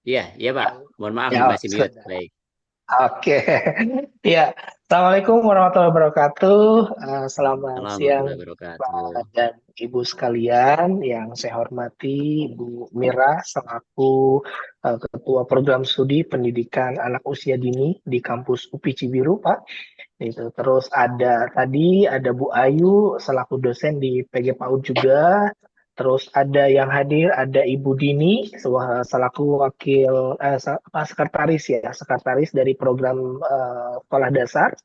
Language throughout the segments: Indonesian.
Iya, iya Pak. Mohon maaf nih Ya, masih mute. sudah. Baik. Oke. Ya, Assalamualaikum warahmatullahi wabarakatuh. Selamat Assalamualaikum siang warahmatullahi wabarakatuh. Pak dan Ibu sekalian yang saya hormati, Ibu Mira selaku Ketua Program Studi Pendidikan Anak Usia Dini di kampus UPI Cibiru, Pak. Itu terus ada Bu Ayu selaku dosen di PG PAUD juga. Terus ada yang hadir ada Ibu Dini selaku sekretaris ya, sekretaris dari program sekolah dasar.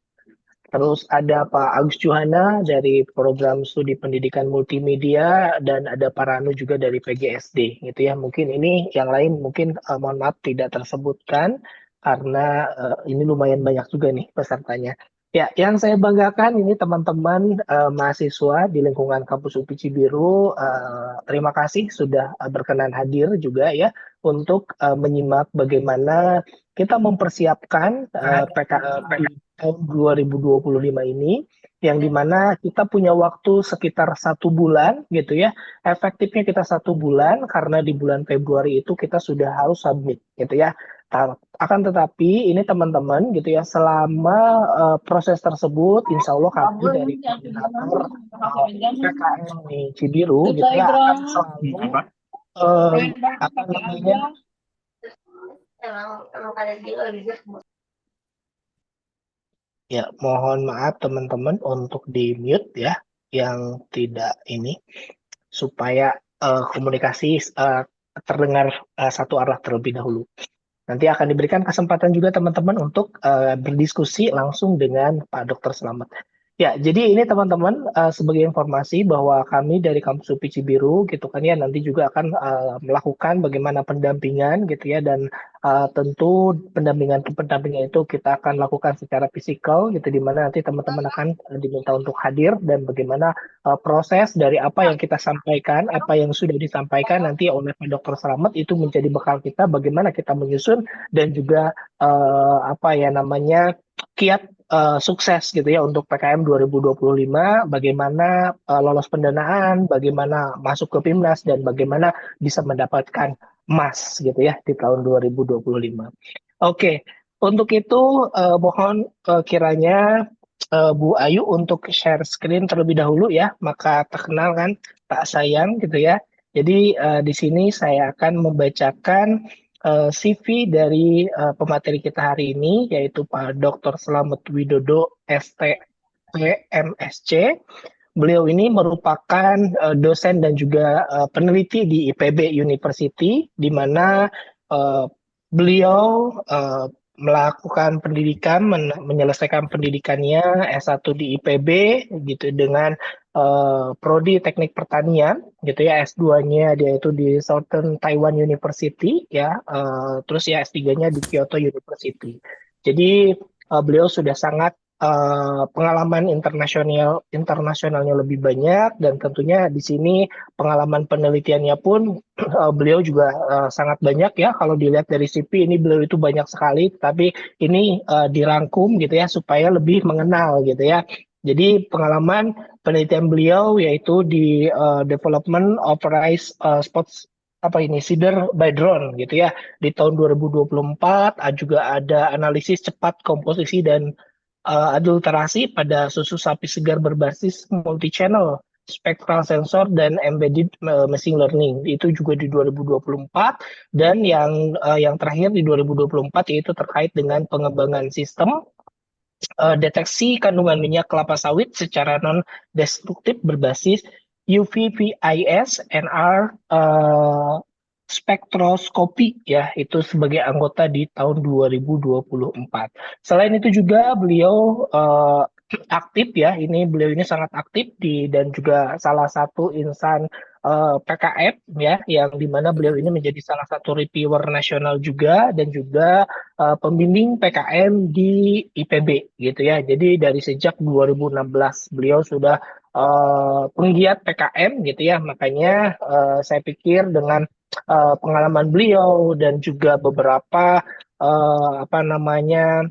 Terus ada Pak Agus Juhana dari program studi pendidikan multimedia dan ada Pak Ranu juga dari PGSD gitu ya. Mungkin ini yang lain mungkin mohon maaf tidak tersebutkan karena ini lumayan banyak juga nih pesertanya. Ya, yang saya banggakan ini teman-teman mahasiswa di lingkungan kampus UPI Cibiru. Terima kasih sudah berkenan hadir juga ya untuk menyimak bagaimana kita mempersiapkan PKM di tahun 2025 ini, yang dimana kita punya waktu sekitar 1 bulan gitu ya. Efektifnya kita 1 bulan karena di bulan Februari itu kita sudah harus submit gitu ya. Akan tetapi ini teman-teman gitu ya, selama proses tersebut, insya Allah kami dari koordinator PKM di Cibiru gitu ya akan selalu eh, apa namanya ya, mohon maaf teman-teman untuk di mute ya yang tidak ini supaya komunikasi terdengar satu arah terlebih dahulu. Nanti akan diberikan kesempatan juga teman-teman untuk berdiskusi langsung dengan Pak Dr. Slamet. Ya, jadi ini teman-teman sebagai informasi bahwa kami dari Kampus UPI Cibiru gitu kan ya nanti juga akan melakukan bagaimana pendampingan gitu ya dan tentu pendampingan itu kita akan lakukan secara fisikal gitu di mana nanti teman-teman akan diminta untuk hadir dan bagaimana proses dari apa yang kita sampaikan, apa yang sudah disampaikan nanti oleh Pak Dr. Slamet itu menjadi bekal kita bagaimana kita menyusun dan juga apa ya namanya kiat sukses gitu ya untuk PKM 2025, bagaimana lolos pendanaan, bagaimana masuk ke PIMNAS dan bagaimana bisa mendapatkan emas gitu ya di tahun 2025. Oke, untuk itu mohon kiranya Bu Ayu untuk share screen terlebih dahulu ya, maka perkenalkan Pak Sayang gitu ya. Jadi di sini saya akan membacakan CV dari pemateri kita hari ini, yaitu Pak Dr. Slamet Widodo, STP, MSc. Beliau ini merupakan dosen dan juga peneliti di IPB University, di mana uh, beliau melakukan pendidikan, menyelesaikan pendidikannya S1 di IPB gitu dengan prodi Teknik Pertanian gitu ya, S2-nya dia itu di Southern Taiwan University ya, terus ya S3-nya di Kyoto University. Jadi beliau sudah sangat pengalaman internasionalnya lebih banyak dan tentunya di sini pengalaman penelitiannya pun beliau juga sangat banyak ya. Kalau dilihat dari CV ini beliau itu banyak sekali, tapi ini dirangkum gitu ya supaya lebih mengenal gitu ya. Jadi pengalaman penelitian beliau yaitu di development of rice spots apa ini seeder by drone gitu ya di tahun 2024. Juga ada analisis cepat komposisi dan adulterasi pada susu sapi segar berbasis multi-channel spectral sensor dan embedded machine learning itu juga di 2024 dan yang terakhir di 2024 yaitu terkait dengan pengembangan sistem deteksi kandungan minyak kelapa sawit secara non destruktif berbasis UV-VIS NR spektroskopi ya itu sebagai anggota di tahun 2024. Selain itu juga beliau aktif ya, beliau ini sangat aktif dan juga salah satu insan PKM ya, yang dimana beliau ini menjadi salah satu reviewer nasional juga dan juga pembimbing PKM di IPB gitu ya. Jadi dari sejak 2016 beliau sudah penggiat PKM gitu ya. Makanya saya pikir dengan pengalaman beliau dan juga beberapa apa namanya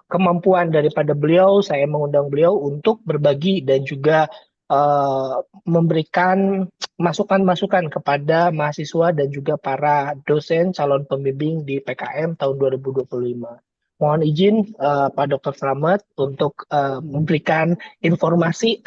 kemampuan daripada beliau, saya mengundang beliau untuk berbagi dan juga eh, memberikan masukan-masukan kepada mahasiswa dan juga para dosen calon pembimbing di PKM tahun 2025. Mohon izin Pak Dr. Slamet untuk memberikan informasi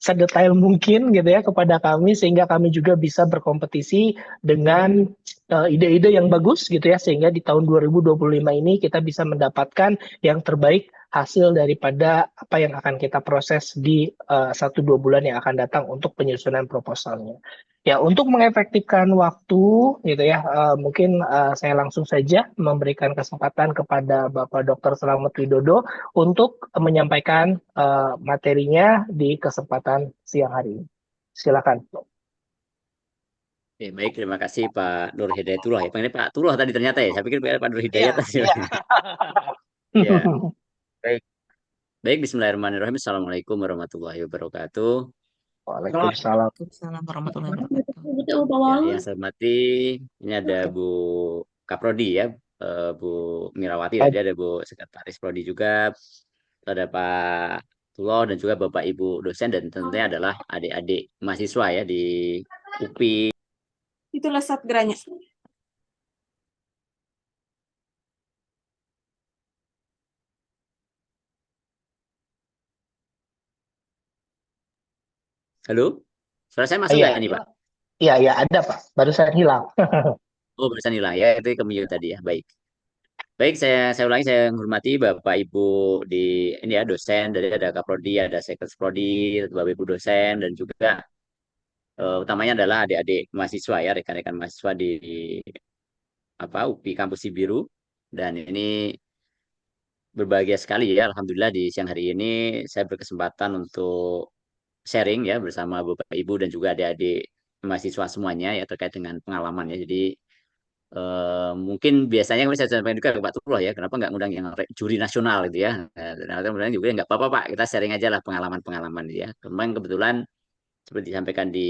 sedetail mungkin gitu ya kepada kami sehingga kami juga bisa berkompetisi dengan ide-ide yang bagus gitu ya sehingga di tahun 2025 ini kita bisa mendapatkan yang terbaik hasil daripada apa yang akan kita proses di 1-2 bulan yang akan datang untuk penyusunan proposalnya. Ya, untuk mengefektifkan waktu gitu ya, mungkin saya langsung saja memberikan kesempatan kepada Bapak Dr. Slamet Widodo untuk menyampaikan materinya di kesempatan siang hari ini. Silakan. Oke, baik, terima kasih Pak Nur Hidayatullah ya. Panggilnya Pak Tullah tadi ternyata ya. Saya pikir Pak Nur Hidayat Iya, tadi. iya. Ya, baik. Baik, Bismillahirrahmanirrahim. Assalamualaikum warahmatullahi wabarakatuh. Waalaikumsalam. Waalaikumsalam warahmatullahi wabarakatuh. Ya, yang saya hormati, ini ada Bu Kaprodi ya, Bu Mirawati tadi, ada Bu Sekretaris Prodi juga, ada Pak Tullah dan juga Bapak Ibu dosen dan tentunya adalah adik-adik mahasiswa ya di UPI. Itulah satgeranya. Halo, suara saya masuk Iya, nggak ini Pak? iya, iya, ada Pak. Barusan hilang. Oh, barusan hilang ya, itu ke mute tadi ya. Baik. Baik, saya ulangi, saya menghormati Bapak Ibu di ini ya dosen, dari ada Kaprodi, ada Sekretaris Prodi, Bapak Ibu dosen dan juga utamanya adalah adik-adik mahasiswa ya, rekan-rekan mahasiswa di apa UPI Kampus Sibiru. Dan ini berbahagia sekali ya, Alhamdulillah di siang hari ini saya berkesempatan untuk sharing ya bersama Bapak Ibu dan juga adik-adik mahasiswa semuanya ya terkait dengan pengalaman ya. Jadi mungkin biasanya kami saya sampaikan juga ke Pak Tullah ya, kenapa nggak ngundang yang juri nasional gitu ya. Dan kemudian juga nggak apa-apa Pak, kita sharing aja lah pengalaman-pengalaman gitu ya. Kemarin kebetulan seperti disampaikan di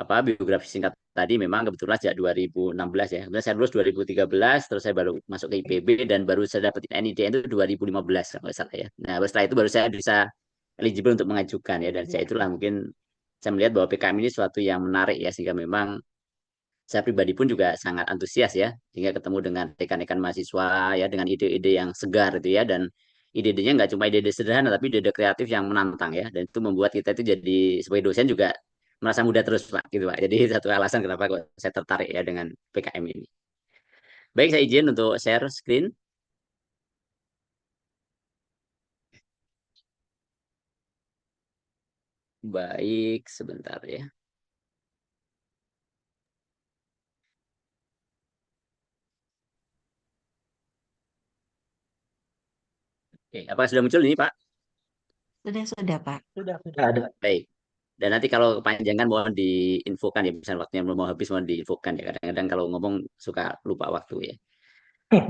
apa biografi singkat tadi memang kebetulan sejak 2016 ya. Kemudian saya lulus 2013, terus saya baru masuk ke IPB dan baru saya dapat NIDN itu 2015 kalau nggak salah ya. Nah, setelah itu baru saya bisa eligible untuk mengajukan ya, dan saya itulah mungkin saya melihat bahwa PKM ini suatu yang menarik ya, sehingga memang saya pribadi pun juga sangat antusias ya, sehingga ketemu dengan rekan-rekan mahasiswa ya dengan ide-ide yang segar itu ya, dan ide-idenya nggak cuma ide-ide sederhana tapi ide-ide kreatif yang menantang ya, dan itu membuat kita itu jadi sebagai dosen juga merasa muda terus Pak gitu Pak. Jadi satu alasan kenapa kok saya tertarik ya dengan PKM ini. Baik, saya izin untuk share screen. Baik, sebentar ya. Oke, apakah sudah muncul ini Pak? Sudah, Pak. Sudah ada. Baik. Dan nanti kalau kepanjangan mohon diinfokan ya, misalnya waktunya belum mau habis mohon diinfokan ya. Kadang-kadang kalau ngomong suka lupa waktu ya.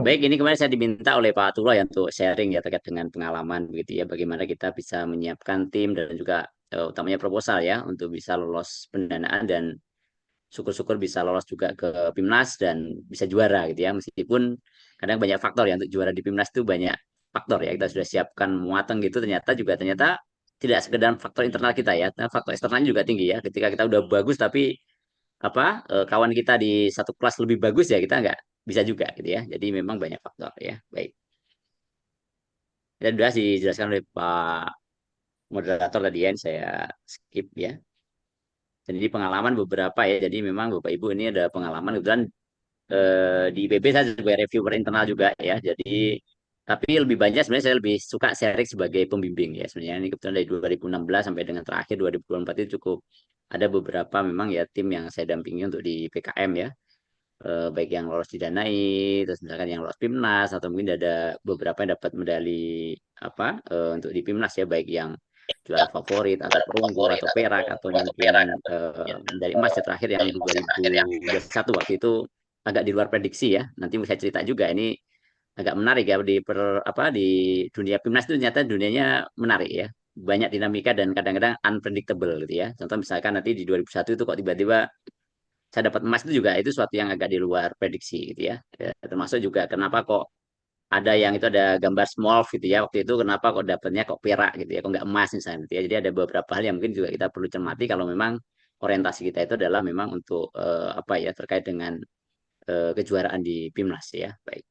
Baik, ini kemarin saya diminta oleh Pak Tullah ya untuk sharing ya terkait dengan pengalaman begitu ya, bagaimana kita bisa menyiapkan tim dan juga utamanya proposal ya untuk bisa lolos pendanaan dan syukur-syukur bisa lolos juga ke PIMNAS dan bisa juara gitu ya. Meskipun kadang banyak faktor ya untuk juara di PIMNAS itu banyak faktor ya. Kita sudah siapkan muateng gitu ternyata tidak sekedar faktor internal kita ya, tapi faktor eksternalnya juga tinggi ya. Ketika kita udah bagus tapi apa kawan kita di satu kelas lebih bagus ya kita nggak bisa juga gitu ya. Jadi memang banyak faktor ya. Baik. Dan sudah dijelaskan oleh Pak moderator tadi ya, saya skip ya. Dan ini pengalaman beberapa ya. Jadi memang Bapak Ibu ini ada pengalaman kebetulan di IPB saya sebagai reviewer internal juga ya. Jadi tapi lebih banyak sebenarnya saya lebih suka sharing sebagai pembimbing ya. Sebenarnya ini kebetulan dari 2016 sampai dengan terakhir 2024 itu cukup ada beberapa memang ya tim yang saya dampingi untuk di PKM ya. Baik yang lolos didanai, terus misalkan yang lolos PIMNAS atau mungkin ada beberapa yang dapat medali apa untuk di PIMNAS ya, baik yang juara favorit atau perunggu atau perak atau mungkin medali emas ya terakhir yang 2021 waktu itu agak di luar prediksi ya. Nanti saya cerita juga ini agak menarik ya di apa di dunia PIMNAS itu ternyata dunianya menarik ya. Banyak dinamika dan kadang-kadang unpredictable gitu ya. Contoh misalkan nanti di 2001 itu kok tiba-tiba saya dapat emas itu juga itu suatu yang agak di luar prediksi gitu ya. Ya, termasuk juga kenapa kok ada yang itu ada gambar small gitu ya. Waktu itu kenapa kok dapatnya kok perak gitu ya, kok nggak emas misalnya gitu ya. Jadi ada beberapa hal yang mungkin juga kita perlu cermati kalau memang orientasi kita itu adalah memang untuk apa ya terkait dengan kejuaraan di PIMNAS ya. Baik.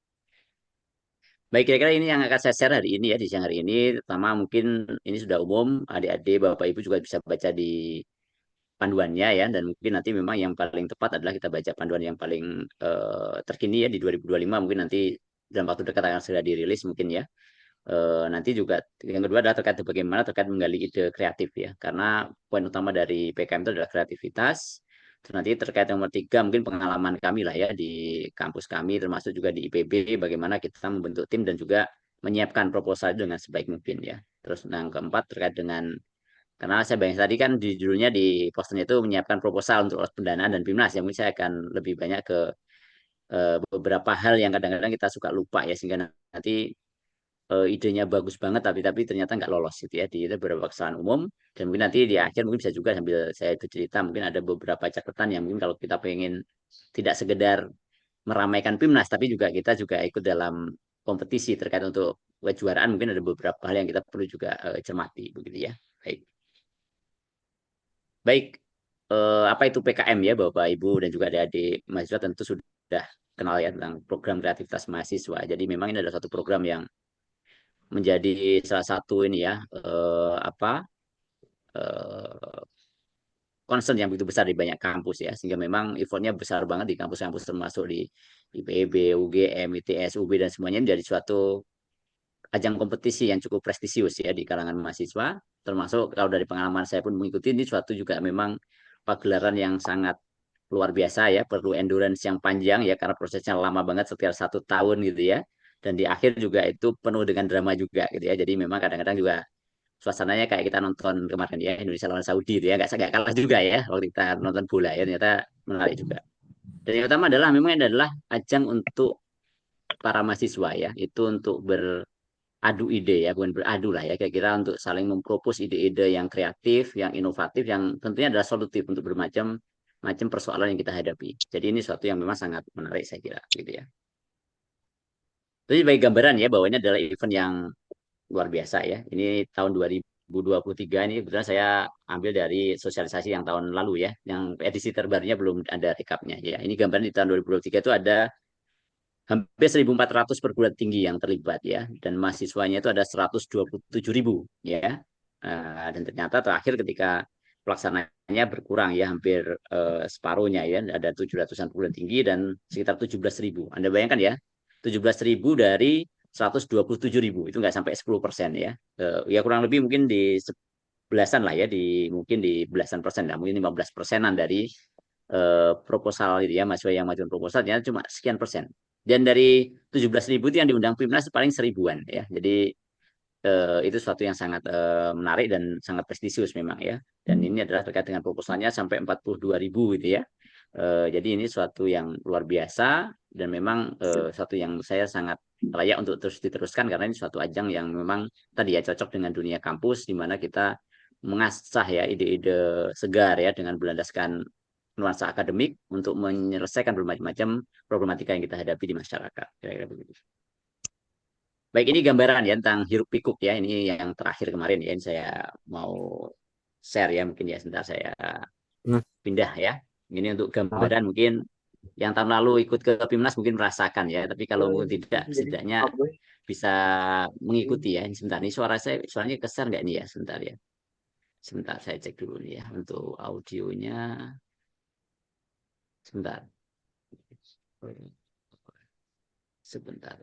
Baik, kira-kira ini yang akan saya share hari ini ya, di siang hari ini. Pertama mungkin ini sudah umum, adik-adik, Bapak Ibu juga bisa baca di panduannya ya, dan mungkin nanti memang yang paling tepat adalah kita baca panduan yang paling terkini ya di 2025, mungkin nanti dalam waktu dekat akan segera dirilis mungkin ya. Nanti juga yang kedua adalah terkait bagaimana terkait menggali ide kreatif ya, karena poin utama dari PKM itu adalah kreativitas. Terus nanti terkait nomor 3 mungkin pengalaman kami lah ya di kampus kami termasuk juga di IPB bagaimana kita membentuk tim dan juga menyiapkan proposal dengan sebaik mungkin ya. Terus yang keempat terkait dengan karena saya bayang tadi kan di judulnya di posternya itu menyiapkan proposal untuk lolos pendanaan dan PIMNAS yang mungkin saya akan lebih banyak ke beberapa hal yang kadang-kadang kita suka lupa ya sehingga nanti idenya bagus banget tapi ternyata nggak lolos gitu ya di itu beberapa kesalahan umum dan mungkin nanti di akhir mungkin bisa juga sambil saya itu cerita mungkin ada beberapa catatan yang mungkin kalau kita pengen tidak sekedar meramaikan PIMNAS tapi juga kita juga ikut dalam kompetisi terkait untuk kejuaraan mungkin ada beberapa hal yang kita perlu juga cermati begitu ya. Baik. Baik, apa itu PKM ya Bapak Ibu dan juga adik-adik mahasiswa tentu sudah kenal ya tentang program kreativitas mahasiswa. Jadi memang ini adalah satu program yang menjadi salah satu ini ya apa eh, concern yang begitu besar di banyak kampus ya sehingga memang effortnya besar banget di kampus-kampus termasuk di IPB, UGM, ITS, UB dan semuanya menjadi suatu ajang kompetisi yang cukup prestisius ya di kalangan mahasiswa termasuk kalau dari pengalaman saya pun mengikuti ini suatu juga memang pagelaran yang sangat luar biasa ya perlu endurance yang panjang ya karena prosesnya lama banget sekitar 1 tahun gitu ya dan di akhir juga itu penuh dengan drama juga gitu ya jadi memang kadang-kadang juga suasananya kayak kita nonton kemarin ya Indonesia lawan Saudi itu ya nggak kalah juga ya waktu kita nonton bola ya ternyata menarik juga dan yang utama adalah memang ini adalah ajang untuk para mahasiswa ya itu untuk beradu ide ya bukan beradu lah ya kayak kita untuk saling mempropos ide-ide yang kreatif yang inovatif yang tentunya adalah solutif untuk bermacam macam persoalan yang kita hadapi jadi ini suatu yang memang sangat menarik saya kira gitu ya jadi sebagai gambaran ya bahwa ini adalah event yang luar biasa ya. Ini tahun 2023 ini kebetulan saya ambil dari sosialisasi yang tahun lalu ya. Yang edisi terbarunya belum ada rekapnya ya. Ini gambaran di tahun 2023 itu ada hampir 1.400 perguruan tinggi yang terlibat ya. Dan mahasiswanya itu ada 127.000 ya. Dan ternyata terakhir ketika pelaksananya berkurang ya hampir separuhnya ya. Ada 700-an perguruan tinggi dan sekitar 17.000. Anda bayangkan ya 17.000 dari 127.000 itu nggak sampai 10% ya. Ya kurang lebih mungkin di belasan lah ya di mungkin di belasan persen lah mungkin 15%-an dari proposal itu ya mahasiswa yang majukan proposal ternyata cuma sekian persen. Dan dari 17.000 itu yang diundang PIMNAS paling 1.000-an ya. Jadi itu sesuatu yang sangat menarik dan sangat prestisius memang ya. Dan ini adalah terkait dengan proposalnya sampai 42.000 gitu ya. Jadi ini suatu yang luar biasa dan memang suatu yang saya sangat layak untuk terus diteruskan karena ini suatu ajang yang memang tadi ya cocok dengan dunia kampus di mana kita mengasah ya ide-ide segar ya dengan berlandaskan nuansa akademik untuk menyelesaikan berbagai macam problematika yang kita hadapi di masyarakat. Kira-kira begitu. Baik, ini gambaran ya tentang hiruk pikuk ya. Ini yang terakhir kemarin ya. Ini saya mau share ya mungkin ya sebentar saya pindah ya. Ini untuk gambaran mungkin yang tahun lalu ikut ke PIMNAS mungkin merasakan ya. Tapi kalau mungkin tidak setidaknya bisa mengikuti ya. Ini sebentar ini suaranya keser nggak ini ya sebentar ya. Sebentar saya cek dulu nih ya untuk audionya. Sebentar. Sebentar.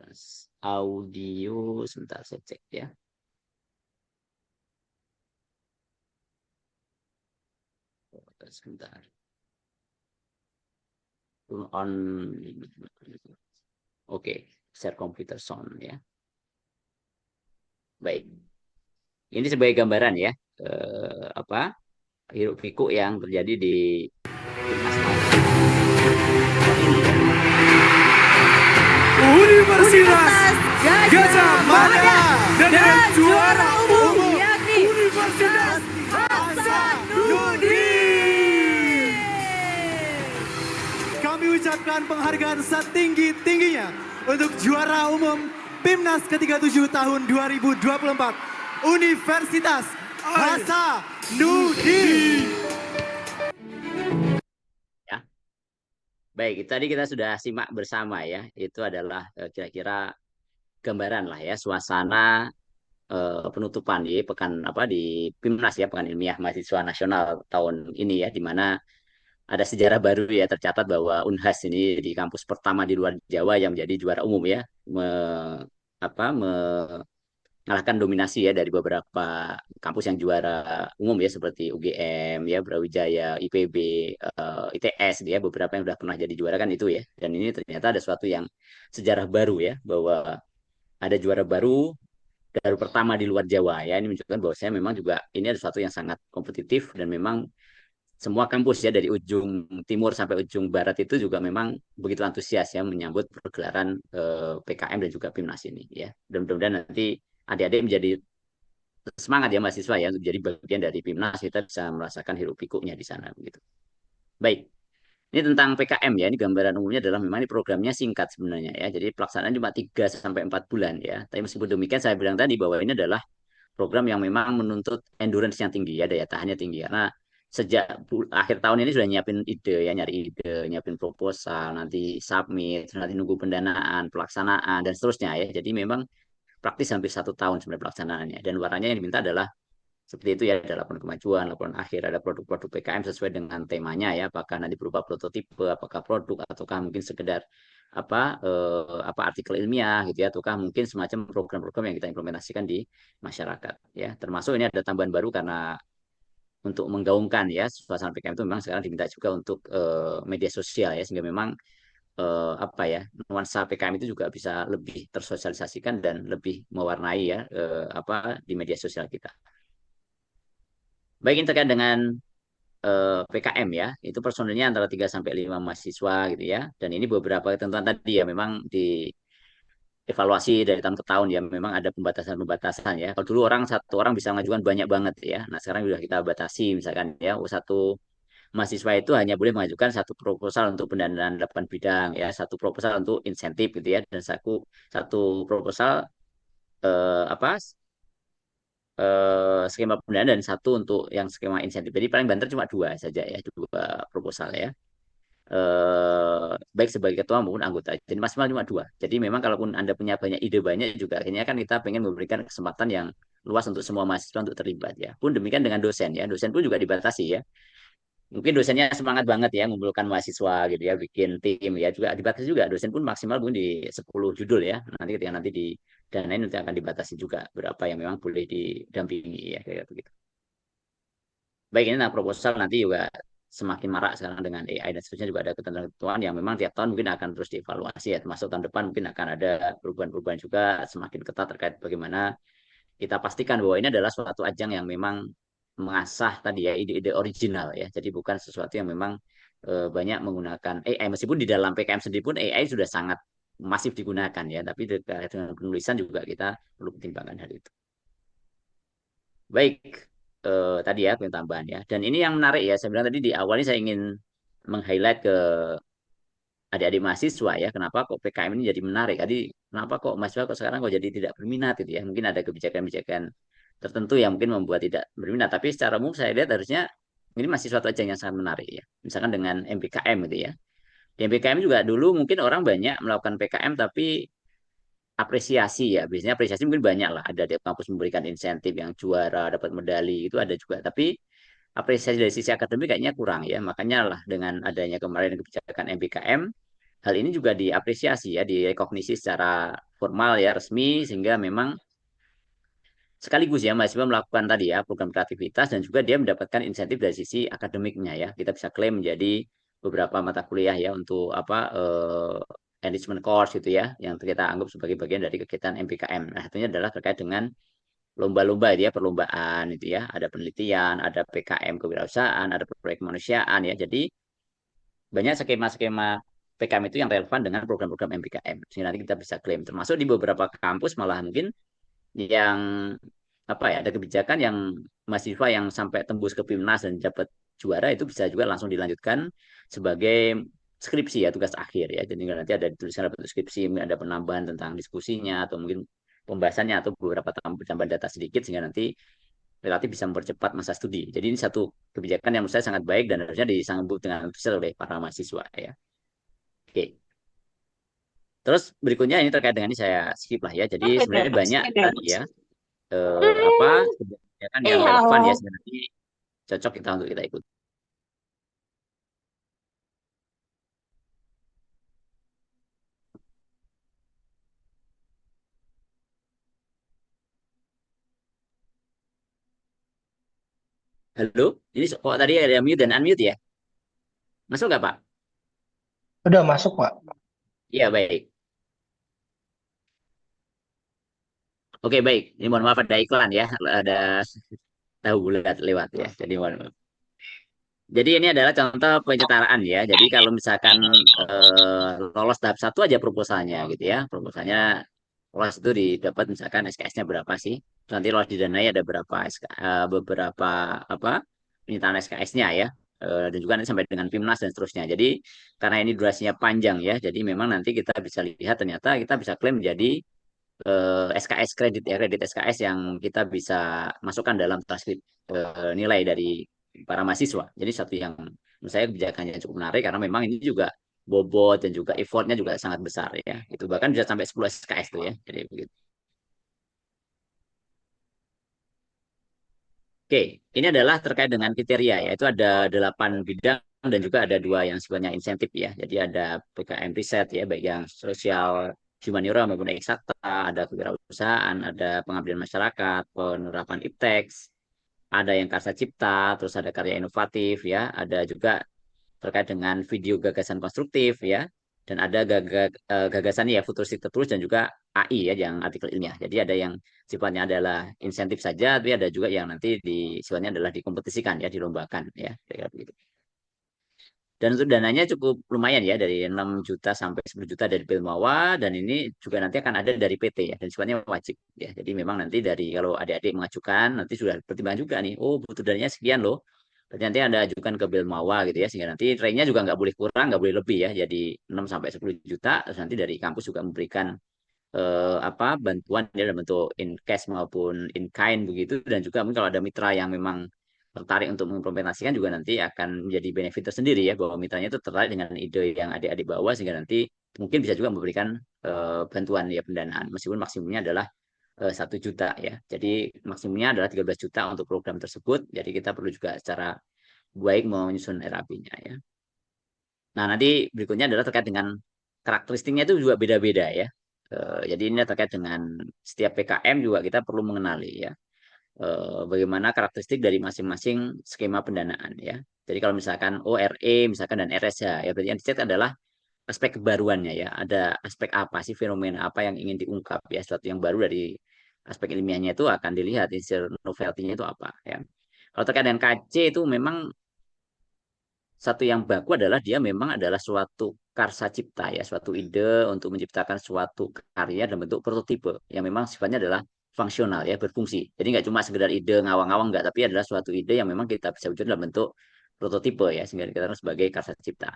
Audio sebentar saya cek ya. Sebentar. On. Oke, share computer sound ya. Baik. Ini sebagai gambaran ya. Apa? Hiruk pikuk yang terjadi di PIMNAS tahun ini ya. Universitas Gajah Mada dengan juara umum yakni Universitas Hasanuddin. Kami ucapkan penghargaan setinggi-tingginya untuk juara umum PIMNAS ke-37 tahun 2024 Universitas Hasanuddin. Ya. Baik, tadi kita sudah simak bersama ya. Itu adalah kira-kira gambaran lah ya suasana penutupan di pekan apa di PIMNAS ya, Pekan Ilmiah Mahasiswa Nasional tahun ini ya, di mana ada sejarah baru ya, tercatat bahwa Unhas ini di kampus pertama di luar Jawa yang menjadi juara umum ya, mengalahkan dominasi ya dari beberapa kampus yang juara umum ya, seperti UGM ya, Brawijaya, IPB, ITS ya, beberapa yang sudah pernah jadi juara kan itu ya. Dan ini ternyata ada suatu yang sejarah baru ya, bahwa ada juara baru pertama di luar Jawa ya. Ini menunjukkan bahwa saya memang juga ini ada sesuatu yang sangat kompetitif, dan memang semua kampus ya dari ujung timur sampai ujung barat itu juga memang begitu antusias ya menyambut pergelaran PKM dan juga PIMNAS ini ya. Dan mudah-mudahan nanti adik-adik menjadi semangat ya mahasiswa ya untuk jadi bagian dari PIMNAS, kita bisa merasakan hiruk pikuknya di sana begitu. Baik. Ini tentang PKM ya, ini gambaran umumnya adalah memang ini programnya singkat sebenarnya ya. Jadi pelaksanaan cuma 3 sampai 4 bulan ya. Tapi meskipun demikian saya bilang tadi bahwa ini adalah program yang memang menuntut endurance yang tinggi ya, daya tahannya tinggi, karena sejak akhir tahun ini sudah nyiapin ide ya, nyari ide, nyiapin proposal, nanti submit, nanti nunggu pendanaan, pelaksanaan dan seterusnya ya. Jadi memang praktis hampir 1 tahun sebenarnya pelaksanaannya, dan warnanya yang diminta adalah seperti itu ya, ada laporan kemajuan, laporan akhir, ada produk-produk PKM sesuai dengan temanya ya, apakah nanti berupa prototipe, apakah produk, ataukah mungkin sekedar apa artikel ilmiah gitu ya, ataukah mungkin semacam program-program yang kita implementasikan di masyarakat ya. Termasuk ini ada tambahan baru karena untuk menggaungkan ya suasana PKM itu memang sekarang diminta juga untuk media sosial ya, sehingga memang apa ya, nuansa PKM itu juga bisa lebih tersosialisasikan dan lebih mewarnai ya apa di media sosial kita. Baik, ini terkait dengan PKM ya, itu personilnya antara 3 sampai 5 mahasiswa gitu ya. Dan ini beberapa ketentuan tadi ya memang di evaluasi dari tahun ke tahun ya, memang ada pembatasan-pembatasan ya. Kalau dulu satu orang bisa mengajukan banyak banget ya. Nah, sekarang sudah kita batasi misalkan ya, satu mahasiswa itu hanya boleh mengajukan satu proposal untuk pendanaan 8 bidang ya, satu proposal untuk insentif gitu ya, dan satu proposal apa skema pendanaan, dan satu untuk yang skema insentif. Jadi paling banter cuma 2 saja ya, 2 proposal ya. Baik sebagai ketua maupun anggota. Jadi maksimal cuma 2. Jadi memang kalaupun Anda punya banyak ide banyak juga, akhirnya kan kita pengen memberikan kesempatan yang luas untuk semua mahasiswa untuk terlibat ya. Pun demikian dengan dosen ya. Dosen pun juga dibatasi ya. Mungkin dosennya semangat banget ya mengumpulkan mahasiswa gitu ya, bikin tim ya, juga dibatasi juga. Dosen pun maksimal mungkin di 10 judul ya. Nanti ketika nanti di danain nanti akan dibatasi juga berapa yang memang boleh didampingi ya, kayak gitu. Baik, ini nah proposal nanti juga semakin marak sekarang dengan AI dan seterusnya, juga ada ketentuan yang memang tiap tahun mungkin akan terus dievaluasi ya, termasuk tahun depan mungkin akan ada perubahan-perubahan juga semakin ketat terkait bagaimana kita pastikan bahwa ini adalah suatu ajang yang memang mengasah tadi ya ide-ide original ya, jadi bukan sesuatu yang memang banyak menggunakan AI, meskipun di dalam PKM sendiri pun AI sudah sangat masif digunakan ya, tapi dengan penulisan juga kita perlu pertimbangkan hal itu. Baik, tadi ya poin tambahan ya. Dan ini yang menarik ya, saya bilang tadi di awalnya saya ingin meng-highlight ke adik-adik mahasiswa ya, kenapa kok PKM ini jadi menarik. Tadi kenapa kok mahasiswa kok sekarang kok jadi tidak berminat gitu ya. Mungkin ada kebijakan-kebijakan tertentu yang mungkin membuat tidak berminat, tapi secara umum saya lihat harusnya ini masih suatu ajang yang sangat menarik ya. Misalkan dengan MBKM gitu ya. Di MBKM juga dulu mungkin orang banyak melakukan PKM tapi apresiasi ya, biasanya apresiasi mungkin banyak lah, ada di kampus memberikan insentif, yang juara dapat medali itu ada juga, tapi apresiasi dari sisi akademik kayaknya kurang ya. Makanya lah dengan adanya kemarin kebijakan MBKM, hal ini juga diapresiasi ya, direkognisi secara formal ya, resmi, sehingga memang sekaligus ya mahasiswa melakukan tadi ya program kreativitas, dan juga dia mendapatkan insentif dari sisi akademiknya ya, kita bisa klaim menjadi beberapa mata kuliah ya untuk apa enrichment course gitu ya, yang kita anggap sebagai bagian dari kegiatan MBKM. Nah, itu adalah terkait dengan lomba-lomba itu ya, perlombaan itu ya, ada penelitian, ada PKM kewirausahaan, ada proyek kemanusiaan ya. Jadi banyak skema-skema PKM itu yang relevan dengan program-program MBKM, sehingga nanti kita bisa klaim. Termasuk di beberapa kampus malah mungkin yang apa ya, ada kebijakan yang mahasiswa yang sampai tembus ke PIMNAS dan dapat juara itu bisa juga langsung dilanjutkan sebagai skripsi ya, tugas akhir ya. Jadi nanti ada dituliskan dalam bentuk skripsi, mungkin ada penambahan tentang diskusinya atau mungkin pembahasannya atau beberapa tambahan data sedikit sehingga nanti relatif bisa mempercepat masa studi. Jadi ini satu kebijakan yang menurut saya sangat baik dan harusnya disambut dengan antusias oleh para mahasiswa ya. Oke. Terus berikutnya ini terkait dengan ini saya skip lah ya. Jadi sebenarnya banyak tadi ya apa kebijakan yang relevan ya sebenarnya cocok kita untuk kita ikut. Halo, ini kok tadi ada mute dan unmute ya? Masuk nggak Pak? Udah masuk, Pak. Iya baik. Oke baik. Ini mohon maaf ada iklan ya, ada tahu bulat lewat ya. Jadi mohon maaf. Jadi ini adalah contoh penyetaraan ya. Jadi kalau misalkan lolos tahap 1 aja proposalnya gitu ya. Proposalnya lolos itu didapat misalkan SKS-nya berapa sih? Terus nanti lolos didanai ada berapa beberapa apa penyitaan SKS-nya ya. Dan juga nanti sampai dengan PIMNAS dan seterusnya. Jadi karena ini durasinya panjang ya. Jadi memang nanti kita bisa lihat ternyata kita bisa klaim menjadi SKS kredit ya, kredit SKS yang kita bisa masukkan dalam transkrip nilai dari para mahasiswa. Jadi satu yang menurut saya kebijakannya cukup menarik karena memang ini juga bobot dan juga effortnya juga sangat besar ya. Itu bahkan bisa sampai 10 SKS tuh ya. Jadi begitu. Oke, ini adalah terkait dengan kriteria ya. Itu ada 8 bidang dan juga ada 2 yang sifatnya insentif ya. Jadi ada PKM riset ya, baik yang sosial, humaniora maupun eksakta, ada kewirausahaan, ada pengabdian masyarakat, penerapan IPTEX, ada yang karsa cipta, terus ada karya inovatif ya, ada juga terkait dengan video gagasan konstruktif ya, dan ada gagasan ya futuristik tertulis dan juga AI ya yang artikel ilmiah. Jadi ada yang sifatnya adalah insentif saja, tapi ada juga yang nanti sifatnya adalah dikompetisikan ya, dilombakan ya, kira-kira begitu. Dan untuk dananya cukup lumayan ya, dari 6 juta sampai 10 juta dari Pilmawa, dan ini juga nanti akan ada dari PT ya, dan sifatnya wajib ya. Jadi memang nanti dari kalau adik-adik mengajukan, nanti sudah pertimbangan juga nih, oh butuh dananya sekian loh. Berarti nanti Anda ajukan ke Pilmawa gitu ya, sehingga nanti rate-nya juga nggak boleh kurang, nggak boleh lebih ya, jadi 6 sampai 10 juta, terus nanti dari kampus juga memberikan apa bantuan ya dalam bentuk in cash maupun in kind begitu, dan juga mungkin kalau ada mitra yang memang tertarik untuk mengimplementasikan juga nanti akan menjadi benefit tersendiri ya, bahwa mitranya itu tertarik dengan ide yang adik-adik bawa sehingga nanti mungkin bisa juga memberikan bantuan ya pendanaan meskipun maksimumnya adalah 1 juta ya. Jadi maksimumnya adalah 13 juta untuk program tersebut. Jadi kita perlu juga secara baik menyusun RAP-nya ya. Nah, nanti berikutnya adalah terkait dengan karakteristiknya itu juga beda-beda ya. Jadi ini terkait dengan setiap PKM juga kita perlu mengenali ya bagaimana karakteristik dari masing-masing skema pendanaan ya. Jadi kalau misalkan ORE misalkan dan RSH ya, berarti yang dicek adalah aspek kebaruannya ya. Ada aspek apa sih, fenomena apa yang ingin diungkap ya, sesuatu yang baru dari aspek ilmiahnya itu akan dilihat insert novelty-nya itu apa ya. Kalau terkait dengan KC itu memang satu yang baku adalah dia memang adalah suatu karsa cipta ya, suatu ide untuk menciptakan suatu karya dalam bentuk prototipe yang memang sifatnya adalah fungsional ya, berfungsi. Jadi nggak cuma sekedar ide ngawang-ngawang nggak, tapi adalah suatu ide yang memang kita bisa wujud dalam bentuk prototipe ya, sehingga kita sebagai karsa cipta.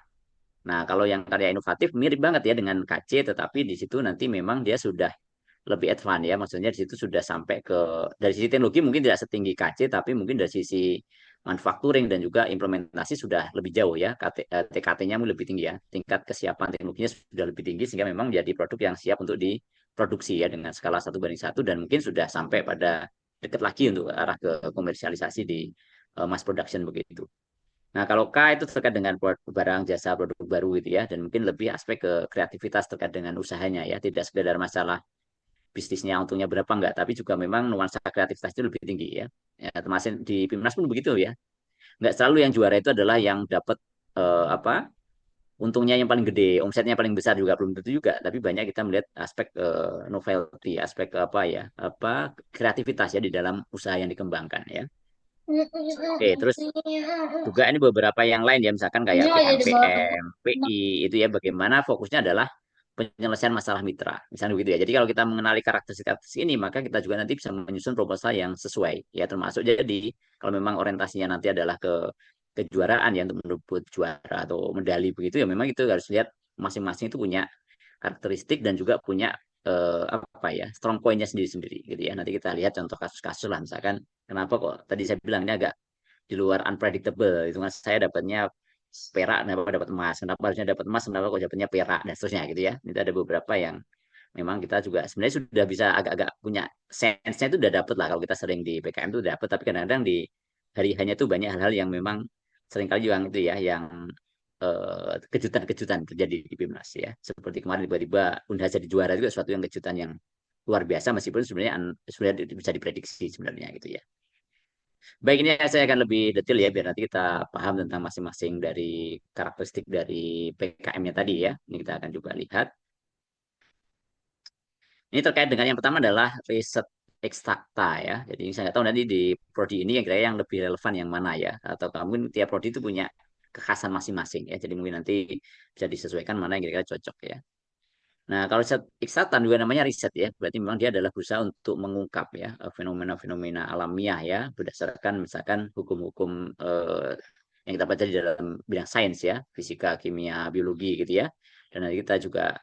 Nah, kalau yang karya inovatif mirip banget ya dengan KC, tetapi di situ nanti memang dia sudah lebih advance ya, maksudnya di situ sudah sampai ke dari sisi teknologi mungkin tidak setinggi KC, tapi mungkin dari sisi manufacturing dan juga implementasi sudah lebih jauh ya, TKT-nya lebih tinggi ya, tingkat kesiapan teknologinya sudah lebih tinggi sehingga memang menjadi produk yang siap untuk diproduksi ya dengan skala 1:1 dan mungkin sudah sampai pada dekat lagi untuk arah ke komersialisasi di mass production begitu. Nah, kalau K itu terkait dengan barang jasa produk baru gitu ya, dan mungkin lebih aspek ke kreativitas terkait dengan usahanya ya, tidak sekedar masalah bisnisnya untungnya berapa enggak, tapi juga memang nuansa kreativitas itu lebih tinggi ya. Ya, termasuk di PIMNAS pun begitu ya. Enggak selalu yang juara itu adalah yang dapat apa untungnya yang paling gede, omsetnya paling besar juga belum tentu juga, tapi banyak kita melihat aspek novelty, aspek apa ya, apa kreativitas ya di dalam usaha yang dikembangkan ya. Oke, terus juga ini beberapa yang lain ya, misalkan kayak PMPM, PI, itu ya bagaimana fokusnya adalah penyelesaian masalah mitra. Misalnya begitu ya. Jadi kalau kita mengenali karakteristik ini, maka kita juga nanti bisa menyusun proposal yang sesuai. Ya termasuk jadi kalau memang orientasinya nanti adalah ke kejuaraan ya untuk merebut juara atau medali begitu ya memang itu harus lihat masing-masing itu punya karakteristik dan juga punya apa ya strong point-nya sendiri-sendiri gitu ya. Nanti kita lihat contoh kasus-kasus lah misalkan kenapa kok tadi saya bilang ini agak di luar unpredictable itu kan saya dapatnya perak kenapa dapat emas kenapa harusnya dapat emas kenapa kok dapatnya perak dan seterusnya gitu ya. Itu ada beberapa yang memang kita juga sebenarnya sudah bisa agak-agak punya sense-nya itu udah dapet lah kalau kita sering di PKM itu dapet tapi kadang-kadang di hari hanya tuh banyak hal-hal yang memang seringkali yang itu ya yang kejutan-kejutan terjadi di Pimnas ya seperti kemarin tiba-tiba udah jadi juara juga suatu yang kejutan yang luar biasa meskipun sebenarnya sebenarnya bisa diprediksi sebenarnya gitu ya. Baik ini saya akan lebih detail ya biar nanti kita paham tentang masing-masing dari karakteristik dari PKM-nya tadi ya. Ini kita akan juga lihat. Ini terkait dengan yang pertama adalah riset eksakta ya. Jadi saya nggak tahu nanti di prodi ini yang kira yang lebih relevan yang mana ya. Atau mungkin tiap prodi itu punya kekhasan masing-masing ya. Jadi mungkin nanti bisa disesuaikan mana yang kira-kira cocok ya. Nah, kalau riset eksakta juga namanya riset ya. Berarti memang dia adalah berusaha untuk mengungkap ya fenomena-fenomena alamiah ya berdasarkan misalkan hukum-hukum yang kita baca di dalam bidang sains ya, fisika, kimia, biologi gitu ya. Dan nanti kita juga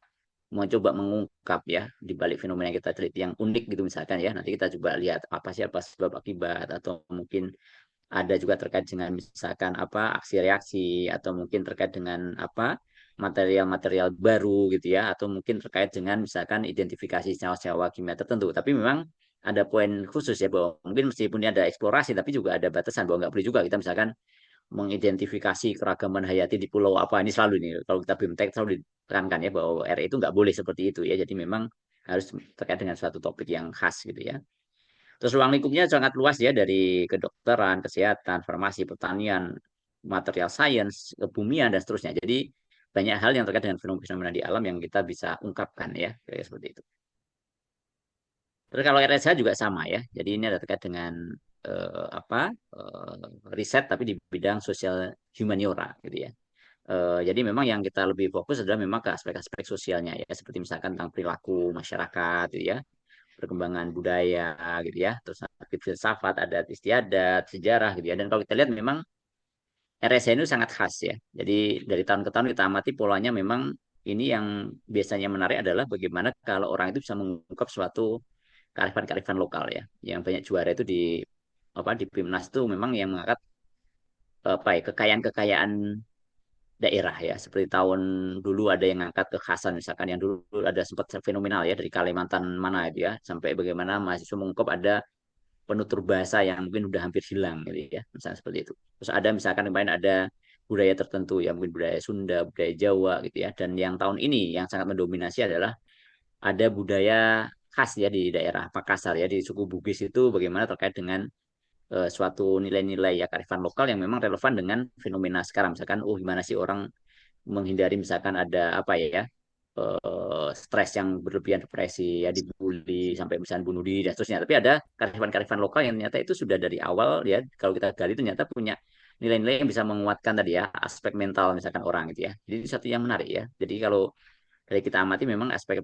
mencoba mengungkap ya di balik fenomena yang kita teliti yang unik gitu misalkan ya nanti kita coba lihat apa sih apa sebab akibat atau mungkin ada juga terkait dengan misalkan apa aksi reaksi atau mungkin terkait dengan apa material-material baru gitu ya atau mungkin terkait dengan misalkan identifikasi senyawa-senyawa kimia tertentu tapi memang ada poin khusus ya bahwa mungkin meskipun ada eksplorasi tapi juga ada batasan bahwa nggak boleh juga kita misalkan mengidentifikasi keragaman hayati di pulau apa ini selalu ini kalau kita BIMTEK selalu ditekankan ya bahwa RI itu nggak boleh seperti itu ya jadi memang harus terkait dengan suatu topik yang khas gitu ya terus ruang lingkupnya sangat luas ya dari kedokteran kesehatan farmasi pertanian material science kebumian dan seterusnya jadi banyak hal yang terkait dengan fenomena di alam yang kita bisa ungkapkan ya kayak seperti itu. Terus kalau RSH juga sama ya. Jadi ini ada terkait dengan apa riset tapi di bidang sosial humaniora gitu ya. Jadi memang yang kita lebih fokus adalah memang ke aspek-aspek sosialnya ya, seperti misalkan tentang perilaku masyarakat gitu ya, perkembangan budaya gitu ya, terus nanti filsafat, adat istiadat, sejarah gitu ya. Dan kalau kita lihat memang RSH itu sangat khas ya. Jadi dari tahun ke tahun kita amati polanya memang ini yang biasanya menarik adalah bagaimana kalau orang itu bisa mengungkap suatu kearifan-kearifan lokal ya. Yang banyak juara itu di apa di Pimnas itu memang yang mengangkat apa ya kekayaan-kekayaan daerah ya. Seperti tahun dulu ada yang ngangkat kekhasan misalkan yang dulu ada sempat fenomenal ya dari Kalimantan mana itu ya sampai bagaimana mahasiswa mengungkap ada penutur bahasa yang mungkin udah hampir hilang gitu ya. Misalnya seperti itu. Terus ada misalkan kemarin ada budaya tertentu ya mungkin budaya Sunda, budaya Jawa gitu ya. Dan yang tahun ini yang sangat mendominasi adalah ada budaya khas ya di daerah Makassar ya di suku Bugis itu bagaimana terkait dengan suatu nilai-nilai ya kearifan lokal yang memang relevan dengan fenomena sekarang misalkan oh gimana sih orang menghindari misalkan ada apa ya stres yang berlebihan depresi ya dibully sampai misalnya bunuh diri dan seterusnya tapi ada kearifan-kearifan lokal yang ternyata itu sudah dari awal ya kalau kita gali ternyata punya nilai-nilai yang bisa menguatkan tadi ya aspek mental misalkan orang gitu ya jadi itu satu yang menarik ya jadi kalau dari kita amati memang aspek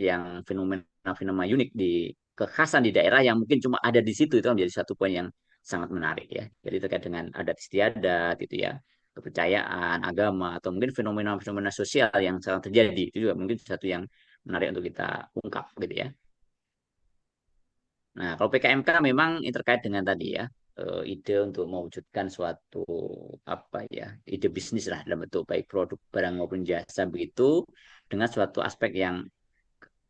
yang fenomena unik di kekhasan di daerah yang mungkin cuma ada di situ itu menjadi satu poin yang sangat menarik ya. Jadi terkait dengan adat istiadat gitu ya, kepercayaan, agama atau mungkin fenomena-fenomena sosial yang sedang terjadi itu juga mungkin satu yang menarik untuk kita ungkap gitu ya. Nah, kalau PKMK memang ini terkait dengan tadi ya, ide untuk mewujudkan suatu apa ya, ide bisnis lah dalam bentuk baik produk barang maupun jasa begitu dengan suatu aspek yang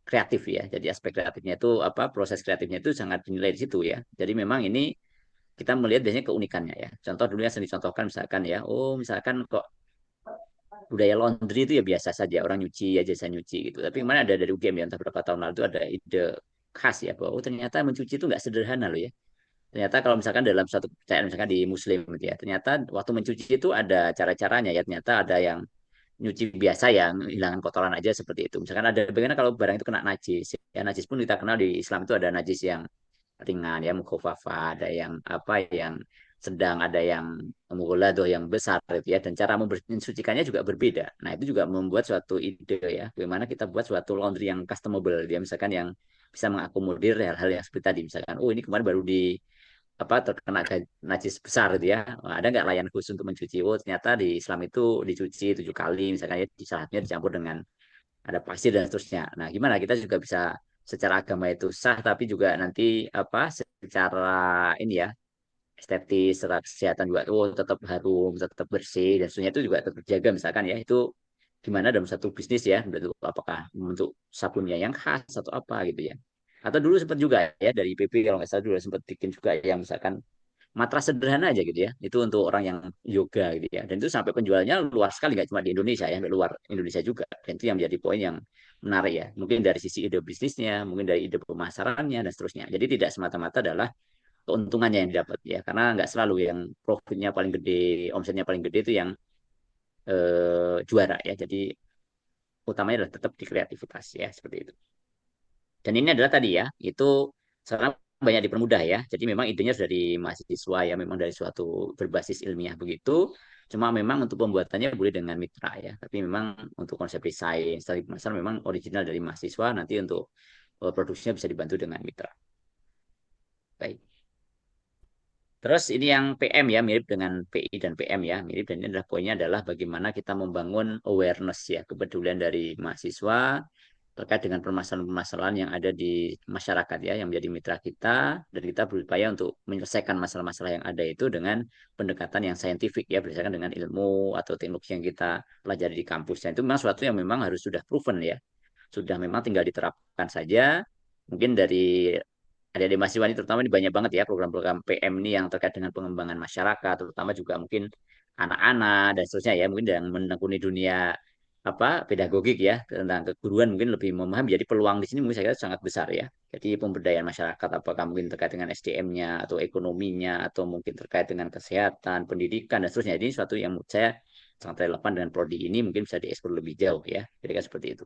kreatif ya. Jadi aspek kreatifnya itu apa proses kreatifnya itu sangat dinilai di situ ya. Jadi memang ini kita melihat biasanya keunikannya ya. Contoh dulu yang sering dicontohkan misalkan ya, oh misalkan kok budaya laundry itu ya biasa saja orang nyuci ya jasa nyuci gitu. Tapi kemarin ada dari UGM ya entah berapa tahun lalu itu ada ide khas ya bahwa oh, ternyata mencuci itu nggak sederhana loh ya. Ternyata kalau misalkan dalam satu kepercayaan misalkan di Muslim gitu ya, ternyata waktu mencuci itu ada cara-caranya ya. Ternyata ada yang nyuci biasa ya, hilangkan kotoran aja seperti itu. Misalkan ada bagaimana kalau barang itu kena najis. Ya najis pun kita kenal di Islam itu ada najis yang ringan ya, mukhofafa, ada yang apa yang sedang, ada yang mughaladhah yang besar gitu ya. Dan cara mensucikannya juga berbeda. Nah, itu juga membuat suatu ide ya, bagaimana kita buat suatu laundry yang customable dia misalkan yang bisa mengakomodir hal-hal yang seperti tadi misalkan oh ini kemarin baru terkena najis besar gitu ya. Ada nggak layan khusus untuk mencuci? Oh, ternyata di Islam itu dicuci 7 kali, misalkan ya di salatnya dicampur dengan ada pasir dan seterusnya. Nah, gimana kita juga bisa secara agama itu sah, tapi juga nanti secara ini ya estetis, secara kesehatan juga tetap harum, tetap bersih dan seterusnya itu juga tetap terjaga misalkan ya itu gimana dalam satu bisnis ya, bentuk apakah untuk sabunnya yang khas atau apa gitu ya. Atau dulu sempat juga ya dari PP kalau nggak salah dulu sempat bikin juga yang misalkan matras sederhana aja gitu ya. Itu untuk orang yang yoga gitu ya. Dan itu sampai penjualnya luas sekali nggak cuma di Indonesia ya, sampai luar Indonesia juga. Dan itu yang menjadi poin yang menarik ya. Mungkin dari sisi ide bisnisnya, mungkin dari ide pemasarannya dan seterusnya. Jadi tidak semata-mata adalah keuntungannya yang didapat ya. Karena nggak selalu yang profitnya paling gede, omsetnya paling gede itu yang juara ya. Jadi utamanya adalah tetap di kreativitas ya seperti itu. Dan ini adalah tadi ya, itu sekarang banyak dipermudah ya. Jadi memang idenya sudah dari mahasiswa ya, memang dari suatu berbasis ilmiah begitu. Cuma memang untuk pembuatannya boleh dengan mitra ya. Tapi memang untuk konsep desain, strategi pemasaran memang original dari mahasiswa. Nanti untuk produksinya bisa dibantu dengan mitra. Baik. Terus ini yang PM ya, mirip dengan PI dan PM ya, mirip dan ini adalah poinnya adalah bagaimana kita membangun awareness ya, kepedulian dari mahasiswa terkait dengan permasalahan-permasalahan yang ada di masyarakat ya, yang menjadi mitra kita dan kita berupaya untuk menyelesaikan masalah-masalah yang ada itu dengan pendekatan yang saintifik ya, berdasarkan dengan ilmu atau teknologi yang kita pelajari di kampus. Dan itu memang sesuatu yang memang harus sudah proven ya, sudah memang tinggal diterapkan saja. Mungkin dari adik-adik mahasiswa ini terutama ini banyak banget ya program-program PM ini yang terkait dengan pengembangan masyarakat, terutama juga mungkin anak-anak dan seterusnya ya, mungkin yang menekuni dunia pedagogik ya tentang keguruan mungkin lebih memahami. Jadi peluang di sini mungkin saya kira sangat besar ya. Jadi pemberdayaan masyarakat apakah mungkin terkait dengan SDM-nya atau ekonominya atau mungkin terkait dengan kesehatan, pendidikan dan seterusnya. Ini suatu yang menurut saya sangat relevan dengan prodi ini mungkin bisa dieksplor lebih jauh ya. Kira-kira seperti itu.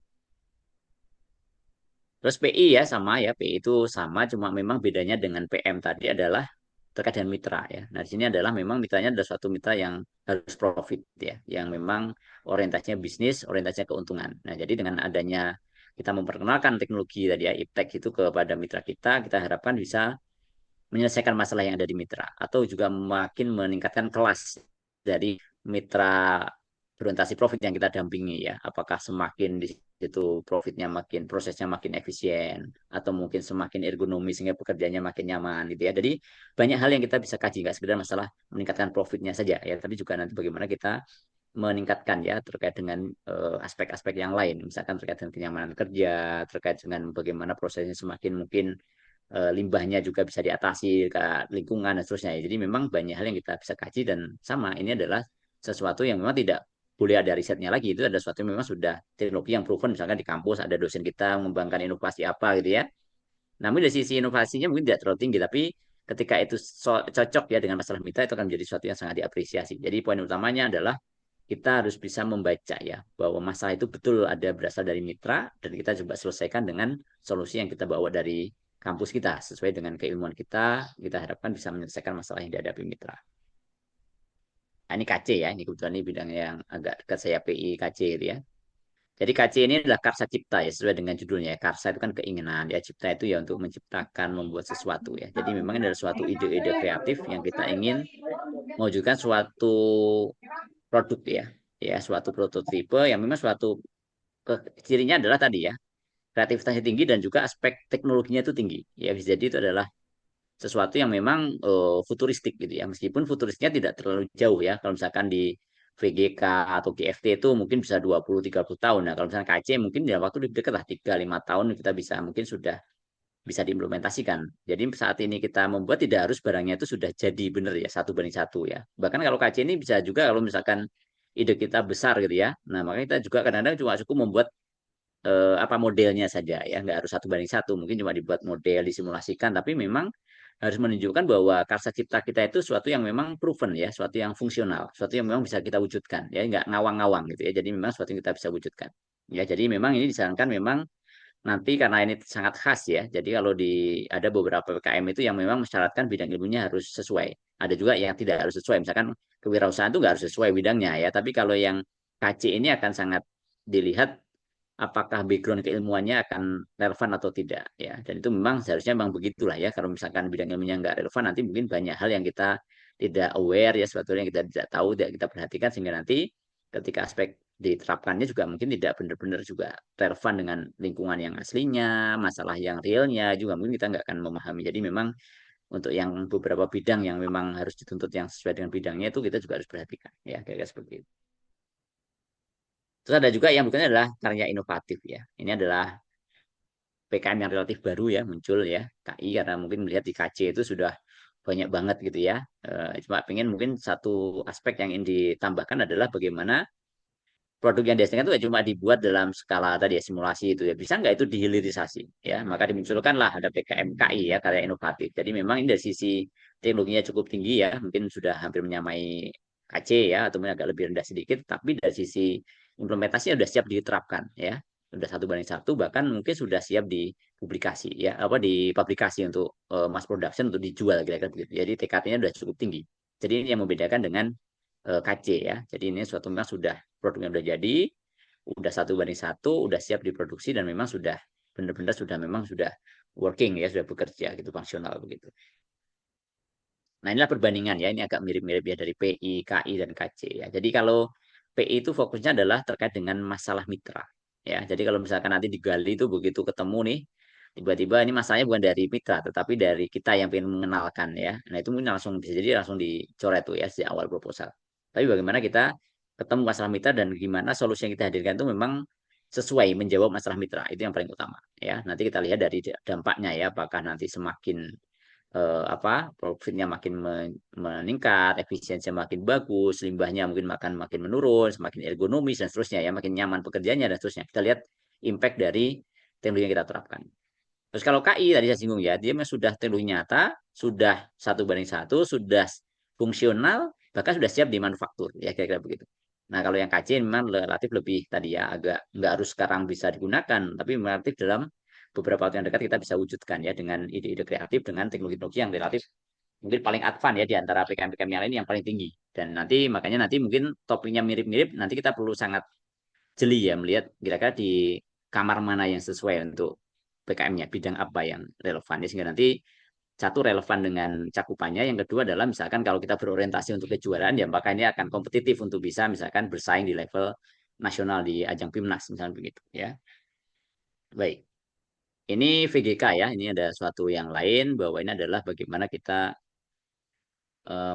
Terus PI ya sama ya, PI itu sama, cuma memang bedanya dengan PM tadi adalah terkait dengan mitra ya. Nah, di sini adalah memang mitranya adalah suatu mitra yang harus profit ya, yang memang orientasinya bisnis, orientasinya keuntungan. Nah, jadi dengan adanya kita memperkenalkan teknologi tadi ya, Iptek itu kepada mitra kita harapkan bisa menyelesaikan masalah yang ada di mitra atau juga makin meningkatkan kelas dari mitra berorientasi profit yang kita dampingi ya. Apakah semakin di situ profitnya makin, prosesnya makin efisien atau mungkin semakin ergonomis sehingga pekerjaannya makin nyaman gitu ya. Jadi banyak hal yang kita bisa kaji, nggak sekedar masalah meningkatkan profitnya saja ya, tapi juga nanti bagaimana kita meningkatkan ya terkait dengan aspek-aspek yang lain, misalkan terkait dengan kenyamanan kerja, terkait dengan bagaimana prosesnya semakin mungkin limbahnya juga bisa diatasi ke lingkungan dan seterusnya. Jadi memang banyak hal yang kita bisa kaji dan sama ini adalah sesuatu yang memang tidak boleh ada risetnya lagi. Itu ada sesuatu yang memang sudah teknologi yang proven, misalkan di kampus ada dosen kita mengembangkan inovasi apa gitu ya. Namun dari sisi inovasinya mungkin tidak terlalu tinggi, tapi ketika itu cocok ya dengan masalah mitra itu akan menjadi sesuatu yang sangat diapresiasi. Jadi poin utamanya adalah kita harus bisa membaca ya bahwa masalah itu betul ada berasal dari mitra dan kita coba selesaikan dengan solusi yang kita bawa dari kampus kita sesuai dengan keilmuan kita harapkan bisa menyelesaikan masalah yang dihadapi mitra. Nah, ini KC ya, ini kebetulan ini bidang yang agak dekat saya PI KC itu ya. Jadi KC ini adalah karsa cipta ya, sesuai dengan judulnya. Karsa itu kan keinginan, ya cipta itu ya untuk menciptakan, membuat sesuatu ya. Jadi memang ini adalah suatu ide-ide kreatif yang kita ingin mewujudkan suatu produk ya, ya suatu prototipe yang memang suatu cirinya adalah tadi ya, kreativitasnya tinggi dan juga aspek teknologinya itu tinggi. Ya bisa jadi itu adalah sesuatu yang memang futuristik gitu ya. Meskipun futuristiknya tidak terlalu jauh ya. Kalau misalkan di VGK atau GFT itu mungkin bisa 20-30 tahun. Nah, kalau misalkan KC mungkin dalam waktu lebih dekat lah 3-5 tahun kita bisa mungkin sudah bisa diimplementasikan. Jadi saat ini kita membuat tidak harus barangnya itu sudah jadi benar ya 1:1 ya. Bahkan kalau KC ini bisa juga kalau misalkan ide kita besar gitu ya. Nah, makanya kita juga kadang-kadang cuma cukup membuat modelnya saja ya, nggak harus 1:1, mungkin cuma dibuat model disimulasikan, tapi memang harus menunjukkan bahwa karsa cipta kita itu suatu yang memang proven ya, suatu yang fungsional, suatu yang memang bisa kita wujudkan ya, nggak ngawang-ngawang gitu ya, jadi memang suatu yang kita bisa wujudkan ya. Jadi memang ini disarankan memang nanti karena ini sangat khas ya, jadi kalau ada beberapa PKM itu yang memang mensyaratkan bidang ilmunya harus sesuai, ada juga yang tidak harus sesuai, misalkan kewirausahaan itu nggak harus sesuai bidangnya ya, tapi kalau yang KC ini akan sangat dilihat apakah background keilmuannya akan relevan atau tidak ya. Dan itu memang seharusnya memang begitulah ya. Kalau misalkan bidang ilmunya nggak relevan, nanti mungkin banyak hal yang kita tidak aware ya, sebetulnya kita tidak tahu, tidak kita perhatikan, sehingga nanti ketika aspek diterapkannya juga mungkin tidak benar-benar juga relevan dengan lingkungan yang aslinya, masalah yang realnya juga mungkin kita nggak akan memahami. Jadi memang untuk yang beberapa bidang yang memang harus dituntut yang sesuai dengan bidangnya itu kita juga harus perhatikan ya, kayak seperti itu. Terus ada juga yang bukannya adalah karya inovatif ya. Ini adalah PKM yang relatif baru ya, muncul ya, KI, karena mungkin melihat di KC itu sudah banyak banget gitu ya. Cuma pengen mungkin satu aspek yang ingin ditambahkan adalah bagaimana produk yang dihasilkan itu cuma dibuat dalam skala tadi ya, simulasi itu ya. Bisa nggak itu dihilirisasi ya? Maka dimunculkanlah ada PKM KI ya, karya inovatif. Jadi memang ini dari sisi teknologinya cukup tinggi ya, mungkin sudah hampir menyamai KC ya, atau mungkin agak lebih rendah sedikit, tapi dari sisi implementasinya sudah siap diterapkan ya. Sudah 1:1, bahkan mungkin sudah siap dipublikasi ya, apa dipublikasi untuk mass production, untuk dijual kira-kira begitu. Jadi TKT-nya sudah cukup tinggi. Jadi ini yang membedakan dengan KC ya. Jadi ini suatu memang sudah produknya udah jadi, udah 1:1, udah siap diproduksi, dan memang sudah benar-benar sudah memang sudah working ya, sudah bekerja gitu, fungsional begitu. Nah, inilah perbandingan ya, ini agak mirip-mirip ya dari PI, KI, dan KC ya. Jadi kalau PI itu fokusnya adalah terkait dengan masalah mitra ya. Jadi kalau misalkan nanti digali itu begitu ketemu nih, tiba-tiba ini masalahnya bukan dari mitra, tetapi dari kita yang ingin mengenalkan ya. Nah, itu mungkin langsung bisa jadi langsung dicoret tuh ya di awal proposal. Tapi bagaimana kita ketemu masalah mitra dan gimana solusi yang kita hadirkan itu memang sesuai menjawab masalah mitra, itu yang paling utama ya. Nanti kita lihat dari dampaknya ya, apakah nanti semakin profitnya makin meningkat, efisiensinya makin bagus, limbahnya mungkin makin menurun, semakin ergonomis dan seterusnya ya, makin nyaman pekerjaannya dan seterusnya. Kita lihat impact dari teknologi yang kita terapkan. Terus kalau KI tadi saya singgung ya, dia memang sudah teknologi nyata, sudah 1:1, sudah fungsional, bahkan sudah siap dimanufaktur ya, kira-kira begitu. Nah, kalau yang KC memang relatif lebih tadi ya, agak nggak harus sekarang bisa digunakan, tapi relatif dalam beberapa waktu yang dekat kita bisa wujudkan ya, dengan ide-ide kreatif, dengan teknologi-teknologi yang relatif mungkin paling advance ya di antara PKM-PKM yang lain, yang paling tinggi. Dan nanti makanya nanti mungkin topiknya mirip-mirip, nanti kita perlu sangat jeli ya melihat kira-kira di kamar mana yang sesuai untuk PKM-nya, bidang apa yang relevan ya, sehingga nanti satu relevan dengan cakupannya, yang kedua adalah misalkan kalau kita berorientasi untuk kejuaraan ya, maka ini akan kompetitif untuk bisa misalkan bersaing di level nasional di ajang PIMNAS misalnya begitu ya. Baik. Ini VGK ya, ini ada suatu yang lain, bahwa ini adalah bagaimana kita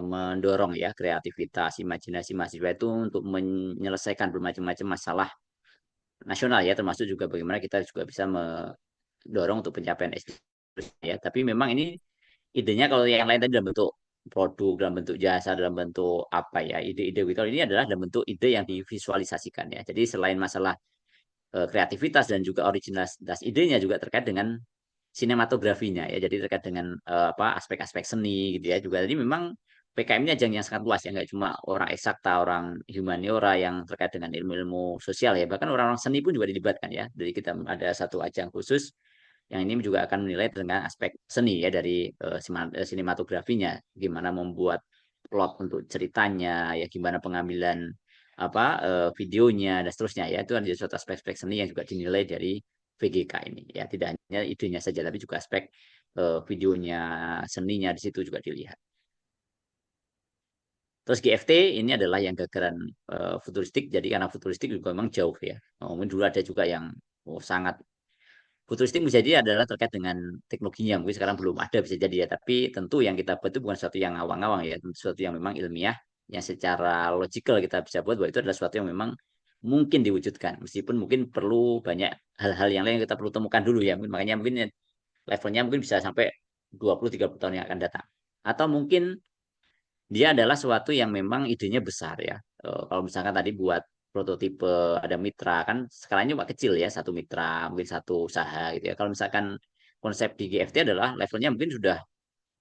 mendorong ya kreativitas, imajinasi mahasiswa itu untuk menyelesaikan bermacam-macam masalah nasional ya, termasuk juga bagaimana kita juga bisa mendorong untuk pencapaian SDG ya. Tapi memang ini idenya kalau yang lain tadi dalam bentuk produk, dalam bentuk jasa, dalam bentuk apa ya, ide-ide gitu, ini adalah dalam bentuk ide yang divisualisasikan ya. Jadi selain masalah kreativitas dan juga originalitas idenya, juga terkait dengan sinematografinya ya, jadi terkait dengan aspek-aspek seni gitu ya juga. Jadi memang PKM ini ajang yang sangat luas ya, nggak cuma orang eksakta, orang humaniora yang terkait dengan ilmu-ilmu sosial ya, bahkan orang-orang seni pun juga dilibatkan ya. Jadi kita ada satu ajang khusus yang ini juga akan menilai dengan aspek seni ya, dari sinematografinya, gimana membuat plot untuk ceritanya ya, gimana pengambilan videonya dan seterusnya ya. Itu ada suatu aspek-aspek seni yang juga dinilai dari VGK ini ya, tidak hanya idenya saja tapi juga aspek videonya, seninya di situ juga dilihat. Terus GFT ini adalah yang gagaran futuristik, jadi karena futuristik juga memang jauh ya. Mungkin dulu ada juga yang sangat futuristik bisa jadi adalah terkait dengan teknologinya, mungkin sekarang belum ada bisa jadi ya, tapi tentu yang kita buat itu bukan sesuatu yang awang-awang ya, sesuatu yang memang ilmiah, yang secara logikal kita bisa buat bahwa itu adalah sesuatu yang memang mungkin diwujudkan, meskipun mungkin perlu banyak hal-hal yang lain yang kita perlu temukan dulu ya, makanya mungkin levelnya mungkin bisa sampai 20-30 tahun yang akan datang. Atau mungkin dia adalah sesuatu yang memang idenya besar ya. Kalau misalkan tadi buat prototipe ada mitra kan skalanya cuma kecil ya, satu mitra mungkin satu usaha gitu ya. Kalau misalkan konsep di GFT adalah levelnya mungkin sudah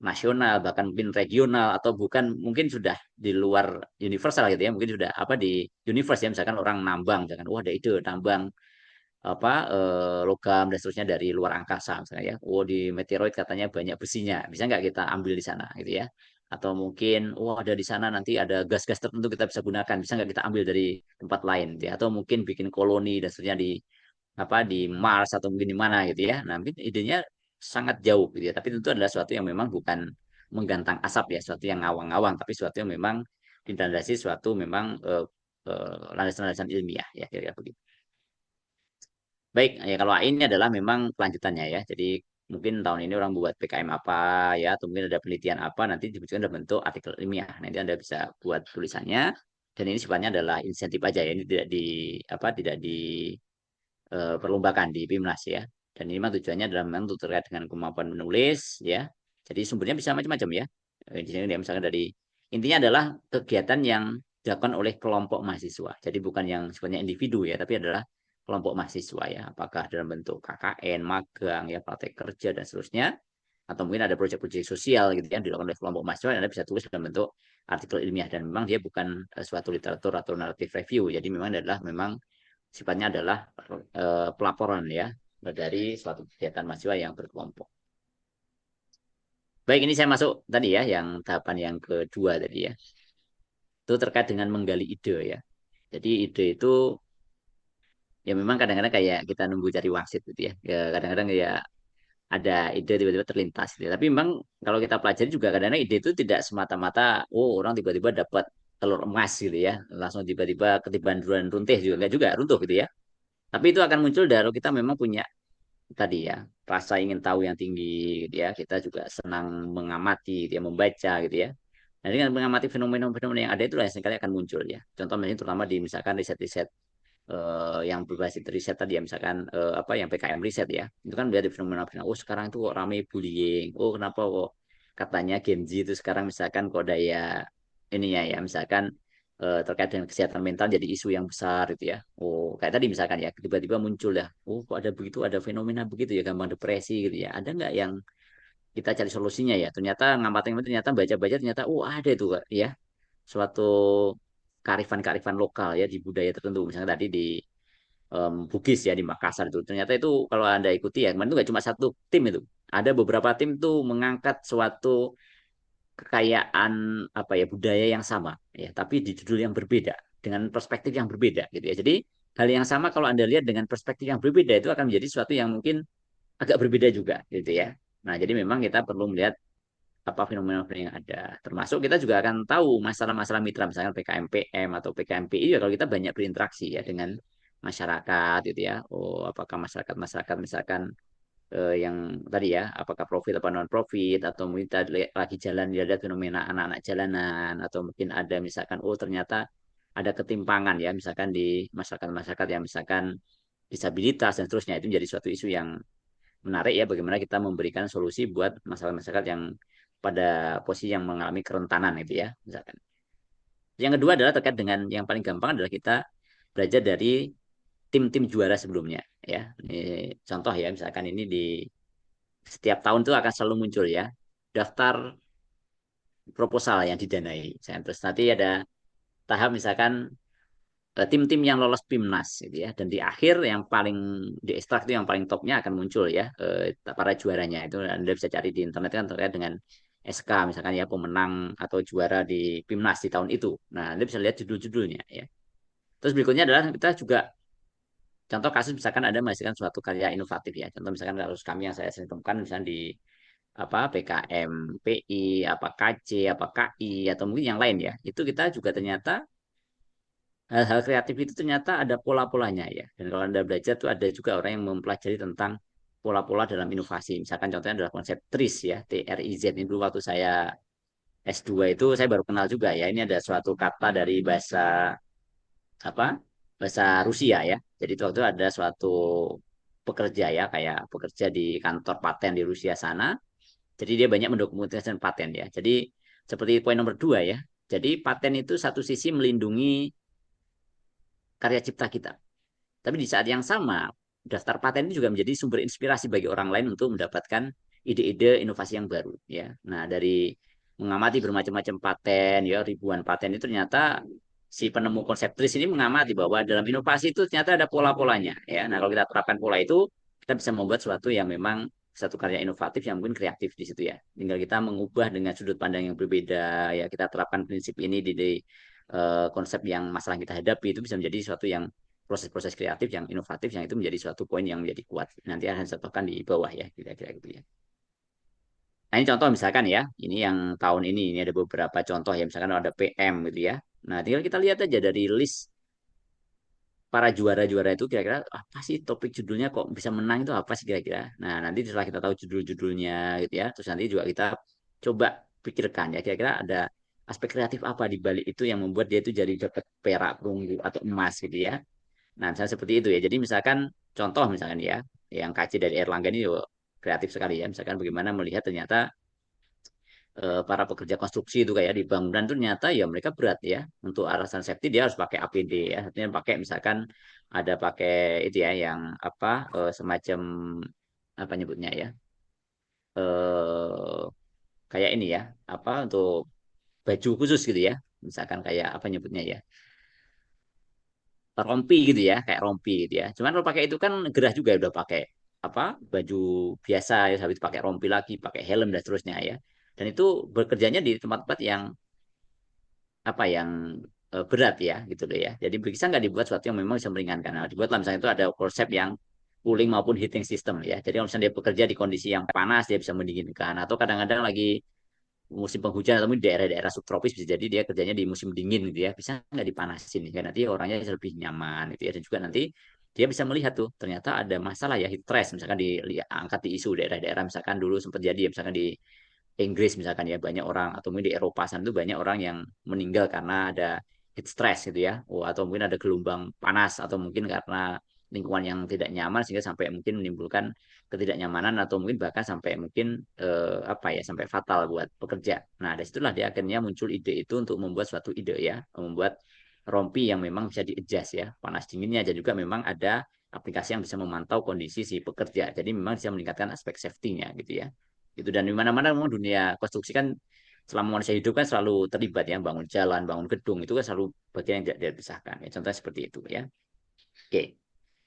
nasional, bahkan mungkin regional, atau bukan mungkin sudah di luar universal gitu ya, mungkin sudah di universe ya, misalkan orang nambang, misalkan wah ada ide nambang logam dan seterusnya dari luar angkasa misalnya ya, di meteoroid katanya banyak besinya, bisa nggak kita ambil di sana gitu ya. Atau mungkin ada di sana nanti ada gas-gas tertentu kita bisa gunakan, bisa nggak kita ambil dari tempat lain gitu ya. Atau mungkin bikin koloni dan seterusnya di apa di Mars atau mungkin di mana gitu ya. Nah, mungkin idenya sangat jauh gitu ya. Tapi tentu adalah sesuatu yang memang bukan menggantang asap ya, sesuatu yang ngawang-ngawang, tapi sesuatu yang memang ditandasi suatu memang landasan-landasan ilmiah ya kira-kira begitu. Baik, ya kalau A ini adalah memang kelanjutannya ya. Jadi mungkin tahun ini orang buat PKM apa ya, atau mungkin ada penelitian apa, nanti dibutuhkan dalam bentuk artikel ilmiah. Nanti Anda bisa buat tulisannya. Dan ini sifatnya adalah insentif aja ya. Ini tidak di apa, tidak di perlombakan di PIMNAS ya. Dan ini memang tujuannya adalah memang untuk terkait dengan kemampuan menulis ya. Jadi sumbernya bisa macam-macam ya. Di sini dia misalkan dari intinya adalah kegiatan yang dilakukan oleh kelompok mahasiswa. Jadi bukan yang sebenarnya individu ya, tapi adalah kelompok mahasiswa ya. Apakah dalam bentuk KKN, magang ya, praktek kerja dan seterusnya, atau mungkin ada proyek-proyek sosial gitu yang dilakukan oleh kelompok mahasiswa, Anda bisa tulis dalam bentuk artikel ilmiah dan memang dia bukan suatu literatur atau naratif review. Jadi memang adalah memang sifatnya adalah pelaporan ya dari suatu kegiatan mahasiswa yang berkelompok. Baik, ini saya masuk tadi ya, yang tahapan yang kedua tadi ya. Itu terkait dengan menggali ide ya. Jadi ide itu ya memang kadang-kadang kayak kita nunggu cari wangsit gitu ya. Ya kadang-kadang ya ada ide tiba-tiba terlintas gitu. Tapi memang kalau kita pelajari juga kadang-kadang ide itu tidak semata-mata oh orang tiba-tiba dapat telur emas gitu ya. Langsung tiba-tiba ketiban duluan runtih juga enggak juga runtuh gitu ya. Tapi itu akan muncul dari kita memang punya tadi ya rasa ingin tahu yang tinggi gitu ya. Kita juga senang mengamati gitu ya, membaca gitu ya. Nah, dengan mengamati fenomena-fenomena yang ada itu yang seringkali akan muncul ya. Contoh misalnya terutama di misalkan riset-riset yang berbasis riset tadi ya misalkan apa yang PKM riset ya. Itu kan melihat fenomena-fenomena oh sekarang itu kok ramai bullying. Oh kenapa kok katanya Gen Z itu sekarang misalkan kok daya ininya ya misalkan terkait dengan kesehatan mental jadi isu yang besar gitu ya. Oh, kayak tadi misalkan ya, tiba-tiba muncul ya, oh kok ada begitu, ada fenomena begitu ya, gampang depresi gitu ya. Ada nggak yang kita cari solusinya ya? Ternyata ngamatin ternyata baca-baca ternyata, oh ada itu Kak, ya, suatu kearifan-kearifan lokal ya di budaya tertentu. Misalnya tadi di Bugis ya di Makassar itu. Ternyata itu kalau Anda ikuti ya, kemarin itu nggak cuma satu tim itu. Ada beberapa tim tuh mengangkat suatu kekayaan apa ya budaya yang sama ya tapi di judul yang berbeda dengan perspektif yang berbeda gitu ya jadi hal yang sama kalau Anda lihat dengan perspektif yang berbeda itu akan menjadi sesuatu yang mungkin agak berbeda juga gitu ya nah jadi memang kita perlu melihat apa fenomena-fenomena yang ada termasuk kita juga akan tahu masalah-masalah mitra misalnya PKMPM atau PKMPI ya kalau kita banyak berinteraksi ya dengan masyarakat gitu ya oh apakah masyarakat misalkan yang tadi ya, apakah profit atau non profit atau mungkin kita lagi jalan lihat fenomena anak-anak jalanan atau mungkin ada misalkan oh ternyata ada ketimpangan ya misalkan di masyarakat-masyarakat yang misalkan disabilitas dan seterusnya itu menjadi suatu isu yang menarik ya bagaimana kita memberikan solusi buat masyarakat-masyarakat yang pada posisi yang mengalami kerentanan itu ya misalkan. Yang kedua adalah terkait dengan yang paling gampang adalah kita belajar dari tim-tim juara sebelumnya ya. Ini contoh ya misalkan ini di setiap tahun itu akan selalu muncul ya daftar proposal yang didanai. Terus nanti ada tahap misalkan tim-tim yang lolos PIMNAS gitu ya. Dan di akhir yang paling di ekstrak itu yang paling topnya akan muncul ya para juaranya. Itu Anda bisa cari di internet kan terkait dengan SK misalkan ya pemenang atau juara di PIMNAS di tahun itu. Nah, Anda bisa lihat judul-judulnya ya. Terus berikutnya adalah kita juga contoh kasus misalkan ada menghasilkan suatu karya inovatif ya. Contoh misalkan kasus kami yang saya sering temukan misalnya di apa PKM PI apa KC apa KI atau mungkin yang lain ya itu kita juga ternyata hal-hal kreatif itu ternyata ada pola-polanya ya dan kalau Anda belajar tuh ada juga orang yang mempelajari tentang pola-pola dalam inovasi misalkan contohnya adalah konsep TRIZ ya TRIZ ini dulu waktu saya S2 itu saya baru kenal juga ya ini ada suatu kata dari bahasa apa bahasa Rusia ya jadi itu waktu ada suatu pekerja ya kayak pekerja di kantor paten di Rusia sana. Jadi dia banyak mendokumentasikan paten ya. Jadi seperti poin nomor 2 ya. Jadi paten itu satu sisi melindungi karya cipta kita. Tapi di saat yang sama, daftar paten itu juga menjadi sumber inspirasi bagi orang lain untuk mendapatkan ide-ide inovasi yang baru ya. Nah, dari mengamati bermacam-macam paten ya, ribuan paten itu ternyata si penemu konseptris ini mengamati bahwa dalam inovasi itu ternyata ada pola-polanya ya. Nah, kalau kita terapkan pola itu, kita bisa membuat sesuatu yang memang satu karya inovatif yang mungkin kreatif di situ ya. Tinggal kita mengubah dengan sudut pandang yang berbeda ya. Kita terapkan prinsip ini di konsep yang masalah yang kita hadapi itu bisa menjadi sesuatu yang proses-proses kreatif yang inovatif yang itu menjadi suatu poin yang menjadi kuat. Nanti akan saya contohkan di bawah ya, kira-kira gitu ya. Nah, ini contoh misalkan ya, ini yang tahun ini ada beberapa contoh ya, misalkan ada PM gitu ya. Nah, tinggal kita lihat aja dari list para juara-juara itu kira-kira apa sih topik judulnya kok bisa menang itu apa sih kira-kira. Nah, nanti setelah kita tahu judul-judulnya gitu ya, terus nanti juga kita coba pikirkan ya kira-kira ada aspek kreatif apa di balik itu yang membuat dia itu jadi dapat perak, perunggu atau emas gitu ya. Nah, misalnya seperti itu ya. Jadi misalkan contoh misalkan ya, yang KC dari Erlangga ini juga kreatif sekali ya. Misalkan bagaimana melihat ternyata para pekerja konstruksi itu kayak di bangunan itu ternyata ya mereka berat ya. Untuk alasan safety dia harus pakai APD ya. Artinya pakai misalkan ada pakai itu ya yang apa semacam apa nyebutnya ya. eh Kayak ini ya, apa untuk baju khusus gitu ya. Misalkan kayak apa nyebutnya ya, rompi gitu ya, kayak rompi gitu ya. Cuman kalau pakai itu kan gerah juga udah pakai apa baju biasa ya, habis itu pakai rompi lagi, pakai helm dan seterusnya ya. Dan itu bekerjanya di tempat-tempat yang apa yang berat ya gitu loh ya. Jadi bisa nggak dibuat sesuatu yang memang bisa meringankan. Nah, dibuatlah misalnya itu ada konsep yang cooling maupun heating system ya. Jadi kalau misalnya dia bekerja di kondisi yang panas dia bisa mendinginkan atau kadang-kadang lagi musim penghujan atau di daerah-daerah subtropis bisa jadi dia kerjanya di musim dingin gitu ya bisa nggak dipanasin ya nanti orangnya bisa lebih nyaman gitu ya dan juga nanti dia bisa melihat tuh ternyata ada masalah ya heat stress misalkan diangkat di isu daerah-daerah misalkan dulu sempat jadi ya misalkan di Inggris misalkan ya banyak orang atau mungkin di Eropa sana tuh banyak orang yang meninggal karena ada heat stress gitu ya atau mungkin ada gelombang panas atau mungkin karena lingkungan yang tidak nyaman sehingga sampai mungkin menimbulkan ketidaknyamanan atau mungkin bahkan sampai mungkin apa ya sampai fatal buat pekerja. Nah, dari situlah dia akhirnya muncul ide itu untuk membuat suatu ide ya, membuat rompi yang memang bisa di-adjust ya, panas dinginnya dan juga memang ada aplikasi yang bisa memantau kondisi si pekerja. Jadi memang bisa meningkatkan aspek safety-nya gitu ya. Gitu dan di mana-mana memang dunia konstruksi kan selama manusia hidup kan selalu terlibat ya, bangun jalan, bangun gedung itu kan selalu bagian yang tidak dipisahkan. Ya, contohnya seperti itu ya. Oke.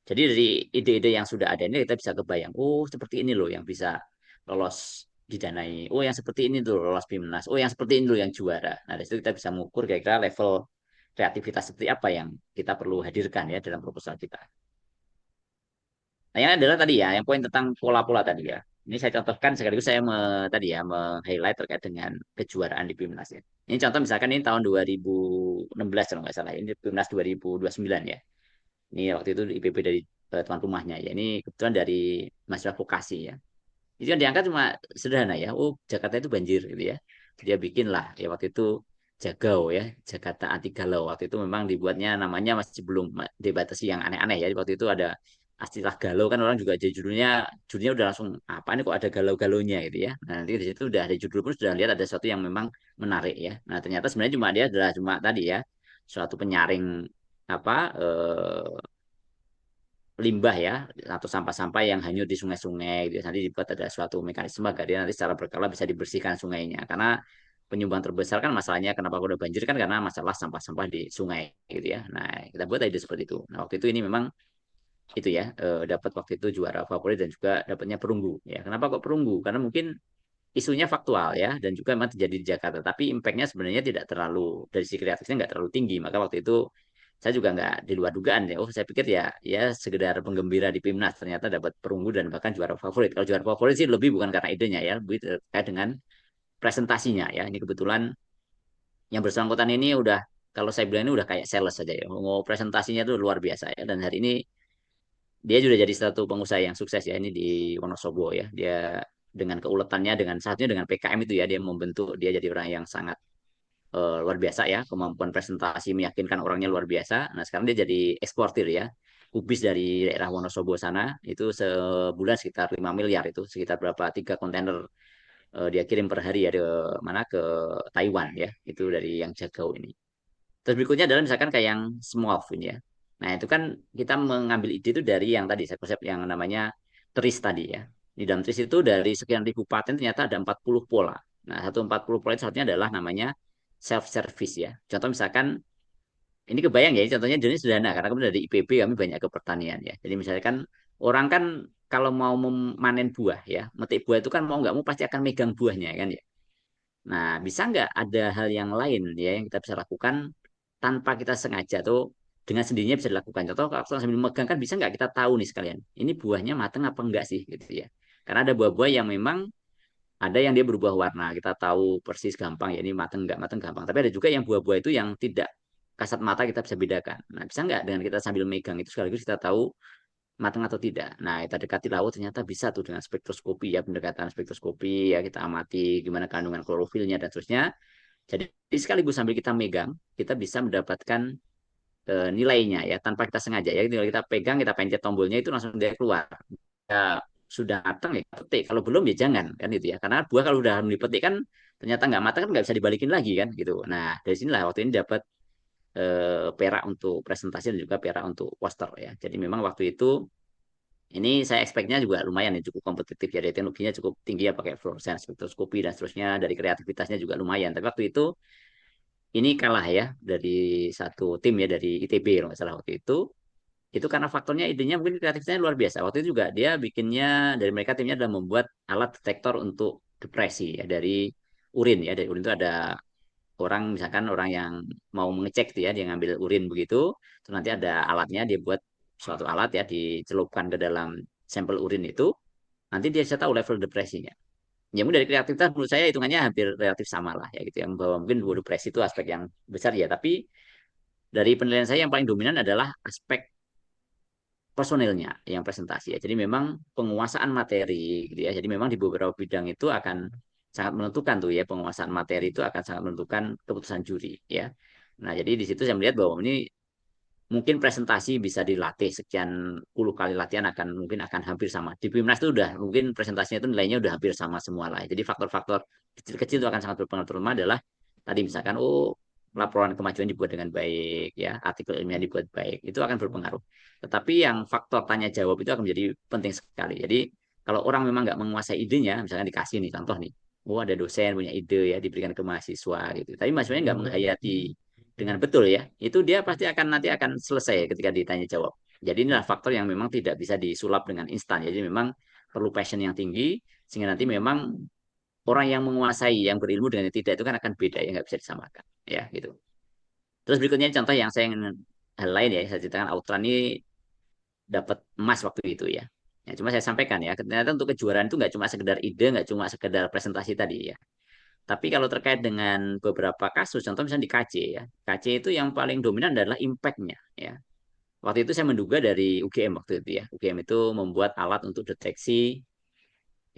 Jadi dari ide-ide yang sudah ada ini kita bisa kebayang, oh seperti ini loh yang bisa lolos didanai. Oh yang seperti ini tuh lolos PIMNAS. Oh yang seperti ini loh yang juara. Nah dari situ kita bisa mengukur kira-kira level kreativitas seperti apa yang kita perlu hadirkan ya dalam proposal kita. Nah yang adalah tadi ya, yang poin tentang pola-pola tadi ya. Ini saya contohkan sekaligus saya tadi ya meng-highlight terkait dengan kejuaraan di PIMNAS ya. Ini contoh misalkan ini tahun 2016 kalau nggak salah. Ini PIMNAS 2029 ya. Ini waktu itu IPB dari tuan rumahnya ya. Ini kebetulan dari mahasiswa vokasi ya. Itu yang diangkat cuma sederhana ya. Oh, Jakarta itu banjir gitu ya. Dia bikin lah ya waktu itu Jagau ya, Jakarta Anti Galau. Waktu itu memang dibuatnya namanya masih belum dibatasi yang aneh-aneh ya. Waktu itu ada istilah galau kan orang juga jadi judulnya udah langsung apa nih kok ada galau-galaunya gitu ya. Nah, nanti di situ udah ada judul pun sudah lihat ada sesuatu yang memang menarik ya. Nah, ternyata sebenarnya cuma dia adalah cuma tadi ya suatu penyaring apa limbah ya atau sampah-sampah yang hanyut di sungai-sungai gitu. Nanti dibuat ada suatu mekanisme agar dia nanti secara berkala bisa dibersihkan sungainya karena penyumbang terbesar kan masalahnya kenapa udah banjir kan karena masalah sampah-sampah di sungai gitu ya. Nah, kita buat ide seperti itu. Nah, waktu itu ini memang itu ya dapat waktu itu juara favorit dan juga dapatnya perunggu ya. Kenapa kok perunggu? Karena mungkin isunya faktual ya dan juga memang terjadi di Jakarta tapi impactnya sebenarnya tidak terlalu dari sisi kreatifnya nggak terlalu tinggi maka waktu itu saya juga nggak di luar dugaan ya oh saya pikir ya ya sekedar penggembira di PIMNAS ternyata dapat perunggu dan bahkan juara favorit kalau juara favorit sih lebih bukan karena idenya ya lebih terkait dengan presentasinya ya ini kebetulan yang bersangkutan ini udah kalau saya bilang ini udah kayak sales saja ya mau presentasinya tuh luar biasa ya dan hari ini dia juga jadi satu pengusaha yang sukses ya ini di Wonosobo ya dia dengan keuletannya dengan satunya dengan PKM itu ya dia membentuk dia jadi orang yang sangat luar biasa ya kemampuan presentasi meyakinkan orangnya luar biasa nah sekarang dia jadi eksportir ya kubis dari daerah Wonosobo sana itu sebulan sekitar 5 miliar itu sekitar berapa 3 kontainer dia kirim per hari ya ke mana ke Taiwan ya itu dari yang Jagau ini terus berikutnya adalah misalkan kayak yang small ini ya. Nah, itu kan kita mengambil ide itu dari yang tadi, saya konsep yang namanya TRIS tadi ya. Di dalam TRIS itu dari sekian ribu paten ternyata ada 40 pola. Nah, 40 pola itu satunya adalah namanya self-service ya. Contoh misalkan, ini kebayang ya, contohnya jenis sederhana, karena kami dari IPB kami banyak ke pertanian ya. Jadi misalnya kan, orang kan kalau mau memanen buah ya, metik buah itu kan mau nggak mau pasti akan megang buahnya kan ya. Nah, bisa nggak ada hal yang lain ya yang kita bisa lakukan tanpa kita sengaja tuh dengan sendirinya bisa dilakukan. Contoh kalau sambil megang kan bisa nggak kita tahu nih sekalian, ini buahnya matang apa enggak sih gitu ya. Karena ada buah-buah yang memang ada yang dia berubah warna, kita tahu persis gampang ya ini matang enggak matang gampang. Tapi ada juga yang buah-buah itu yang tidak kasat mata kita bisa bedakan. Nah, bisa nggak dengan kita sambil megang itu sekaligus kita tahu matang atau tidak. Nah, kita dekati laut ternyata bisa tuh dengan spektroskopi ya, pendekatan spektroskopi ya, kita amati gimana kandungan klorofilnya dan seterusnya. Jadi sekaligus sambil kita megang, kita bisa mendapatkan nilainya ya tanpa kita sengaja ya. Kalau kita pegang, kita pencet tombolnya itu langsung dia keluar. Ya, sudah matang ya petik. Kalau belum ya jangan kan gitu ya. Karena buah kalau udah dipetik kan ternyata nggak matang kan nggak bisa dibalikin lagi kan gitu. Nah, dari sinilah waktu ini dapat perak untuk presentasi dan juga perak untuk poster ya. Jadi memang waktu itu ini saya expect-nya juga lumayan ya, cukup kompetitif ya, dari teknologinya cukup tinggi ya, pakai fluorescence spektroskopi dan seterusnya, dari kreativitasnya juga lumayan. Tapi waktu itu ini kalah ya dari satu tim ya dari ITB kalau nggak salah waktu itu karena faktornya idenya mungkin kreativitasnya luar biasa. Waktu itu juga dia bikinnya dari mereka timnya adalah membuat alat detektor untuk depresi ya dari urin ya, dari urin itu ada orang misalkan orang yang mau mengecek dia ngambil urin begitu, terus nanti ada alatnya dia buat suatu alat ya dicelupkan ke dalam sampel urin itu, nanti dia bisa tahu level depresinya. Ya mungkin dari kreativitas menurut saya hitungannya hampir relatif sama lah ya gitu, yang bahwa mungkin depresi itu aspek yang besar ya, tapi dari penilaian saya yang paling dominan adalah aspek personilnya yang presentasi ya. Jadi memang penguasaan materi gitu ya. Jadi memang di beberapa bidang itu akan sangat menentukan tuh ya, penguasaan materi itu akan sangat menentukan keputusan juri ya. Nah, jadi di situ saya melihat bahwa ini mungkin presentasi bisa dilatih sekian puluh kali latihan akan mungkin akan hampir sama. Di Pimnas itu udah mungkin presentasinya itu nilainya udah hampir sama semua lah. Jadi faktor-faktor kecil-kecil itu akan sangat berpengaruh, terutama adalah tadi misalkan laporan kemajuan dibuat dengan baik ya, artikel ilmiah dibuat baik, itu akan berpengaruh. Tetapi yang faktor tanya jawab itu akan menjadi penting sekali. Jadi kalau orang memang nggak menguasai idenya, misalkan dikasih nih contoh nih, ada dosen punya ide ya diberikan ke mahasiswa gitu, tapi mahasiswanya nggak menghayati dengan betul ya, itu dia pasti akan nanti akan selesai ketika ditanya jawab. Jadi inilah faktor yang memang tidak bisa disulap dengan instan. Jadi memang perlu passion yang tinggi, sehingga nanti memang orang yang menguasai, yang berilmu dengan yang tidak itu kan akan beda ya, nggak bisa disamakan ya gitu. Terus berikutnya contoh yang saya ingin hal lain ya, saya ceritakan Outran ini dapat emas waktu itu ya. Ya, cuma saya sampaikan ya, ternyata untuk kejuaraan itu nggak cuma sekedar ide, nggak cuma sekedar presentasi tadi ya. Tapi kalau terkait dengan beberapa kasus, contoh misalnya di KC ya, KC itu yang paling dominan adalah impact-nya ya. Waktu itu saya menduga dari UGM waktu itu ya. UGM itu membuat alat untuk deteksi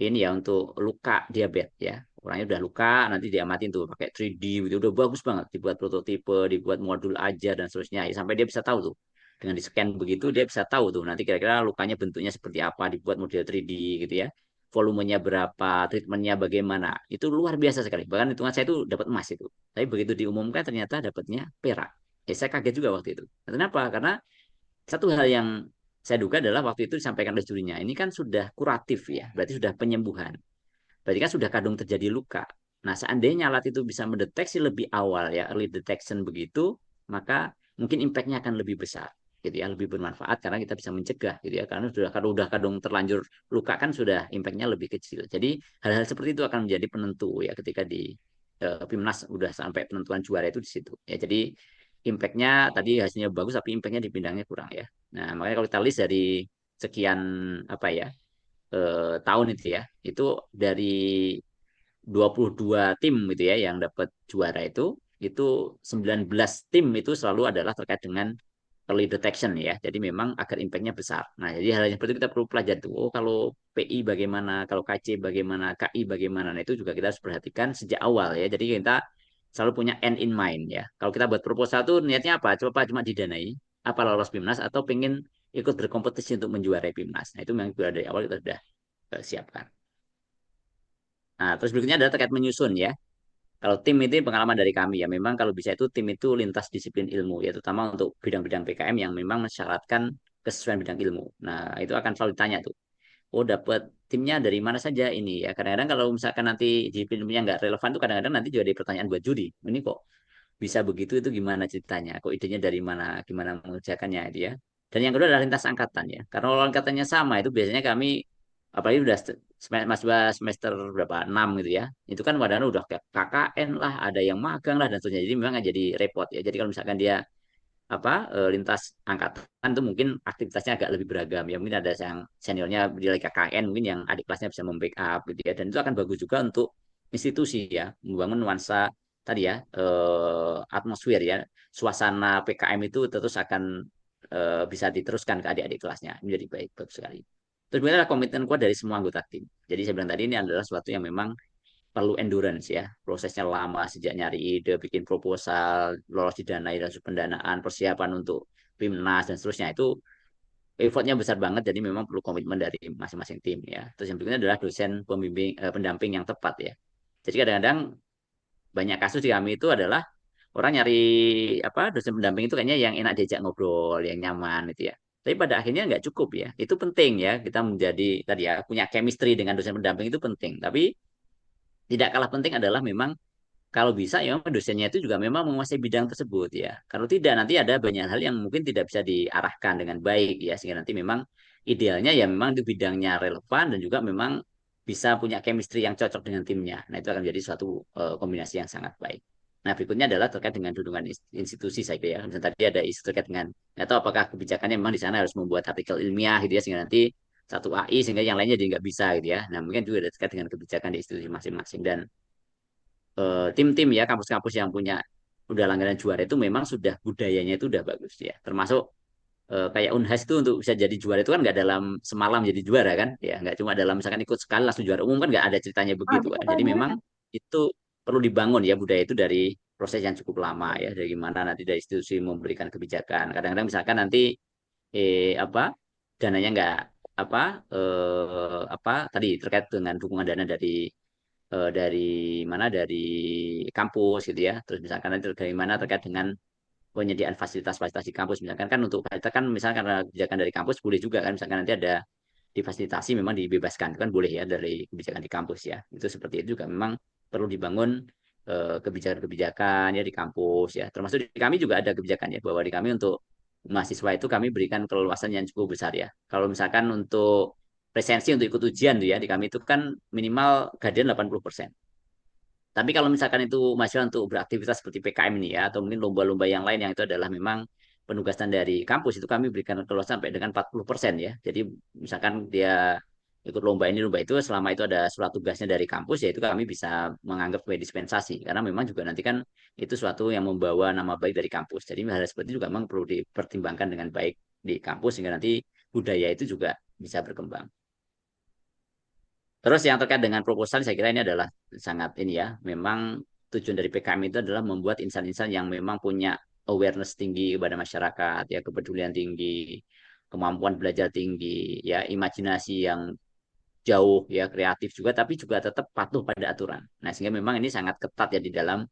ini ya untuk luka diabetes ya. Orangnya udah luka, nanti diamatin tuh pakai 3D gitu, udah bagus banget, dibuat prototipe, dibuat modul aja dan seterusnya ya, sampai dia bisa tahu tuh. Dengan di scan begitu dia bisa tahu tuh nanti kira-kira lukanya bentuknya seperti apa, dibuat model 3D gitu ya. Volumenya berapa, treatmentnya bagaimana. Itu luar biasa sekali. Bahkan hitungan saya itu dapat emas itu. Tapi begitu diumumkan ternyata dapatnya perak. Ya saya kaget juga waktu itu. Kenapa? Karena satu hal yang saya duga adalah waktu itu disampaikan oleh jurinya, ini kan sudah kuratif ya, berarti sudah penyembuhan. Berarti kan sudah kadung terjadi luka. Nah, seandainya alat itu bisa mendeteksi lebih awal ya, early detection begitu, maka mungkin impact-nya akan lebih besar gitu ya, lebih bermanfaat karena kita bisa mencegah gitu ya. Karena sudah kalau udah kadung terlanjur luka kan sudah impact-nya lebih kecil. Jadi hal-hal seperti itu akan menjadi penentu ya ketika di Pimnas udah sampai penentuan juara itu di situ. Ya, jadi impact-nya tadi hasilnya bagus tapi impact-nya di bidangnya kurang ya. Nah, makanya kalau kita list dari sekian apa ya tahun itu ya, itu dari 22 tim gitu ya yang dapat juara itu 19 tim itu selalu adalah terkait dengan early detection ya. Jadi memang agar impact-nya besar. Nah, jadi hal yang seperti itu kita perlu pelajari tuh. Oh, kalau PI bagaimana, kalau KC bagaimana, KI bagaimana. Nah, itu juga kita harus perhatikan sejak awal ya. Jadi kita selalu punya end in mind ya. Kalau kita buat proposal tuh niatnya apa? Coba cuma didanai, apa lolos PIMNAS atau pengen ikut berkompetisi untuk menjuarai PIMNAS. Nah, itu memang dari awal kita sudah siapkan. Nah, terus berikutnya adalah terkait menyusun ya. Kalau tim itu pengalaman dari kami ya, memang kalau bisa itu tim itu lintas disiplin ilmu ya, terutama untuk bidang-bidang PKM yang memang mensyaratkan kesesuaian bidang ilmu. Nah, itu akan selalu ditanya tuh. Oh, dapat timnya dari mana saja ini ya. Kadang-kadang kalau misalkan nanti disiplin ilmunya nggak relevan tuh kadang-kadang nanti juga ada pertanyaan buat juri. Ini kok bisa begitu itu gimana ceritanya? Kok idenya dari mana? Gimana mengerjakannya itu ya. Dan yang kedua adalah lintas angkatan ya. Karena kalau angkatannya sama itu biasanya kami apalagi udah mahasiswa semester berapa 6 gitu ya. Itu kan wadahnya udah kayak KKN lah, ada yang magang lah dan sebagainya. Jadi memang nggak jadi repot ya. Jadi kalau misalkan dia lintas angkatan itu mungkin aktivitasnya agak lebih beragam ya. Mungkin ada yang seniornya di KKN, mungkin yang adik kelasnya bisa membackup gitu ya. Dan itu akan bagus juga untuk institusi ya, membangun nuansa tadi ya, atmosfer ya, suasana PKM itu terus akan bisa diteruskan ke adik-adik kelasnya menjadi baik, bagus sekali. Terus kemudian ada komitmen kuat dari semua anggota tim. Jadi saya bilang tadi ini adalah sesuatu yang memang perlu endurance ya. Prosesnya lama sejak nyari ide, bikin proposal, lolos didanai dan pendanaan, persiapan untuk PIMNAS dan seterusnya itu effortnya besar banget. Jadi memang perlu komitmen dari masing-masing tim ya. Terus yang berikutnya adalah dosen pembimbing pendamping yang tepat ya. Jadi kadang-kadang banyak kasus di kami itu adalah orang nyari dosen pendamping itu kayaknya yang enak diajak ngobrol, yang nyaman gitu ya. Tapi pada akhirnya nggak cukup ya. Itu penting ya, kita menjadi tadi ya punya chemistry dengan dosen pendamping itu penting. Tapi tidak kalah penting adalah memang kalau bisa ya dosennya itu juga memang menguasai bidang tersebut ya. Kalau tidak nanti ada banyak hal yang mungkin tidak bisa diarahkan dengan baik ya, sehingga nanti memang idealnya ya memang di bidangnya relevan dan juga memang bisa punya chemistry yang cocok dengan timnya. Nah, itu akan menjadi suatu kombinasi yang sangat baik. Nah, berikutnya adalah terkait dengan dukungan institusi saya kira ya. Misalnya tadi ada isu terkait dengan nggak tahu apakah kebijakannya memang di sana harus membuat artikel ilmiah gitu ya, sehingga nanti satu AI sehingga yang lainnya jadi nggak bisa gitu ya. Nah, mungkin juga ada terkait dengan kebijakan di institusi masing-masing dan tim-tim ya kampus-kampus yang punya udah langganan juara itu memang sudah budayanya itu udah bagus ya. Termasuk kayak Unhas itu untuk bisa jadi juara itu kan nggak dalam semalam jadi juara kan ya, nggak cuma dalam misalkan ikut sekali langsung juara umum kan nggak ada ceritanya begitu kan. Jadi memang itu perlu dibangun ya budaya itu dari proses yang cukup lama ya, dari gimana nanti dari institusi memberikan kebijakan. Kadang-kadang misalkan nanti apa dananya nggak apa tadi terkait dengan dukungan dana dari mana dari kampus gitu ya. Terus misalkan nanti dari mana terkait dengan penyediaan fasilitas-fasilitas di kampus. Misalkan kan untuk kita kan misalkan karena kebijakan dari kampus boleh juga kan misalkan nanti ada difasilitasi memang dibebaskan kan boleh ya dari kebijakan di kampus ya. Itu seperti itu juga memang perlu dibangun kebijakan-kebijakan ya di kampus ya. Termasuk di kami juga ada kebijakan ya bahwa di kami untuk mahasiswa itu kami berikan keleluasan yang cukup besar ya. Kalau misalkan untuk presensi untuk ikut ujian tuh ya di kami itu kan minimal gadian 80%. Tapi kalau misalkan itu mahasiswa untuk beraktivitas seperti PKM ini ya, atau mungkin lomba-lomba yang lain yang itu adalah memang penugasan dari kampus, itu kami berikan keluasan sampai dengan 40% ya. Jadi misalkan dia ikut lomba ini, lomba itu, selama itu ada surat tugasnya dari kampus, ya itu kami bisa menganggap sebagai dispensasi. Karena memang juga nanti kan itu suatu yang membawa nama baik dari kampus. Jadi hal seperti itu juga memang perlu dipertimbangkan dengan baik di kampus, sehingga nanti budaya itu juga bisa berkembang. Terus yang terkait dengan proposal, saya kira ini adalah sangat ini ya. Memang tujuan dari PKM itu adalah membuat insan-insan yang memang punya awareness tinggi kepada masyarakat, ya kepedulian tinggi, kemampuan belajar tinggi, ya imajinasi yang jauh, ya kreatif juga, tapi juga tetap patuh pada aturan. Nah, sehingga memang ini sangat ketat ya di dalam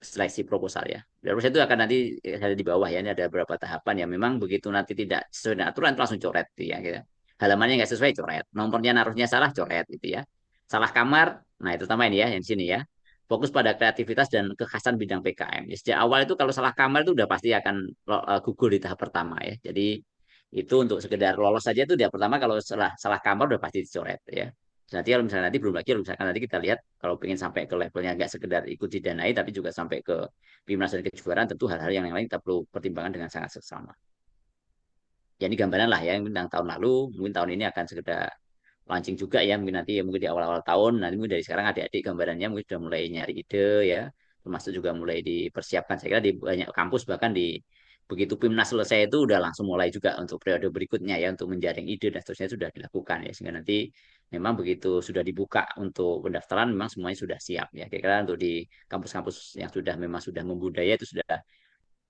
seleksi proposal ya. Terus itu akan nanti ada di bawah ya, ini ada beberapa tahapan yang memang begitu nanti tidak sesuai dengan aturan itu langsung coret ya. Gitu. Halamannya nggak sesuai coret, nomornya naruhnya salah coret gitu ya. Salah kamar, nah itu tambah ini ya yang di sini ya. Fokus pada kreativitas dan kekhasan bidang PKM. Ya, sejak awal itu kalau salah kamar itu udah pasti akan gugur di tahap pertama ya. Jadi itu untuk sekedar lolos saja itu dia pertama kalau salah kamar udah pasti dicoret ya. Nanti kalau misalnya nanti belum lagi kalau misalkan nanti kita lihat kalau ingin sampai ke levelnya nggak sekedar ikut didanai tapi juga sampai ke PIMNAS dan kejuaraan tentu hal-hal yang lain kita perlu pertimbangkan dengan sangat seksama. Ya ini gambaran lah ya tentang tahun lalu, mungkin tahun ini akan sekedar launching juga ya mungkin nanti ya mungkin di awal-awal tahun nanti mungkin dari sekarang adik-adik gambarannya mungkin sudah mulai nyari ide ya termasuk juga mulai dipersiapkan saya kira di banyak kampus bahkan di begitu PIMNAS selesai itu udah langsung mulai juga untuk periode berikutnya ya untuk menjaring ide dan seterusnya sudah dilakukan ya sehingga nanti memang begitu sudah dibuka untuk pendaftaran memang semuanya sudah siap ya kira-kira untuk di kampus-kampus yang sudah memang sudah membudaya itu sudah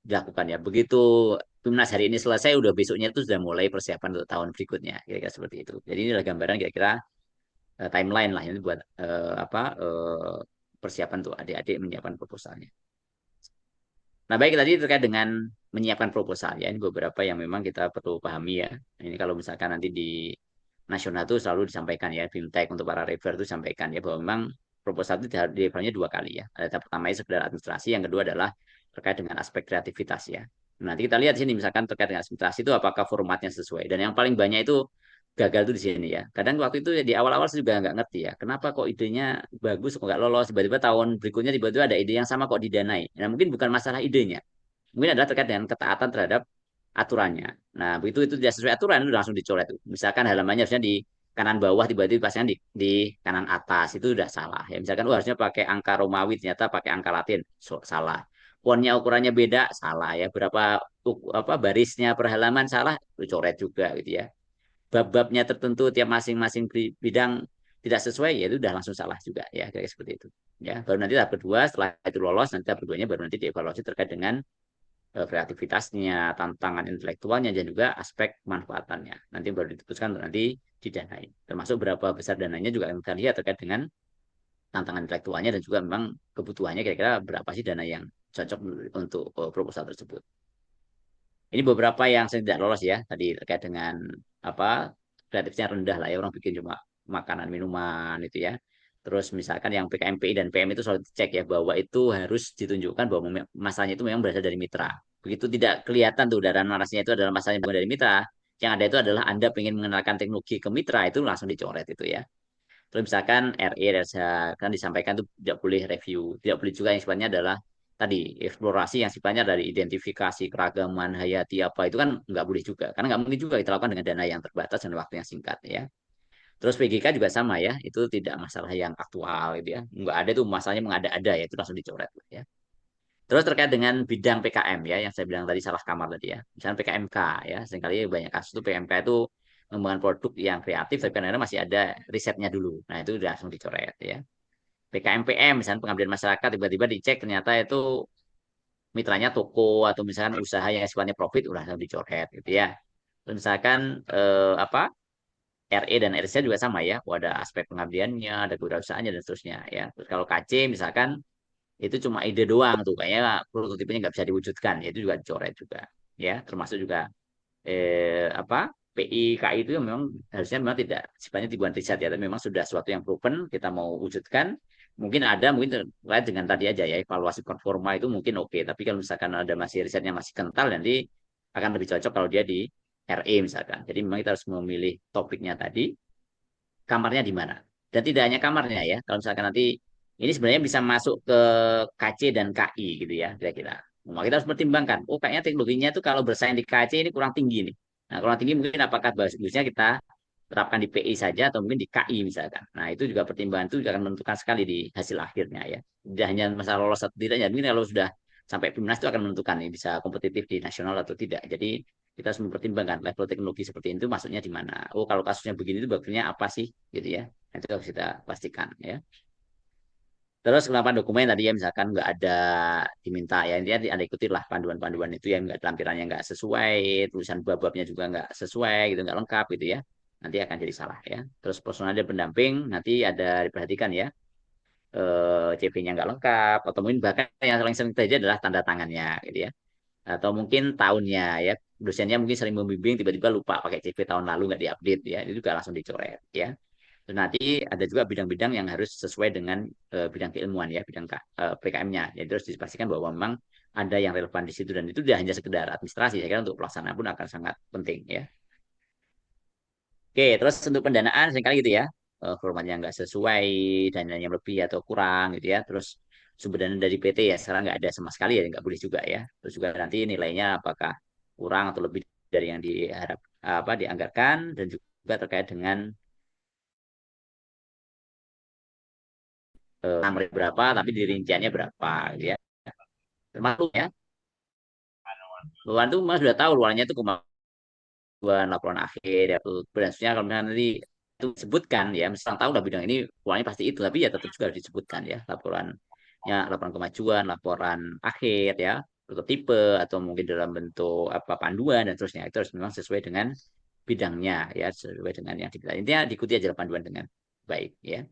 dilakukan ya. Begitu PIMNAS hari ini selesai, udah besoknya itu sudah mulai persiapan untuk tahun berikutnya, kira-kira seperti itu. Jadi ini adalah gambaran kira-kira timeline lah ini buat persiapan untuk adik-adik menyiapkan proposalnya. Nah baik tadi terkait dengan menyiapkan proposal ya ini beberapa yang memang kita perlu pahami ya. Ini kalau misalkan nanti di nasional itu selalu disampaikan ya BIMTEK untuk para reviewer itu disampaikan ya bahwa memang proposal itu direviewnya 2 kali ya. Ada tahap pertama sekedar administrasi, yang kedua adalah terkait dengan aspek kreativitas ya. Nanti kita lihat di sini misalkan terkait dengan administrasi itu apakah formatnya sesuai dan yang paling banyak itu gagal itu di sini ya. Kadang waktu itu di awal-awal saya juga nggak ngerti ya, kenapa kok idenya bagus kok nggak lolos, tiba-tiba tahun berikutnya tiba-tiba ada ide yang sama kok didanai. Nah mungkin bukan masalah idenya, mungkin adalah terkait dengan ketaatan terhadap aturannya. Nah, begitu itu tidak sesuai aturan itu langsung dicoret. Misalkan halamannya harusnya di kanan bawah tiba-tiba pasang di kanan atas itu udah salah. Ya misalkan harusnya pakai angka Romawi ternyata pakai angka Latin. Salah. Fontnya ukurannya beda, salah ya. Berapa apa barisnya per halaman salah, dicoret juga gitu ya. Bab-babnya tertentu tiap masing-masing bidang tidak sesuai ya itu udah langsung salah juga ya kayak seperti itu. Ya, baru nanti tahap kedua setelah itu lolos nanti tahap keduanya baru nanti dievaluasi terkait dengan kreativitasnya, tantangan intelektualnya, dan juga aspek manfaatannya. Nanti baru diputuskan untuk nanti didanai. Termasuk berapa besar dananya juga akan kita lihat terkait dengan tantangan intelektualnya dan juga memang kebutuhannya kira-kira berapa sih dana yang cocok untuk proposal tersebut. Ini beberapa yang saya tidak lolos ya tadi terkait dengan apa kreatifnya rendah lah ya orang bikin cuma makanan minuman itu ya. Terus misalkan yang PKMPI dan PM itu selalu dicek ya bahwa itu harus ditunjukkan bahwa masalahnya itu memang berasal dari mitra. Begitu tidak kelihatan tuh dari narasinya itu adalah masalahnya bukan dari mitra, yang ada itu adalah Anda ingin mengenalkan teknologi ke mitra itu langsung dicoret itu ya. Terus misalkan RE kan disampaikan itu tidak boleh review, tidak boleh juga yang sifatnya adalah tadi eksplorasi yang sifatnya dari identifikasi keragaman hayati apa itu kan nggak boleh juga karena nggak mungkin juga kita lakukan dengan dana yang terbatas dan waktu yang singkat ya. Terus PGK juga sama ya, itu tidak masalah yang aktual gitu ya, nggak ada tuh masalahnya mengada-ada ya itu langsung dicoret ya. Terus terkait dengan bidang PKM ya, yang saya bilang tadi salah kamar tadi ya. Misalnya PKMK ya, seringkali banyak kasus itu PKMK itu mengembangkan produk yang kreatif, tapi kadang-kadang masih ada risetnya dulu. Nah itu udah langsung dicoret ya. PKMPM misalnya pengabdian masyarakat tiba-tiba dicek ternyata itu mitranya toko atau misalkan usaha yang sifatnya profit udah langsung dicoret gitu ya. Terus misalkan apa RE dan RC juga sama ya, ada aspek pengabdiannya, ada kewirausahaannya dan seterusnya ya. Terus kalau KC misalkan itu cuma ide doang tuh kayaknya prototipenya nggak bisa diwujudkan ya, itu juga dicoret juga ya termasuk juga apa PI KI itu memang harusnya memang tidak sifatnya tibuan riset ya tapi memang sudah sesuatu yang proven kita mau wujudkan mungkin ada mungkin terkait dengan tadi aja ya evaluasi performa itu mungkin oke tapi kalau misalkan ada masih risetnya masih kental nanti akan lebih cocok kalau dia di RE misalkan jadi memang kita harus memilih topiknya tadi kamarnya di mana. Dan tidak hanya kamarnya ya, kalau misalkan nanti ini sebenarnya bisa masuk ke KC dan KI gitu ya, kira-kira. Nah, kita harus pertimbangkan, oh kayaknya teknologinya itu kalau bersaing di KC ini kurang tinggi nih. Nah, kurang tinggi mungkin apakah bagusnya kita terapkan di PI saja atau mungkin di KI misalkan. Nah, itu juga pertimbangan itu juga akan menentukan sekali di hasil akhirnya ya. Tidak hanya masalah lolos atau tidaknya, mungkin kalau sudah sampai PIMNAS itu akan menentukan nih bisa kompetitif di nasional atau tidak. Jadi kita harus mempertimbangkan level teknologi seperti itu masuknya di mana. Oh, kalau kasusnya begini itu bagusnya apa sih gitu ya. Itu harus kita pastikan ya. Terus kelengkapan dokumen tadi ya misalkan nggak ada diminta ya intinya Anda ikutilah panduan-panduan itu yang nggak tampilannya nggak sesuai, tulisan bab-babnya juga nggak sesuai gitu nggak lengkap gitu ya. Nanti akan jadi salah ya. Terus personal dan pendamping nanti ada diperhatikan ya. CV-nya nggak lengkap atau mungkin bahkan yang paling sering terjadi adalah tanda tangannya gitu ya atau mungkin tahunnya ya dosennya mungkin sering membimbing tiba-tiba lupa pakai CV tahun lalu nggak diupdate ya itu juga langsung dicoret ya terus nanti ada juga bidang-bidang yang harus sesuai dengan bidang keilmuan ya bidang PKM-nya jadi terus dipastikan bahwa memang ada yang relevan di situ dan itu tidak hanya sekedar administrasi saya kira untuk pelaksanaan pun akan sangat penting ya oke terus untuk pendanaan seringkali gitu ya formatnya nggak sesuai dananya lebih atau kurang gitu ya terus sumber dana dari PT ya sekarang nggak ada sama sekali ya nggak boleh juga ya terus juga nanti nilainya apakah kurang atau lebih dari yang diharap apa dianggarkan dan juga terkait dengan nomornya berapa tapi di rinciannya berapa gitu ya termasuk ya luaran itu mas sudah tahu luarnya itu kemampuan laporan akhir ya dan seterusnya kalau misalnya nanti itu disebutkan ya misalnya tahu lah bidang ini luarnya pasti itu tapi ya tetap juga harus disebutkan ya laporannya laporan kemajuan laporan akhir ya prototipe atau mungkin dalam bentuk apa panduan dan seterusnya itu harus memang sesuai dengan bidangnya ya sesuai dengan yang dipilih intinya diikuti aja panduan dengan baik ya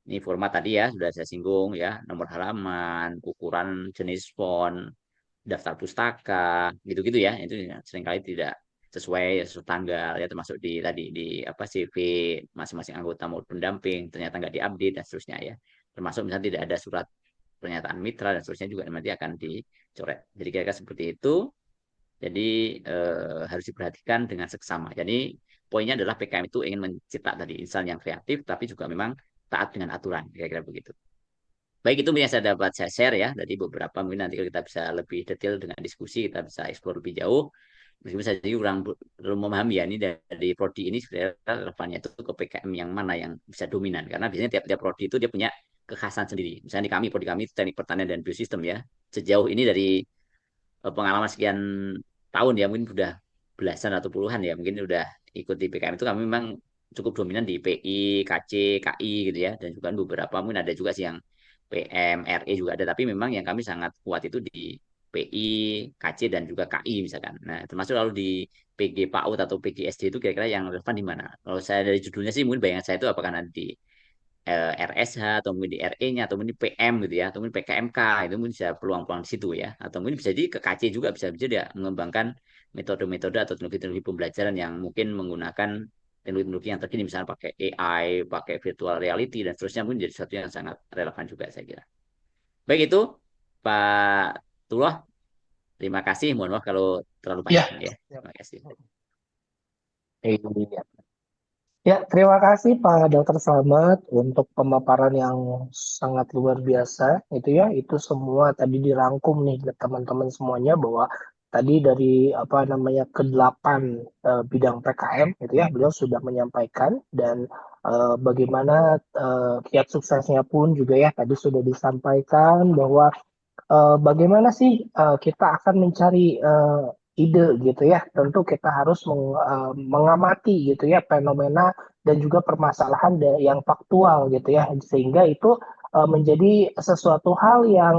ini format tadi ya sudah saya singgung ya nomor halaman ukuran jenis font daftar pustaka gitu-gitu ya itu seringkali tidak sesuai tanggal ya termasuk di tadi di apa CV masing-masing anggota maupun pendamping ternyata nggak diupdate dan seterusnya ya termasuk misalnya tidak ada surat pernyataan mitra dan seterusnya juga nanti akan dicoret jadi kira-kira seperti itu jadi harus diperhatikan dengan seksama jadi poinnya adalah PKM itu ingin mencetak tadi insan yang kreatif tapi juga memang taat dengan aturan kira-kira begitu Baik, itu yang saya dapat saya share ya dari beberapa, mungkin nanti kita bisa lebih detail dengan diskusi, kita bisa eksplor lebih jauh. Meskipun saya juga belum memahami ya ini dari prodi ini sebenarnya relevannya itu ke PKM yang mana yang bisa dominan, karena biasanya tiap-tiap prodi itu dia punya kekhasan sendiri. Misalnya di kami, prodi kami itu teknik pertanian dan biosistem ya. Sejauh ini dari pengalaman sekian tahun ya, mungkin sudah belasan atau puluhan ya, mungkin udah ikut di PKM itu, kami memang cukup dominan di PI, KC, KI gitu ya, dan juga beberapa mungkin ada juga sih yang PM, RE juga ada, tapi memang yang kami sangat kuat itu di PI, KC, dan juga KI misalkan. Nah, termasuk lalu di PG PAUD atau PGSD itu kira-kira yang relevan di mana? Kalau saya dari judulnya sih mungkin bayangan saya itu apakah nanti RSH atau mungkin di RE-nya atau mungkin di PM gitu ya, atau mungkin PKMK, itu mungkin bisa peluang-peluang di situ ya, atau mungkin bisa jadi ke KC juga, bisa dia mengembangkan metode-metode atau teknologi-teknologi pembelajaran yang mungkin menggunakan teknologi-teknologi yang terkini, misalnya pakai AI, pakai virtual reality dan seterusnya, mungkin jadi sesuatu yang sangat relevan juga saya kira. Baik, itu Pak Tullah, terima kasih, mohon maaf kalau terlalu Ya, panjang ya, siap. terima kasih. Iya. Ya, terima kasih Pak Dokter Slamet untuk pemaparan yang sangat luar biasa. Itu ya, itu semua tadi dirangkum nih ke teman-teman semuanya bahwa tadi dari apa namanya kedelapan bidang PKM itu ya, beliau sudah menyampaikan dan bagaimana kiat suksesnya pun juga ya tadi sudah disampaikan bahwa bagaimana sih kita akan mencari ide gitu ya. Tentu kita harus mengamati gitu ya fenomena dan juga permasalahan yang faktual gitu ya. Sehingga itu menjadi sesuatu hal yang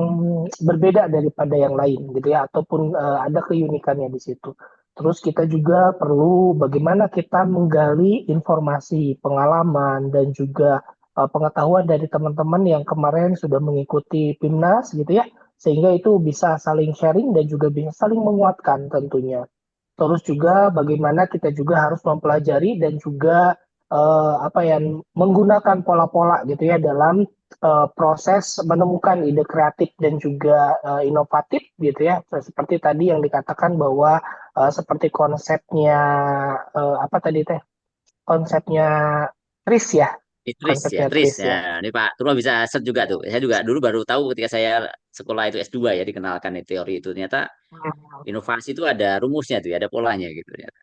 berbeda daripada yang lain gitu ya. Ataupun ada keunikannya di situ. Terus kita juga perlu bagaimana kita menggali informasi, pengalaman, dan juga pengetahuan dari teman-teman yang kemarin sudah mengikuti PIMNAS gitu ya sehingga itu bisa saling sharing dan juga bisa saling menguatkan tentunya. Terus juga bagaimana kita juga harus mempelajari dan juga apa ya menggunakan pola-pola gitu ya dalam proses menemukan ide kreatif dan juga inovatif gitu ya. Seperti tadi yang dikatakan bahwa seperti konsepnya apa tadi teh? Konsepnya TRIS ya, Tris ya, konsepnya Tris. TRIS Ya, ya. ini Pak Turma bisa search juga tuh. Saya juga dulu baru tahu ketika saya sekolah itu S2 ya, dikenalkan teori itu. Ternyata inovasi itu ada rumusnya tuh, ya, ada polanya gitu ternyata.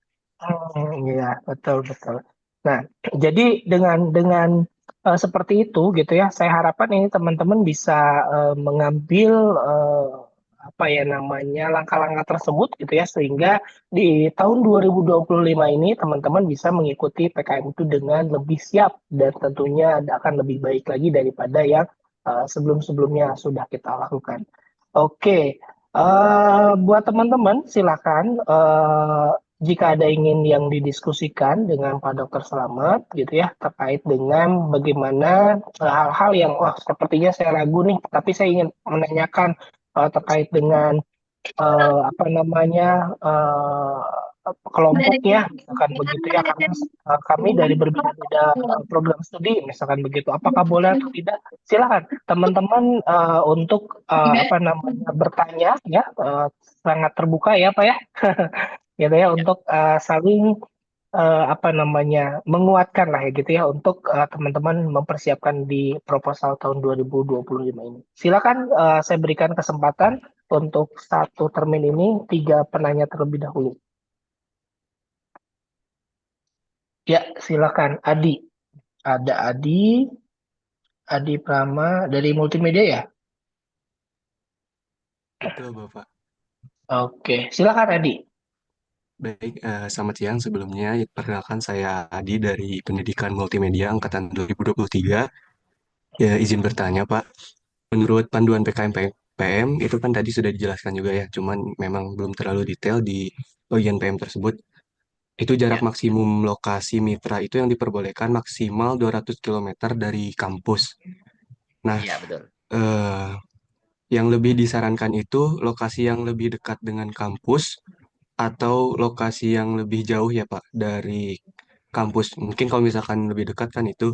Iya, betul betul. Nah, jadi dengan seperti itu gitu ya, saya harapkan ini teman-teman bisa mengambil apa ya namanya langkah-langkah tersebut gitu ya, sehingga di tahun 2025 ini teman-teman bisa mengikuti PKM itu dengan lebih siap dan tentunya akan lebih baik lagi daripada yang sebelum-sebelumnya sudah kita lakukan. Oke, buat teman-teman silakan jika ada ingin yang didiskusikan dengan Pak Dokter Slamet gitu ya terkait dengan bagaimana hal-hal yang wah sepertinya saya ragu nih, tapi saya ingin menanyakan terkait dengan apa namanya kelompoknya misalkan begitu ya karena kami dari berbeda-beda program studi misalkan begitu apakah boleh atau tidak silakan teman-teman untuk apa namanya bertanya ya sangat terbuka ya Pak ya gitu ya Ya. untuk saling apa namanya menguatkan lah ya gitu ya untuk teman-teman mempersiapkan di proposal tahun 2025 ini. Silakan saya berikan kesempatan untuk satu termin ini tiga penanya terlebih dahulu. Ya, silakan Adi. Ada Adi Prama dari Multimedia ya? Betul, Bapak. Oke, silakan Adi. Baik, selamat siang sebelumnya. Perkenalkan saya Adi dari Pendidikan Multimedia Angkatan 2023. Ya, izin bertanya, Pak. Menurut panduan PKM PM, itu kan tadi sudah dijelaskan juga ya, cuman memang belum terlalu detail di bagian PM tersebut. Itu jarak Ya, maksimum lokasi mitra itu yang diperbolehkan maksimal 200 kilometer dari kampus. Nah, iya betul. eh, yang lebih disarankan itu lokasi yang lebih dekat dengan kampus atau lokasi yang lebih jauh ya Pak dari kampus. Mungkin kalau misalkan lebih dekat kan itu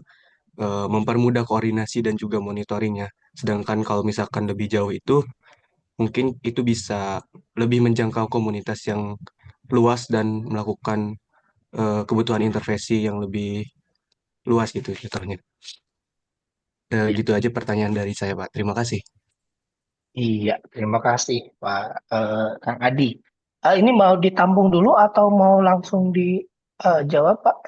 mempermudah koordinasi dan juga monitoringnya. Sedangkan kalau misalkan lebih jauh itu mungkin itu bisa lebih menjangkau komunitas yang luas dan melakukan kebutuhan intervensi yang lebih luas gitu contohnya. Ya. Gitu aja pertanyaan dari saya, Pak. Terima kasih. Iya, terima kasih Pak Kang Adi. Ini mau ditampung dulu atau mau langsung dijawab Pak?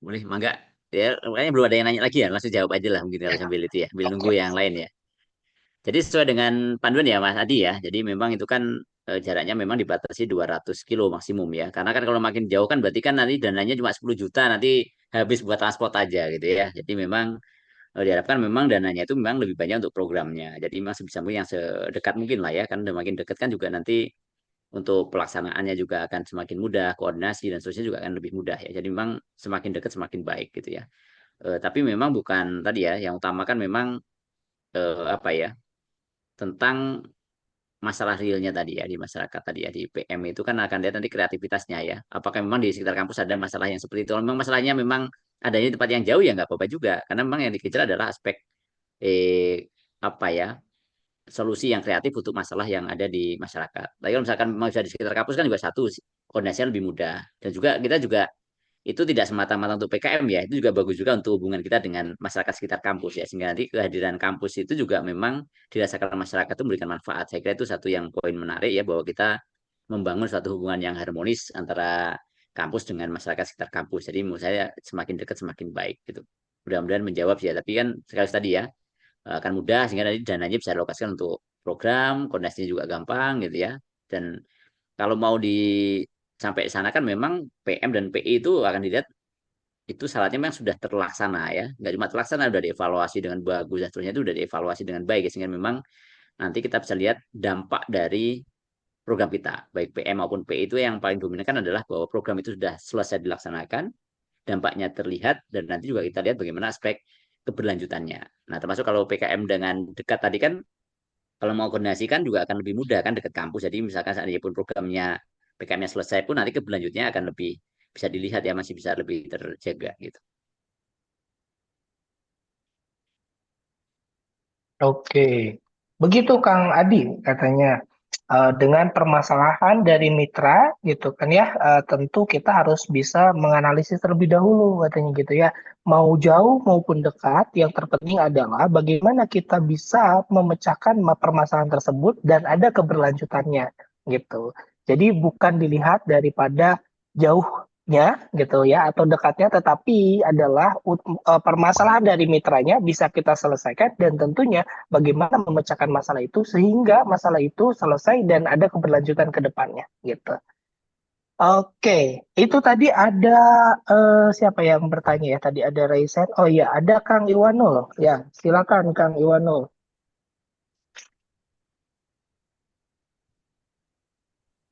Boleh, mangga. Ya, makanya belum ada yang nanya lagi ya, langsung jawab aja lah mungkin kalau sambil itu ya, sambil nunggu Oke. yang lain ya. Jadi sesuai dengan panduan ya Mas Adi ya. Jadi memang itu kan jaraknya memang dibatasi 200 kilo maksimum ya. Karena kan kalau makin jauh kan berarti kan nanti dananya cuma 10 juta nanti habis buat transport aja gitu ya. Jadi memang diharapkan memang dananya itu memang lebih banyak untuk programnya. Jadi memang sebisa mungkin yang sedekat mungkin lah ya. Kan makin dekat kan juga nanti untuk pelaksanaannya juga akan semakin mudah, koordinasi dan seterusnya juga akan lebih mudah ya. Jadi memang semakin dekat semakin baik gitu ya. Tapi memang bukan tadi ya, yang utama kan memang apa ya, tentang masalah realnya tadi ya di masyarakat tadi ya di PM itu kan akan lihat nanti kreativitasnya ya. Apakah memang di sekitar kampus ada masalah yang seperti itu? Kalau memang masalahnya memang adanya di tempat yang jauh ya nggak apa-apa juga. Karena memang yang dikejar adalah aspek apa ya, solusi yang kreatif untuk masalah yang ada di masyarakat. Tapi kalau misalkan memang bisa di sekitar kampus kan juga satu koordinasinya lebih mudah. Dan juga kita juga itu tidak semata-mata untuk PKM ya, itu juga bagus juga untuk hubungan kita dengan masyarakat sekitar kampus ya, sehingga nanti kehadiran kampus itu juga memang dirasakan masyarakat itu memberikan manfaat. Saya kira itu satu yang poin menarik ya, bahwa kita membangun suatu hubungan yang harmonis antara kampus dengan masyarakat sekitar kampus. Jadi menurut saya semakin dekat semakin baik gitu. Mudah-mudahan menjawab sih ya, tapi kan sekali tadi ya akan mudah sehingga nanti dananya bisa dialokasikan untuk program, koordinasinya juga gampang gitu ya. Dan kalau mau di sampai sana kan memang PM dan PI itu akan dilihat itu syaratnya memang sudah terlaksana ya, nggak cuma terlaksana, sudah dievaluasi dengan bagus dan seterusnya, itu sudah dievaluasi dengan baik ya, sehingga memang nanti kita bisa lihat dampak dari program kita baik PM maupun PI. Itu yang paling dominan kan adalah bahwa program itu sudah selesai dilaksanakan, dampaknya terlihat, dan nanti juga kita lihat bagaimana aspek keberlanjutannya. Nah, termasuk kalau PKM dengan dekat tadi kan, kalau mau koordinasi kan juga akan lebih mudah kan dekat kampus. Jadi misalkan seandainya pun programnya PKM-nya selesai pun nanti keberlanjutnya akan lebih bisa dilihat ya, masih bisa lebih terjaga gitu. Oke, begitu Kang Adi katanya. Dengan permasalahan dari mitra gitu kan ya, tentu kita harus bisa menganalisis terlebih dahulu katanya gitu ya. Mau jauh maupun dekat, yang terpenting adalah bagaimana kita bisa memecahkan permasalahan tersebut dan ada keberlanjutannya gitu. Jadi bukan dilihat daripada jauhnya gitu ya atau dekatnya, tetapi adalah permasalahan dari mitranya bisa kita selesaikan dan tentunya bagaimana memecahkan masalah itu sehingga masalah itu selesai dan ada keberlanjutan ke depannya gitu. Oke, itu tadi ada siapa yang bertanya ya? Tadi ada Raisen. Oh iya, ada Kang Iwanul. Ya, silakan Kang Iwanul.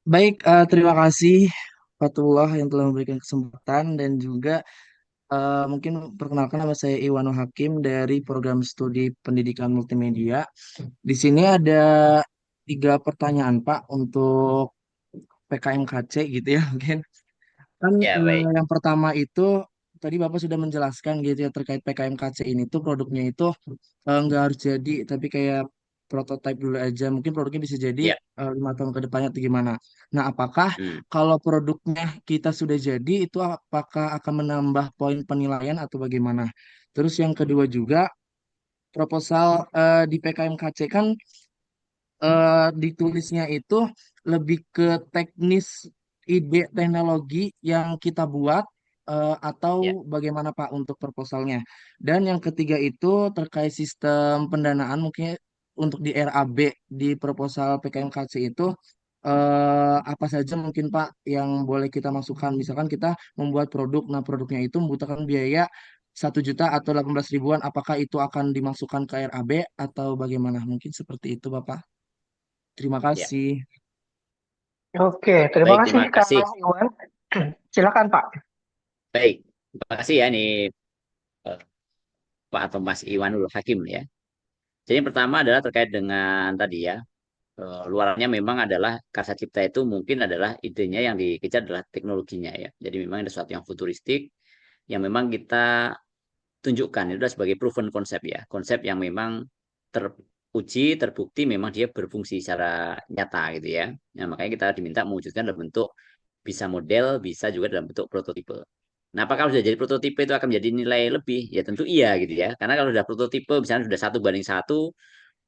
Baik, terima kasih Fatullah yang telah memberikan kesempatan dan juga mungkin perkenalkan nama saya Iwano Hakim dari program studi pendidikan multimedia. Di sini ada 3 pertanyaan Pak untuk PKMKC gitu ya mungkin. Kan Ya, baik. yang pertama itu tadi Bapak sudah menjelaskan gitu ya terkait PKMKC ini tuh produknya itu nggak harus jadi tapi kayak prototype dulu aja. Mungkin produknya bisa jadi Ya. 5 tahun ke depannya atau gimana. Nah, apakah Hmm. kalau produknya kita sudah jadi itu apakah akan menambah poin penilaian atau bagaimana? Terus yang kedua juga proposal di PKMKC kan ditulisnya itu lebih ke teknis ide teknologi yang kita buat atau Ya. bagaimana Pak untuk proposalnya. Dan yang ketiga itu terkait sistem pendanaan mungkin untuk di RAB di proposal PKMKC itu apa saja mungkin Pak yang boleh kita masukkan. Misalkan kita membuat produk, nah produknya itu membutuhkan biaya 1 juta atau 18 ribuan, apakah itu akan dimasukkan ke RAB atau bagaimana? Mungkin seperti itu Bapak. Terima Ya. kasih. Oke, terima Baik, kasih terima Kang kasih. Iwan. Silakan Pak. Baik, terima kasih ya nih eh, Pak atau Mas Iwanul Hakim ya. Jadi yang pertama adalah terkait dengan tadi ya, luarannya memang adalah Karsa Cipta itu mungkin adalah idenya yang dikejar adalah teknologinya ya. Jadi memang ada sesuatu yang futuristik yang memang kita tunjukkan itu adalah sebagai proven konsep ya. Konsep yang memang teruji, terbukti memang dia berfungsi secara nyata gitu ya. Nah, makanya kita diminta mewujudkan dalam bentuk bisa model, bisa juga dalam bentuk prototipe. Nah, apakah sudah jadi prototipe itu akan menjadi nilai lebih? Ya tentu iya gitu ya. Karena kalau sudah prototipe misalnya sudah 1:1,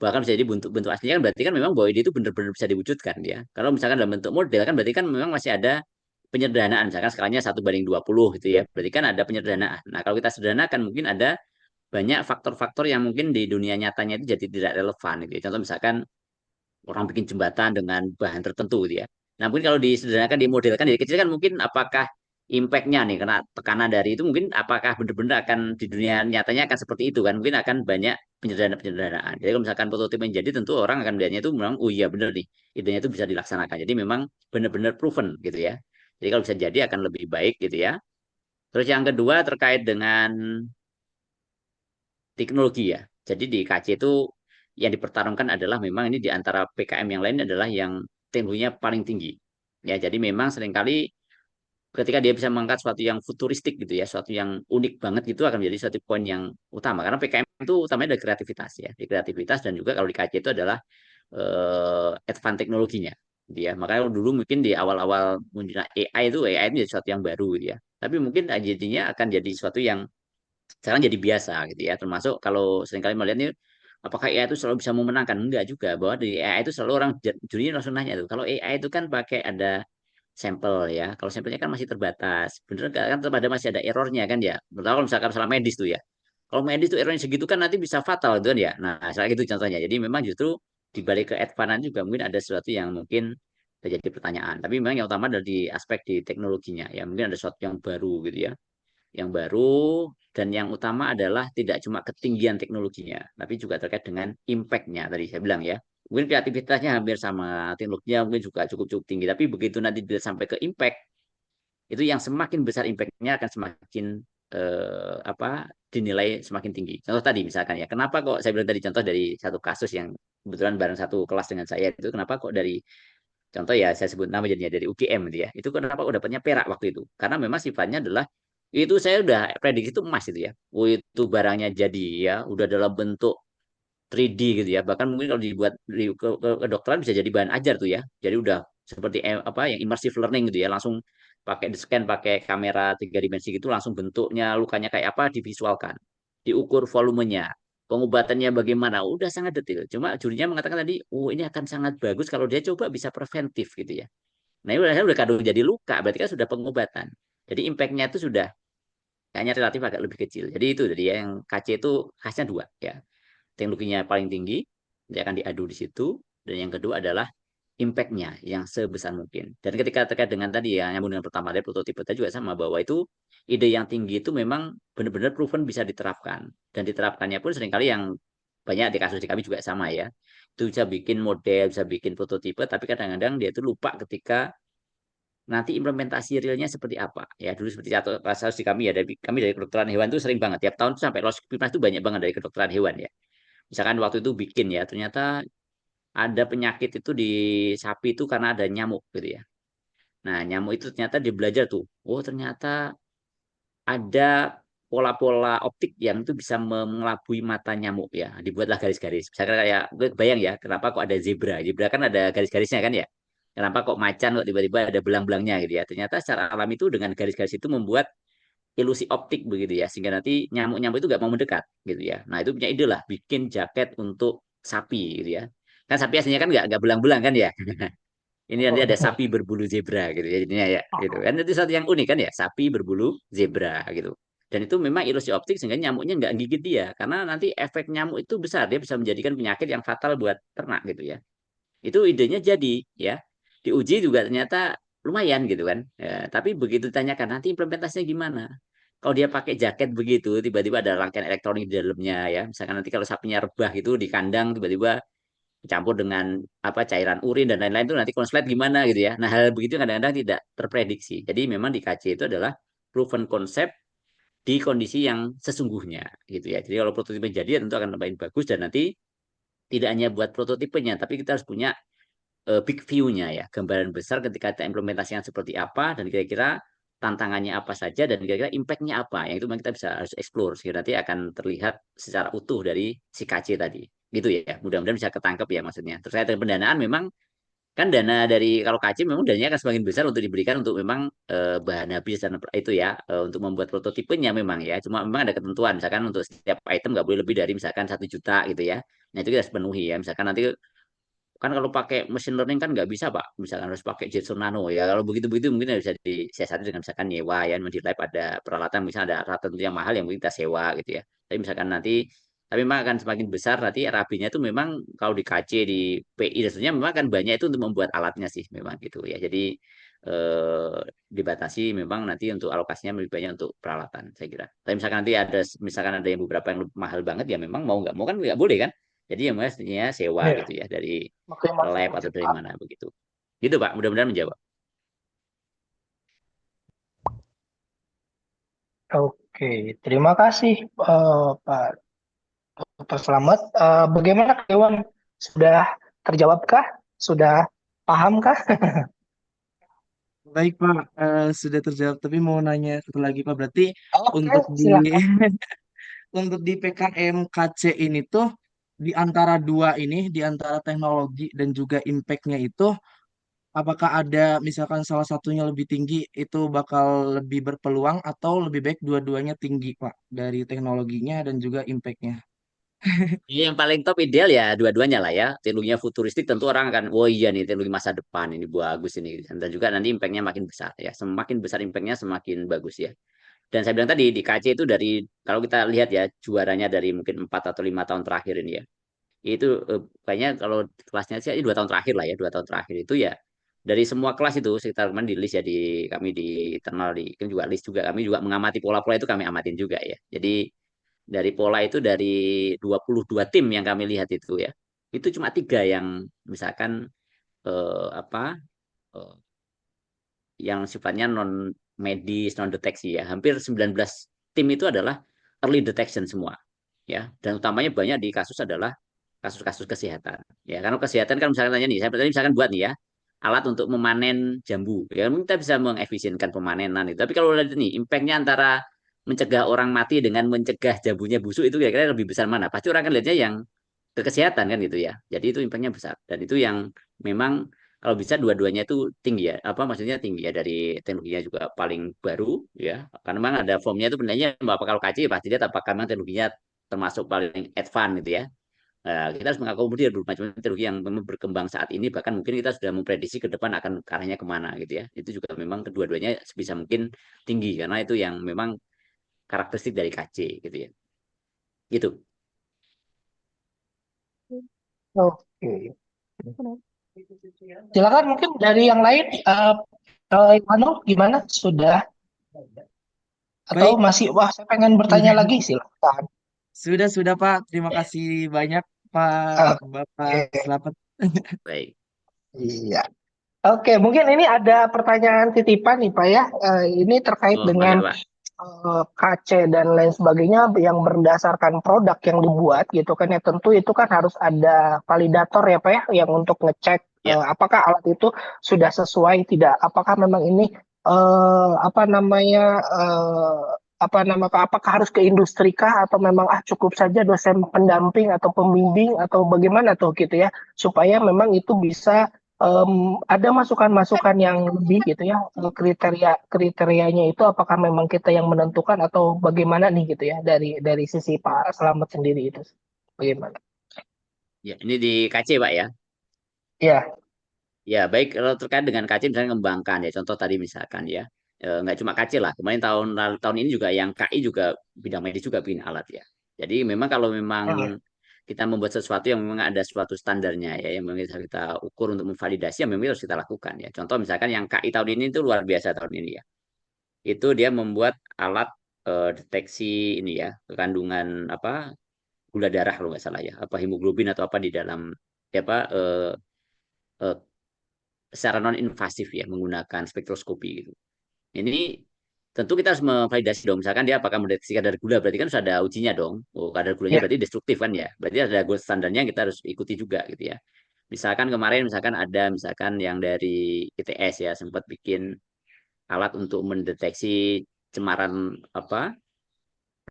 bahkan bisa jadi bentuk bentuk aslinya kan berarti kan memang bahwa ide itu benar-benar bisa diwujudkan ya. Kalau misalkan dalam bentuk model kan berarti kan memang masih ada penyederhanaan. Misalkan skalanya 1:20 gitu ya. Berarti kan ada penyederhanaan. Nah, kalau kita sederhanakan mungkin ada banyak faktor-faktor yang mungkin di dunia nyatanya itu jadi tidak relevan gitu ya. Contoh misalkan orang bikin jembatan dengan bahan tertentu gitu ya. Nah, mungkin kalau disederhanakan, dimodelkan dari kecil kan mungkin apakah impact-nya nih kena tekanan dari itu mungkin apakah benar-benar akan di dunia nyatanya akan seperti itu kan mungkin akan banyak penyederhanaan. Jadi kalau misalkan prototipe yang jadi tentu orang akan melihatnya itu memang oh iya benar nih idenya itu bisa dilaksanakan. Jadi memang benar-benar proven gitu ya. Jadi kalau bisa jadi akan lebih baik gitu ya. Terus yang kedua terkait dengan teknologi ya. Jadi di KC itu yang dipertarungkan adalah memang ini di antara PKM yang lain adalah yang teknologinya paling tinggi. Ya, jadi memang seringkali ketika dia bisa mengangkat sesuatu yang futuristik gitu ya, sesuatu yang unik banget gitu akan menjadi suatu poin yang utama. Karena PKM itu utamanya dari kreativitas ya, di kreativitas dan juga kalau di KC itu adalah advance teknologinya. Gitu ya. Makanya dulu mungkin di awal-awal munculnya AI itu jadi sesuatu yang baru gitu ya. Tapi mungkin jadinya akan jadi sesuatu yang sekarang jadi biasa gitu ya. Termasuk kalau seringkali melihat nih apakah AI itu selalu bisa memenangkan? Enggak juga. Bahwa di AI itu selalu orang jurinya langsung nanya tuh. Kalau AI itu kan pakai ada sampel ya. Kalau sampelnya kan masih terbatas. Bener nggak? Kan tetap ada masih ada errornya kan ya. Pertama kalau misalkan masalah medis tuh ya. Kalau medis tuh errornya segitu kan nanti bisa fatal gitu kan ya. Nah, salah gitu contohnya. Jadi memang justru di balik ke advance juga mungkin ada sesuatu yang mungkin terjadi pertanyaan. Tapi memang yang utama adalah di aspek di teknologinya ya. Mungkin ada sesuatu yang baru gitu ya yang baru dan yang utama adalah tidak cuma ketinggian teknologinya, tapi juga terkait dengan impact-nya tadi saya bilang ya. Mungkin kreativitasnya hampir sama, teknologinya mungkin juga cukup-cukup tinggi, tapi begitu nanti bisa sampai ke impact, itu yang semakin besar impact-nya akan semakin dinilai semakin tinggi. Contoh tadi misalkan ya, kenapa kok saya bilang tadi contoh dari satu kasus yang kebetulan bareng satu kelas dengan saya itu kenapa kok dari contoh ya saya sebut nama jadinya dari UGM gitu ya. Itu kenapa kok dapatnya perak waktu itu? Karena memang sifatnya adalah itu saya udah prediksi itu emas itu ya. Oh itu barangnya jadi ya, udah dalam bentuk 3D gitu ya. Bahkan mungkin kalau dibuat kedokteran bisa jadi bahan ajar tuh ya. Jadi udah seperti yang immersive learning gitu ya, langsung pakai di scan pakai kamera 3 dimensi gitu langsung bentuknya lukanya kayak apa divisualkan. Diukur volumenya, pengobatannya bagaimana, udah sangat detail. Cuma jurinya mengatakan tadi, oh ini akan sangat bagus kalau dia coba bisa preventif gitu ya. Nah ini udah kado jadi luka, berarti kan sudah pengobatan. Jadi impact-nya itu sudah kayaknya relatif agak lebih kecil. Jadi itu jadi yang KC itu khasnya dua ya. Teknologinya paling tinggi, dia akan diadu di situ. Dan yang kedua adalah impact-nya yang sebesar mungkin. Dan ketika terkait dengan tadi ya, nyambung dengan pertama dari prototipe tadi juga sama bahwa itu ide yang tinggi itu memang benar-benar proven bisa diterapkan. Dan diterapkannya pun seringkali yang banyak di kasus di kami juga sama ya. Itu bisa bikin model, bisa bikin prototipe, tapi kadang-kadang dia itu lupa ketika nanti implementasi realnya seperti apa ya dulu seperti satu kasus di kami ya dari kami dari kedokteran hewan itu sering banget tiap tahun tuh sampai Loskipnas itu banyak banget dari kedokteran hewan ya misalkan waktu itu bikin ya ternyata ada penyakit itu di sapi itu karena ada nyamuk gitu ya nah nyamuk itu ternyata dia belajar tuh oh ternyata ada pola-pola optik yang itu bisa mengelabui mata nyamuk ya dibuatlah garis-garis misalkan kayak bayang ya kenapa kok ada zebra zebra kan ada garis-garisnya kan ya kenapa kok macan kok tiba-tiba ada belang-belangnya gitu ya ternyata secara alam itu dengan garis-garis itu membuat ilusi optik begitu ya sehingga nanti nyamuk-nyamuk itu nggak mau mendekat gitu ya nah itu punya ide lah bikin jaket untuk sapi gitu ya kan sapi aslinya kan nggak belang-belang kan ya ini nanti ada sapi berbulu zebra gitu ya jadinya ya gitu kan itu satu yang unik kan ya sapi berbulu zebra gitu dan itu memang ilusi optik sehingga nyamuknya nggak gigit dia karena nanti efek nyamuk itu besar dia bisa menjadikan penyakit yang fatal buat ternak gitu ya itu idenya jadi ya diuji juga ternyata lumayan gitu kan ya, tapi begitu ditanyakan nanti implementasinya gimana kalau dia pakai jaket begitu tiba-tiba ada rangkaian elektronik di dalamnya ya misalkan nanti kalau sapinya rebah gitu di kandang tiba-tiba campur dengan apa cairan urin dan lain-lain itu nanti konslet gimana gitu ya. Nah, hal begitu kadang-kadang tidak terprediksi. Jadi memang di KC itu adalah proven konsep di kondisi yang sesungguhnya gitu ya. Jadi kalau prototipe jadi ya tentu akan lebih bagus dan nanti tidak hanya buat prototipenya tapi kita harus punya big view-nya ya, gambaran besar ketika kita implementasinya seperti apa dan kira-kira tantangannya apa saja dan kira-kira impact-nya apa. Yang itu memang kita bisa harus explore sehingga nanti akan terlihat secara utuh dari si KC tadi. Gitu ya. Mudah-mudahan bisa ketangkep ya maksudnya. Terus saya dengan pendanaan memang kan dana dari kalau KC memang dananya akan semakin besar untuk diberikan untuk memang bahan habis dan itu ya untuk membuat prototipenya memang ya. Cuma memang ada ketentuan misalkan untuk setiap item nggak boleh lebih dari misalkan 1 juta gitu ya. Nah itu kita harus penuhi ya. Misalkan nanti kan kalau pakai machine learning kan nggak bisa Pak. Misalkan harus pakai Jetson Nano ya. Kalau begitu-begitu mungkin bisa disiasati dengan misalkan nyewa ya. Di lab ada peralatan misalnya ada alat tertentu yang mahal yang mungkin kita sewa gitu ya. Tapi misalkan nanti tapi memang akan semakin besar nanti RAB-nya itu memang kalau di KC di PI dan sebagainya memang akan banyak itu untuk membuat alatnya sih memang gitu ya. Jadi dibatasi memang nanti untuk alokasinya lebih banyak untuk peralatan saya kira. Tapi misalkan ada yang beberapa yang mahal banget ya memang mau nggak mau kan nggak boleh kan. Jadi yang mestinya sewa Iya, gitu ya dari makanya masuk lab atau dari mana begitu. Gitu Pak, mudah-mudahan menjawab. Oke, terima kasih Pak Dr. Slamet. Bagaimana Dewan? Sudah terjawabkah? Sudah pahamkah? Baik Pak, sudah terjawab. Tapi mau nanya satu lagi Pak, berarti Oke, untuk di silakan. untuk di PKM KC ini tuh di antara dua ini, di antara teknologi dan juga impact-nya itu, apakah ada misalkan salah satunya lebih tinggi itu bakal lebih berpeluang atau lebih baik dua-duanya tinggi Pak dari teknologinya dan juga impact-nya? Ini yang paling top ideal ya dua-duanya lah ya. Teknologinya futuristik tentu orang akan, oh iya nih teknologi masa depan ini bagus ini. Dan juga nanti impact-nya makin besar ya. Semakin besar impact-nya semakin bagus ya. Dan saya bilang tadi di KC itu dari kalau kita lihat ya juaranya dari mungkin 4 atau 5 tahun terakhir ini ya. Itu kayaknya kalau kelasnya sih 2 tahun terakhir lah ya, 2 tahun terakhir itu ya dari semua kelas itu sekitar kemarin di list ya di kami di internal di kami juga list juga kami juga mengamati pola-pola itu kami amatin juga ya. Jadi dari pola itu dari 22 tim yang kami lihat itu ya. Itu cuma 3 yang misalkan apa eh, yang sifatnya non medis, non deteksi ya. Hampir 19 tim itu adalah early detection semua. Ya, dan utamanya banyak di kasus adalah kasus-kasus kesehatan. Ya, karena kesehatan kan misalkan tanya nih, saya tadi misalkan buat nih ya, alat untuk memanen jambu. Ya, kita bisa mengefisienkan pemanenan itu. Tapi kalau lihat nih, impact-nya antara mencegah orang mati dengan mencegah jambunya busuk itu kira-kira lebih besar mana? Pasti orang akan lihatnya yang ke kesehatan kan gitu ya. Jadi itu impact-nya besar. Dan itu yang memang kalau bisa dua-duanya itu tinggi ya. Apa maksudnya tinggi ya dari teknologinya juga paling baru ya. Karena memang ada formnya itu sebenarnya apa kalau kaji pasti lihat apakah memang teknologinya termasuk paling advance gitu ya. Kita harus mengakomodir berbagai macam teknologi yang memang berkembang saat ini bahkan mungkin kita sudah memprediksi ke depan akan ke arahnya kemana gitu ya. Itu juga memang kedua-duanya sebisa mungkin tinggi karena itu yang memang karakteristik dari KC gitu ya. Gitu. Oke. Silakan mungkin dari yang lain, Imanul gimana? Sudah atau Baik, masih? Wah, saya pengen bertanya lagi. Silakan. sudah Pak. Terima kasih banyak Pak Bapak Oke, Selamat. Baik. iya. Oke, mungkin ini ada pertanyaan titipan nih Pak ya. Ini terkait Oh, dengan oke Pak. KC dan lain sebagainya yang berdasarkan produk yang dibuat gitu kan ya. Tentu itu kan harus ada validator ya Pak ya yang untuk ngecek Ya. apakah alat itu sudah sesuai tidak. Apakah memang ini apa namanya apakah harus ke industri kah atau memang cukup saja dosen pendamping atau pembimbing atau bagaimana tuh gitu ya supaya memang itu bisa ada masukan-masukan yang lebih gitu ya kriterianya itu apakah memang kita yang menentukan atau bagaimana nih gitu ya dari sisi Pak Slamet sendiri itu bagaimana? Ya, ini di KC Pak ya. Ya, Ya, baik kalau terkait dengan KC misalnya mengembangkan ya. Contoh tadi misalkan ya. Nggak cuma KC lah. Kemarin tahun ini juga yang KI juga bidang medis juga bikin alat ya. Jadi memang kalau memang hmm, kita membuat sesuatu yang memang ada suatu standarnya ya yang memang bisa kita ukur untuk memvalidasi yang memang harus kita lakukan ya. Contoh misalkan yang KI tahun ini itu luar biasa tahun ini ya. Itu dia membuat alat deteksi ini ya kandungan apa gula darah kalau nggak salah ya apa hemoglobin atau apa di dalam ya apa eh, secara non invasif ya menggunakan spektroskopi gitu. Ini tentu kita harus memvalidasi dong. Misalkan dia apakah mendeteksi kadar gula, berarti kan sudah ada ujinya dong. Oh, kadar gulanya ya, berarti destruktif kan ya. Berarti ada gold standarnya yang kita harus ikuti juga gitu ya. Misalkan kemarin misalkan ada misalkan yang dari ITS ya sempat bikin alat untuk mendeteksi cemaran apa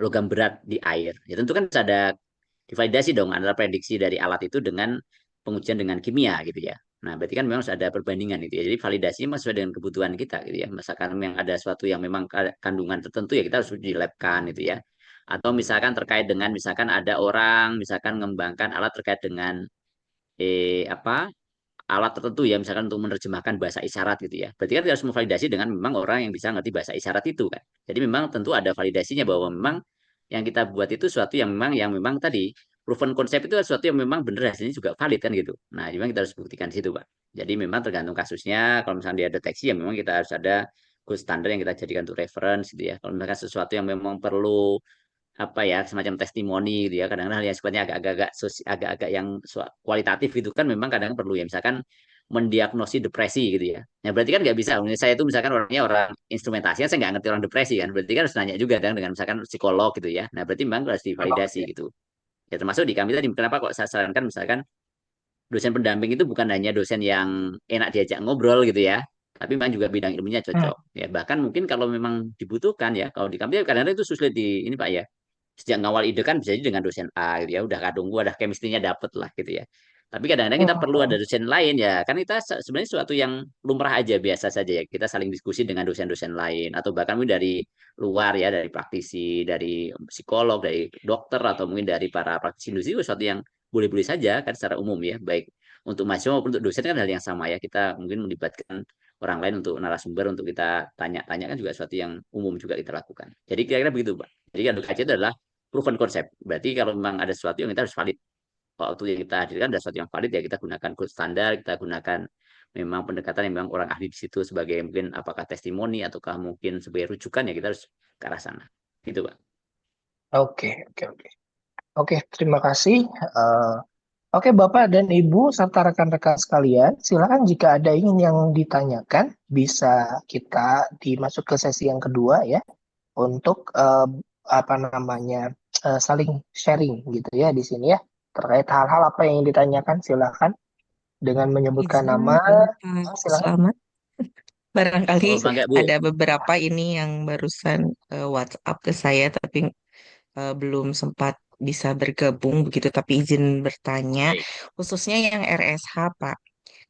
logam berat di air. Ya tentu kan ada divalidasi dong antara prediksi dari alat itu dengan pengujian dengan kimia gitu ya. Nah, berarti kan memang harus ada perbandingan itu ya. Jadi validasinya memang sesuai dengan kebutuhan kita gitu ya. Misalkan yang ada sesuatu yang memang kandungan tertentu ya kita harus uji labkan itu ya. Atau misalkan terkait dengan misalkan ada orang misalkan mengembangkan alat terkait dengan apa alat tertentu ya misalkan untuk menerjemahkan bahasa isyarat gitu ya. Berarti kan kita harus memvalidasi dengan memang orang yang bisa ngerti bahasa isyarat itu kan. Jadi memang tentu ada validasinya bahwa memang yang kita buat itu sesuatu yang memang tadi proven konsep itu sesuatu yang memang benar hasilnya juga valid kan gitu. Nah, memang kita harus buktikan di situ, Pak. Jadi memang tergantung kasusnya. Kalau misalnya dia deteksi ya memang kita harus ada gold standar yang kita jadikan untuk reference gitu ya. Kalau misalkan sesuatu yang memang perlu apa ya semacam testimoni gitu ya kadang-kadang hal yang sifatnya agak-agak yang kualitatif itu kan memang kadang perlu ya misalkan mendiagnosis depresi gitu ya. Nah berarti kan nggak bisa. Saya itu misalkan orangnya orang instrumentasinya saya nggak ngerti orang depresi kan. Berarti kan harus nanya juga kan dengan misalkan psikolog gitu ya. Nah berarti memang harus divalidasi gitu. Ya termasuk di kami tadi kenapa kok saya sarankan misalkan dosen pendamping itu bukan hanya dosen yang enak diajak ngobrol gitu ya. Tapi memang juga bidang ilmunya Hmm. cocok. Ya bahkan mungkin kalau memang dibutuhkan ya, kalau di kami kadang-kadang itu sulit di ini Pak ya sejak ngawal ide kan bisa jadi dengan dosen A gitu ya udah kadung gua udah chemistry-nya dapet lah gitu ya tapi kadang-kadang kita perlu ada Hmm. dosen lain ya kan kita sebenarnya suatu yang lumrah aja biasa saja ya kita saling diskusi dengan dosen-dosen lain atau bahkan mungkin dari luar ya dari praktisi dari psikolog dari dokter atau mungkin dari para praktisi industri itu suatu yang boleh-boleh saja kan secara umum ya baik untuk mahasiswa maupun untuk dosen kan hal yang sama ya kita mungkin melibatkan orang lain untuk narasumber untuk kita tanya-tanya kan juga sesuatu yang umum juga kita lakukan jadi kira-kira begitu Pak jadi kan KC itu adalah proven konsep. Berarti kalau memang ada sesuatu yang kita harus valid. Kalau waktu yang kita hadirkan ada sesuatu yang valid ya kita gunakan gold standar, kita gunakan memang pendekatan yang memang orang ahli di situ sebagai mungkin apakah testimoni ataukah mungkin sebagai rujukan ya kita harus ke arah sana. Gitu, Pak. Oke, oke, oke. Oke, terima kasih. Eh, Oke, Bapak dan Ibu serta rekan-rekan sekalian, silakan jika ada ingin yang ditanyakan, bisa kita dimasuk ke sesi yang kedua ya, untuk apa namanya saling sharing gitu ya di sini ya, terkait hal-hal apa yang ingin ditanyakan, silakan dengan menyebutkan Izin nama. ini Pak Silakan. Selamat. Barangkali Oh, bangga, Bu. ada beberapa ini yang barusan WhatsApp ke saya, tapi belum sempat bisa bergabung begitu, tapi izin bertanya, Baik. khususnya yang RSH, Pak.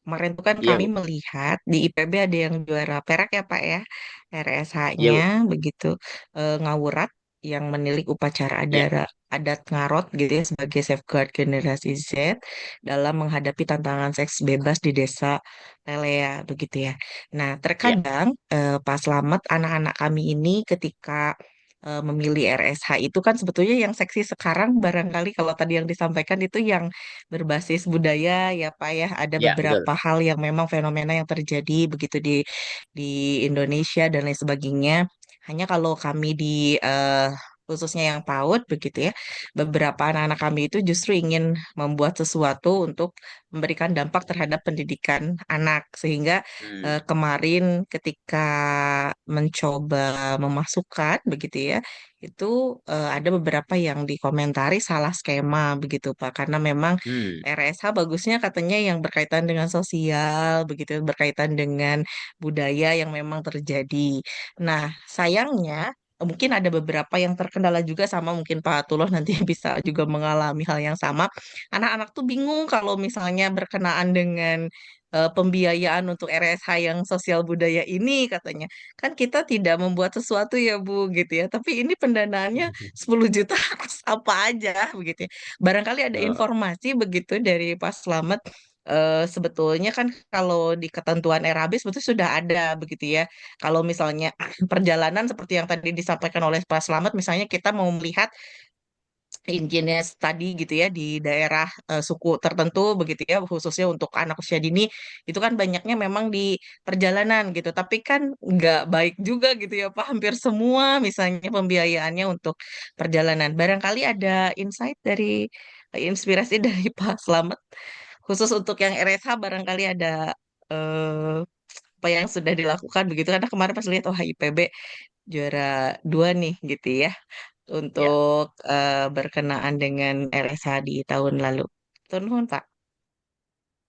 Kemarin tuh kan Iya, kami Bu. melihat di IPB ada yang juara perak ya Pak ya, Iya, Bu. RSH-nya begitu Ngawurat yang menilik upacara Iya. adat Ngarot gitu ya sebagai safeguard generasi Z dalam menghadapi tantangan seks bebas di desa Lelea begitu ya. Nah, Iya. terkadang Pak Slamet anak-anak kami ini ketika memilih RSH itu kan sebetulnya yang seksi sekarang barangkali kalau tadi yang disampaikan itu yang berbasis budaya ya Pak ya ada Iya, betul. beberapa hal yang memang fenomena yang terjadi begitu di Indonesia dan lain sebagainya. Hanya kalau kami di khususnya yang PAUD begitu ya, beberapa anak-anak kami itu justru ingin membuat sesuatu untuk memberikan dampak terhadap pendidikan anak sehingga Hmm. kemarin ketika mencoba memasukkan begitu ya itu ada beberapa yang dikomentari salah skema begitu Pak karena memang Hmm. RSH bagusnya katanya yang berkaitan dengan sosial begitu berkaitan dengan budaya yang memang terjadi. Nah, sayangnya mungkin ada beberapa yang terkendala juga sama mungkin Pak Tullah nanti bisa juga mengalami hal yang sama. Anak-anak tuh bingung kalau misalnya berkenaan dengan pembiayaan untuk RSH yang sosial budaya ini katanya. Kan kita tidak membuat sesuatu ya Bu gitu ya. Tapi ini pendanaannya 10 juta harus apa aja begitu ya. Barangkali ada Oh. informasi begitu dari Pak Slamet sebetulnya kan kalau di ketentuan RAB sebetulnya sudah ada begitu ya. Kalau misalnya perjalanan seperti yang tadi disampaikan oleh Pak Slamet, misalnya kita mau melihat Indigenous tadi gitu ya di daerah suku tertentu begitu ya khususnya untuk anak usia dini itu kan banyaknya memang di perjalanan gitu tapi kan nggak baik juga gitu ya Pak hampir semua misalnya pembiayaannya untuk perjalanan barangkali ada insight dari inspirasi dari Pak Slamet khusus untuk yang RSH barangkali ada eh, apa yang sudah dilakukan begitu karena kemarin pas lihat oh HIPB juara 2 nih gitu ya Iya. untuk berkenaan dengan RSH di tahun lalu. Turun nuhun, Pak.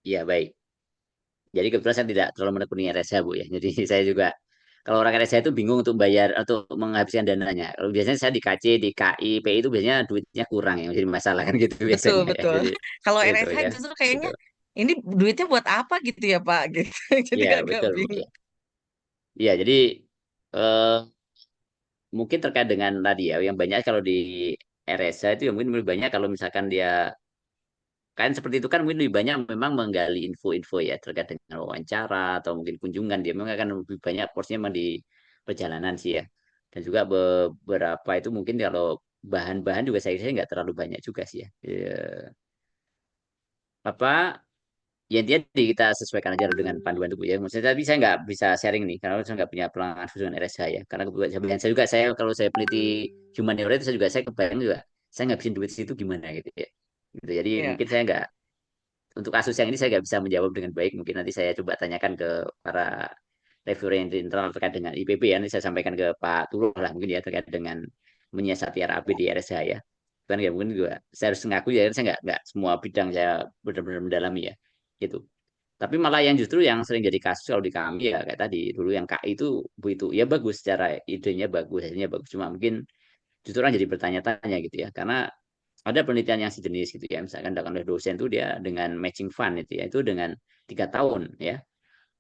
Iya, baik. Jadi kebetulan saya tidak terlalu menekuni RSA Bu ya. Jadi saya juga kalau orang RSA itu bingung untuk bayar atau menghabiskan dananya. Kalau biasanya saya di KC, di KI, PI itu biasanya duitnya kurang yang jadi masalah kan gitu Betul, biasanya ya. betul. Jadi Kalau itu RSH ya. justru Gitu. kayaknya ini duitnya buat apa gitu ya Pak gitu. Jadi Iya, agak betul, Bu. Iya. bingung. Iya, jadi eh, mungkin terkait dengan tadi ya, yang banyak kalau di RSA itu yang mungkin lebih banyak kalau misalkan dia kan seperti itu kan mungkin lebih banyak memang menggali info-info ya terkait dengan wawancara atau mungkin kunjungan dia memang akan lebih banyak porsinya memang di perjalanan sih ya. Dan juga beberapa itu mungkin kalau bahan-bahan juga saya nggak terlalu banyak juga sih ya. Apa ya intinya kita sesuaikan aja dengan panduan itu Bu, ya. Maksudnya tapi saya nggak bisa sharing nih karena saya nggak punya pengalaman khusus dengan RSH ya. Karena kebetulan saya juga saya kalau saya peneliti humaniora itu saya juga saya kebayang juga saya ngabisin duit situ gimana gitu ya. Gitu. Jadi Iya. mungkin saya nggak untuk kasus yang ini saya nggak bisa menjawab dengan baik. Mungkin nanti saya coba tanyakan ke para reviewer yang di internal terkait dengan IPB ya. Nanti saya sampaikan ke Pak Turuh lah mungkin ya terkait dengan menyiasati RAB di RSH ya. Kan ya mungkin juga saya harus ngaku ya saya nggak semua bidang saya benar-benar mendalami ya gitu. Tapi malah yang justru yang sering jadi kasus kalau di kami ya kayak tadi dulu yang KI itu Bu itu ya bagus secara idenya bagus hasilnya bagus cuma mungkin justru orang jadi bertanya-tanya gitu ya karena ada penelitian yang sejenis gitu ya misalkan dilakukan oleh dosen itu dia dengan matching fund itu ya itu dengan 3 tahun ya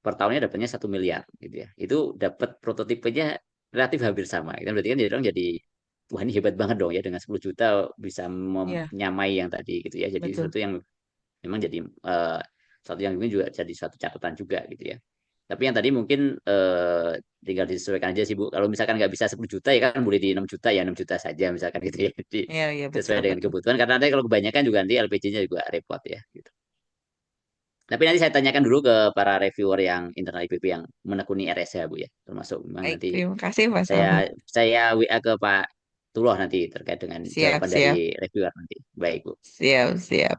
per tahunnya dapatnya 1 miliar gitu ya itu dapat prototipenya relatif hampir sama itu berarti kan jadi orang jadi wah ini hebat banget dong ya dengan 10 juta bisa Iya, menyamai yang tadi gitu ya jadi betul. sesuatu yang memang jadi satu yang mungkin juga jadi suatu catatan juga gitu ya. Tapi yang tadi mungkin tinggal disesuaikan aja sih Bu. Kalau misalkan nggak bisa 10 juta ya kan boleh di 6 juta ya 6 juta saja misalkan gitu ya. Jadi Iya, iya, betul, sesuai dengan betul. kebutuhan karena nanti kalau kebanyakan juga nanti LPG-nya juga repot ya gitu. Tapi nanti saya tanyakan dulu ke para reviewer yang internal IPB yang menekuni RSH Bu ya. Termasuk memang Baik, nanti terima kasih Pak Slamet. saya WA ke Pak Tuloh nanti terkait dengan Siap, jawaban siap, dari reviewer nanti. Baik Bu. siap, siap.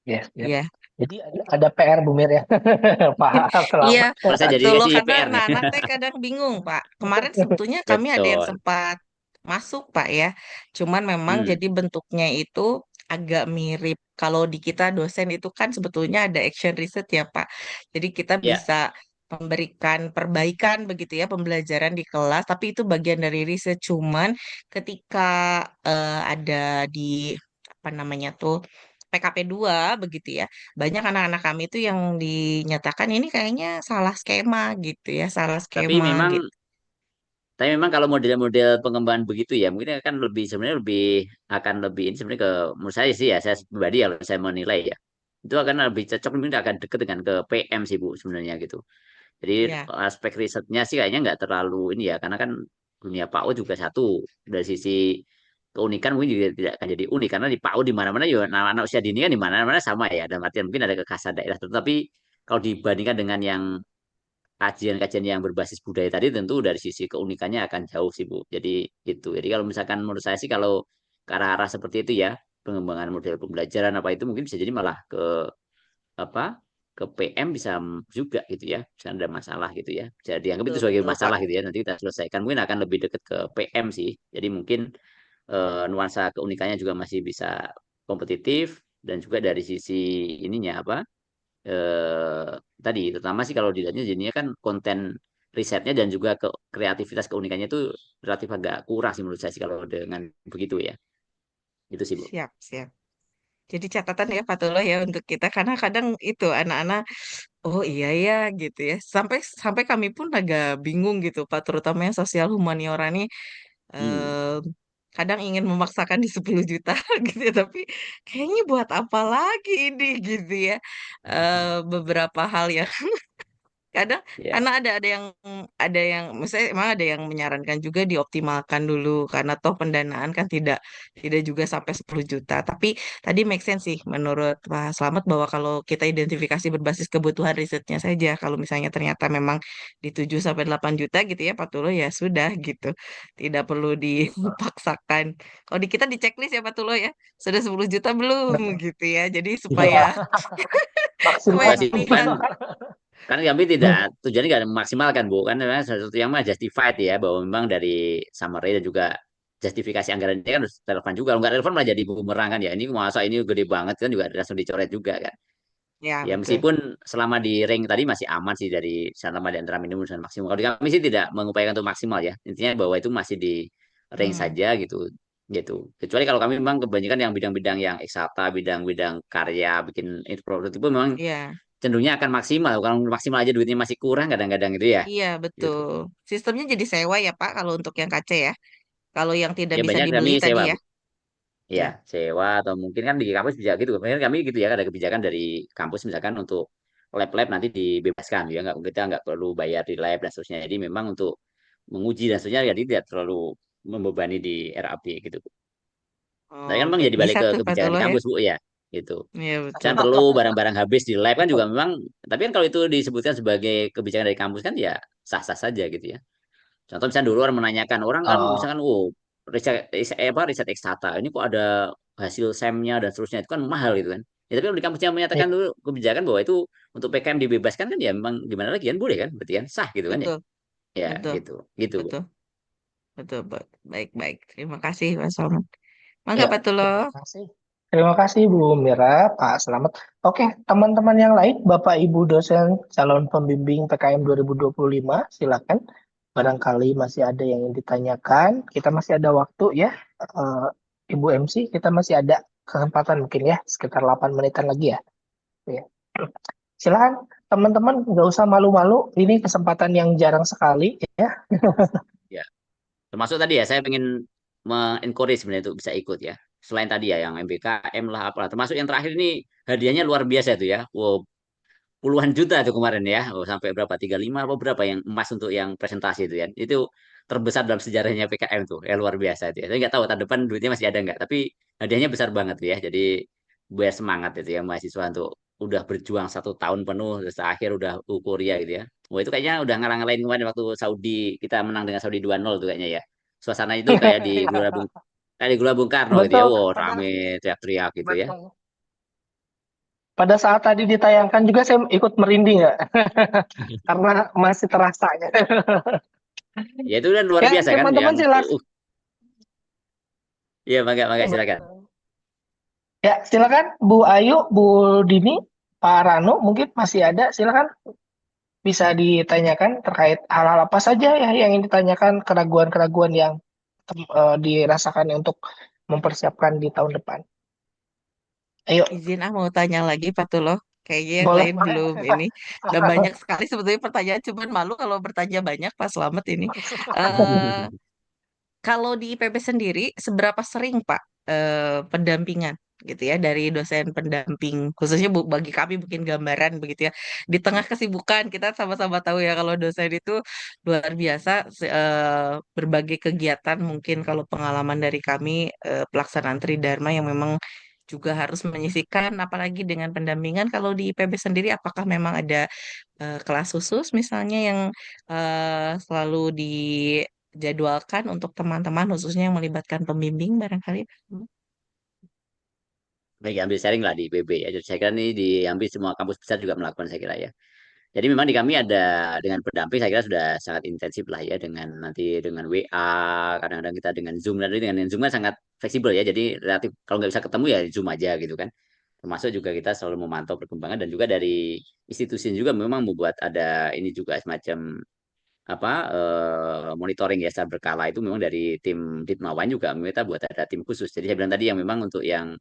Yes, yes. Ya. Jadi ada PR Bu Mir ya. Pak Iya, Selamat. Merasa jadi betul loh kasih karena PR nih. anak-anak teh kadang bingung, Pak. Kemarin sebetulnya kami ada yang Betul. sempat masuk, Pak ya. Cuman memang Hmm. jadi bentuknya itu agak mirip. Kalau di kita dosen itu kan sebetulnya ada action research ya, Pak. Jadi kita Ya, bisa memberikan perbaikan begitu ya pembelajaran di kelas, tapi itu bagian dari riset. Cuman ketika ada di apa namanya tuh PKP 2 begitu ya. Banyak anak-anak kami itu yang dinyatakan ini kayaknya salah skema gitu ya, salah tapi skema memang gitu. kalau model-model pengembangan begitu ya mungkin akan lebih sebenarnya lebih akan lebih ini sebenarnya ke menurut saya sih ya saya pribadi kalau saya menilai ya itu akan lebih cocok mungkin akan dekat dengan ke PM sih Bu sebenarnya gitu. Jadi Ya, aspek risetnya sih kayaknya nggak terlalu ini ya karena kan dunia PAU juga satu dari sisi keunikan mungkin juga tidak akan jadi unik karena di PAU di mana-mana ya anak-anak usia dini kan di mana-mana sama ya dan artian mungkin ada kekhasan daerah tetapi kalau dibandingkan dengan yang kajian-kajian yang berbasis budaya tadi tentu dari sisi keunikannya akan jauh sih Bu. Jadi itu. Jadi kalau misalkan menurut saya sih kalau ke arah-arah seperti itu ya, pengembangan model pembelajaran apa itu mungkin bisa jadi malah ke apa? Ke PM bisa juga gitu ya. Bisa ada masalah gitu ya. Bisa dianggap itu betul sebagai betul Pak. masalah gitu ya. Nanti kita selesaikan mungkin akan lebih dekat ke PM sih. Jadi mungkin nuansa keunikannya juga masih bisa kompetitif dan juga dari sisi ininya apa? eh, tadi terutama sih kalau dilihatnya jadinya kan konten risetnya dan juga ke kreativitas keunikannya itu relatif agak kurang sih menurut saya sih kalau dengan begitu ya itu sih Bu. Siap, siap. Jadi catatan ya Pak Tuloh ya untuk kita karena kadang itu anak-anak oh iya ya gitu ya. Sampai sampai kami pun agak bingung gitu Pak terutama yang sosial humaniora nih Hmm. eh, kadang ingin memaksakan di 10 juta gitu ya, tapi kayaknya buat apa lagi ini gitu ya. Beberapa hal yang kadang Ya karena ada yang misalnya emang ada yang menyarankan juga dioptimalkan dulu karena toh pendanaan kan tidak tidak juga sampai 10 juta. Tapi tadi make sense sih menurut Pak Slamet bahwa kalau kita identifikasi berbasis kebutuhan risetnya saja kalau misalnya ternyata memang di 7 sampai 8 juta gitu ya Pak Tulo ya sudah gitu. Tidak perlu dipaksakan. Kalau di kita di checklist ya Pak Tulo ya. Sudah 10 juta belum Betul. gitu ya. Jadi supaya Iya, supaya enggak maksimal. sih terlihat kan kami tidak tujuannya tidak memaksimalkan Bu kan memang sesuatu yang mah justified ya bahwa memang dari summary dan juga justifikasi anggaran ini kan harus relevan juga kalau nggak relevan malah jadi bumerang kan ya ini masa ini gede banget kan juga langsung dicoret juga kan. ya Ya betul. meskipun selama di rank tadi masih aman sih dari selama di antara minimum dan maksimum. Kalau di kami sih tidak mengupayakan untuk maksimal ya. Intinya bahwa itu masih di rank Hmm. saja gitu. gitu. Kecuali kalau kami memang kebanyakan yang bidang-bidang yang eksakta, bidang-bidang karya, bikin itu prototipe itu memang Iya, cenderungnya akan maksimal. Kalau maksimal aja duitnya masih kurang kadang-kadang itu ya, iya gitu. betul. Sistemnya jadi sewa ya Pak kalau untuk yang KC ya. Kalau yang tidak Ya bisa banyak kami dibeli tadi sewa, ya. Bu. Ya, Ya, sewa atau mungkin kan di kampus bisa gitu. Kemudian kami gitu ya, ada kebijakan dari kampus misalkan untuk lab-lab nanti dibebaskan ya, nggak kita nggak perlu bayar di lab dan seterusnya. Jadi memang untuk menguji dan seterusnya jadi tidak terlalu membebani di RAB gitu. Tapi oh kan memang jadi balik bisa ke tuh Pak kebijakan di Tullah ya. kampus Bu ya, gitu. Iya betul. Misalnya perlu barang-barang habis di lab kan juga memang, tapi kan kalau itu disebutkan sebagai kebijakan dari kampus kan ya sah-sah saja gitu ya. Contoh misalnya dulu orang menanyakan orang kan Oh, misalkan, oh riset X data ini kok ada hasil SEM-nya dan seterusnya itu kan mahal gitu kan. Ya, tapi kalau di kampusnya iya, menyatakan dulu kebijakan bahwa itu untuk PKM dibebaskan kan ya memang gimana lagi kan boleh kan berarti kan sah gitu kan ya. Betul, Ya betul, gitu. Gitu, Bu. betul, betul, baik, baik. Terima kasih Pak Selamat. Mangga iya. Pak Tullah. Terima kasih. Terima kasih Bu Mira, Pak Selamat. Oke, teman-teman yang lain, Bapak Ibu dosen calon pembimbing PKM 2025, silakan. Barangkali masih ada yang ingin ditanyakan. Kita masih ada waktu ya, eh, Ibu MC. Kita masih ada kesempatan mungkin ya, sekitar 8 menitan lagi ya. Ya. Silakan teman-teman, nggak usah malu-malu. Ini kesempatan yang jarang sekali ya. Ya. Termasuk tadi ya, saya pengen encourage sebenarnya untuk bisa ikut ya. Selain tadi ya, yang MBKM lah, apalah. Termasuk yang terakhir ini hadiahnya luar biasa itu ya. Wow, puluhan juta itu kemarin ya. Oh, sampai berapa? 35 apa berapa yang emas untuk yang presentasi itu ya. Itu terbesar dalam sejarahnya PKM tuh. Ya luar biasa itu ya. Saya nggak tahu tahun depan duitnya masih ada nggak. Tapi hadiahnya besar banget ya. Jadi biar semangat itu ya mahasiswa untuk udah berjuang 1 tahun penuh terus akhir udah euforia gitu ya. Wah itu kayaknya udah ngalang-ngalain kemarin waktu Saudi kita menang dengan Saudi 2-0 tuh kayaknya ya. Suasana itu kayak di Gelora Bung Karno gitu ya. Betul, Wow, pada rame teriak-teriak gitu ya. betul. Pada saat tadi ditayangkan juga saya ikut merinding ya, karena masih terasa ya. Ya itu kan luar Ya, biasa kan teman-teman yang silakan. ya mangga silakan. Ya, silakan Bu Ayu, Bu Dini, Pak Rano mungkin masih ada. Silakan bisa ditanyakan terkait hal-hal apa saja ya yang ingin ditanyakan, keraguan-keraguan yang dirasakan untuk mempersiapkan di tahun depan. Ayo, Izin mau tanya lagi Pak Tullah. Kayaknya yang boleh, lain boleh. belum ini. Dan banyak sekali sebetulnya pertanyaan, cuman malu kalau bertanya banyak Pak Selamat ini. Eh Kalau di IPB sendiri, seberapa sering Pak pendampingan gitu ya dari dosen pendamping, khususnya bagi kami bikin gambaran begitu ya. Di tengah kesibukan kita sama-sama tahu ya kalau dosen itu luar biasa berbagai kegiatan mungkin kalau pengalaman dari kami pelaksanaan Tridharma yang memang juga harus menyisihkan apalagi dengan pendampingan kalau di IPB sendiri apakah memang ada kelas khusus misalnya yang selalu dijadwalkan untuk teman-teman khususnya yang melibatkan pembimbing barangkali. Baik, ambil sharing lah di PB ya. Jadi saya kira ini diambil semua kampus besar juga melakukan saya kira ya. Jadi memang di kami ada dengan pendamping saya kira sudah sangat intensif lah ya dengan nanti dengan WA, kadang-kadang kita dengan Zoom dan dengan Zoom kan sangat fleksibel ya. Jadi relatif kalau nggak bisa ketemu ya Zoom aja gitu kan. Termasuk juga kita selalu memantau perkembangan dan juga dari institusi juga memang membuat ada ini juga semacam apa monitoring ya secara berkala itu memang dari tim Ditmawan juga kita buat ada tim khusus. Jadi saya bilang tadi yang memang untuk yang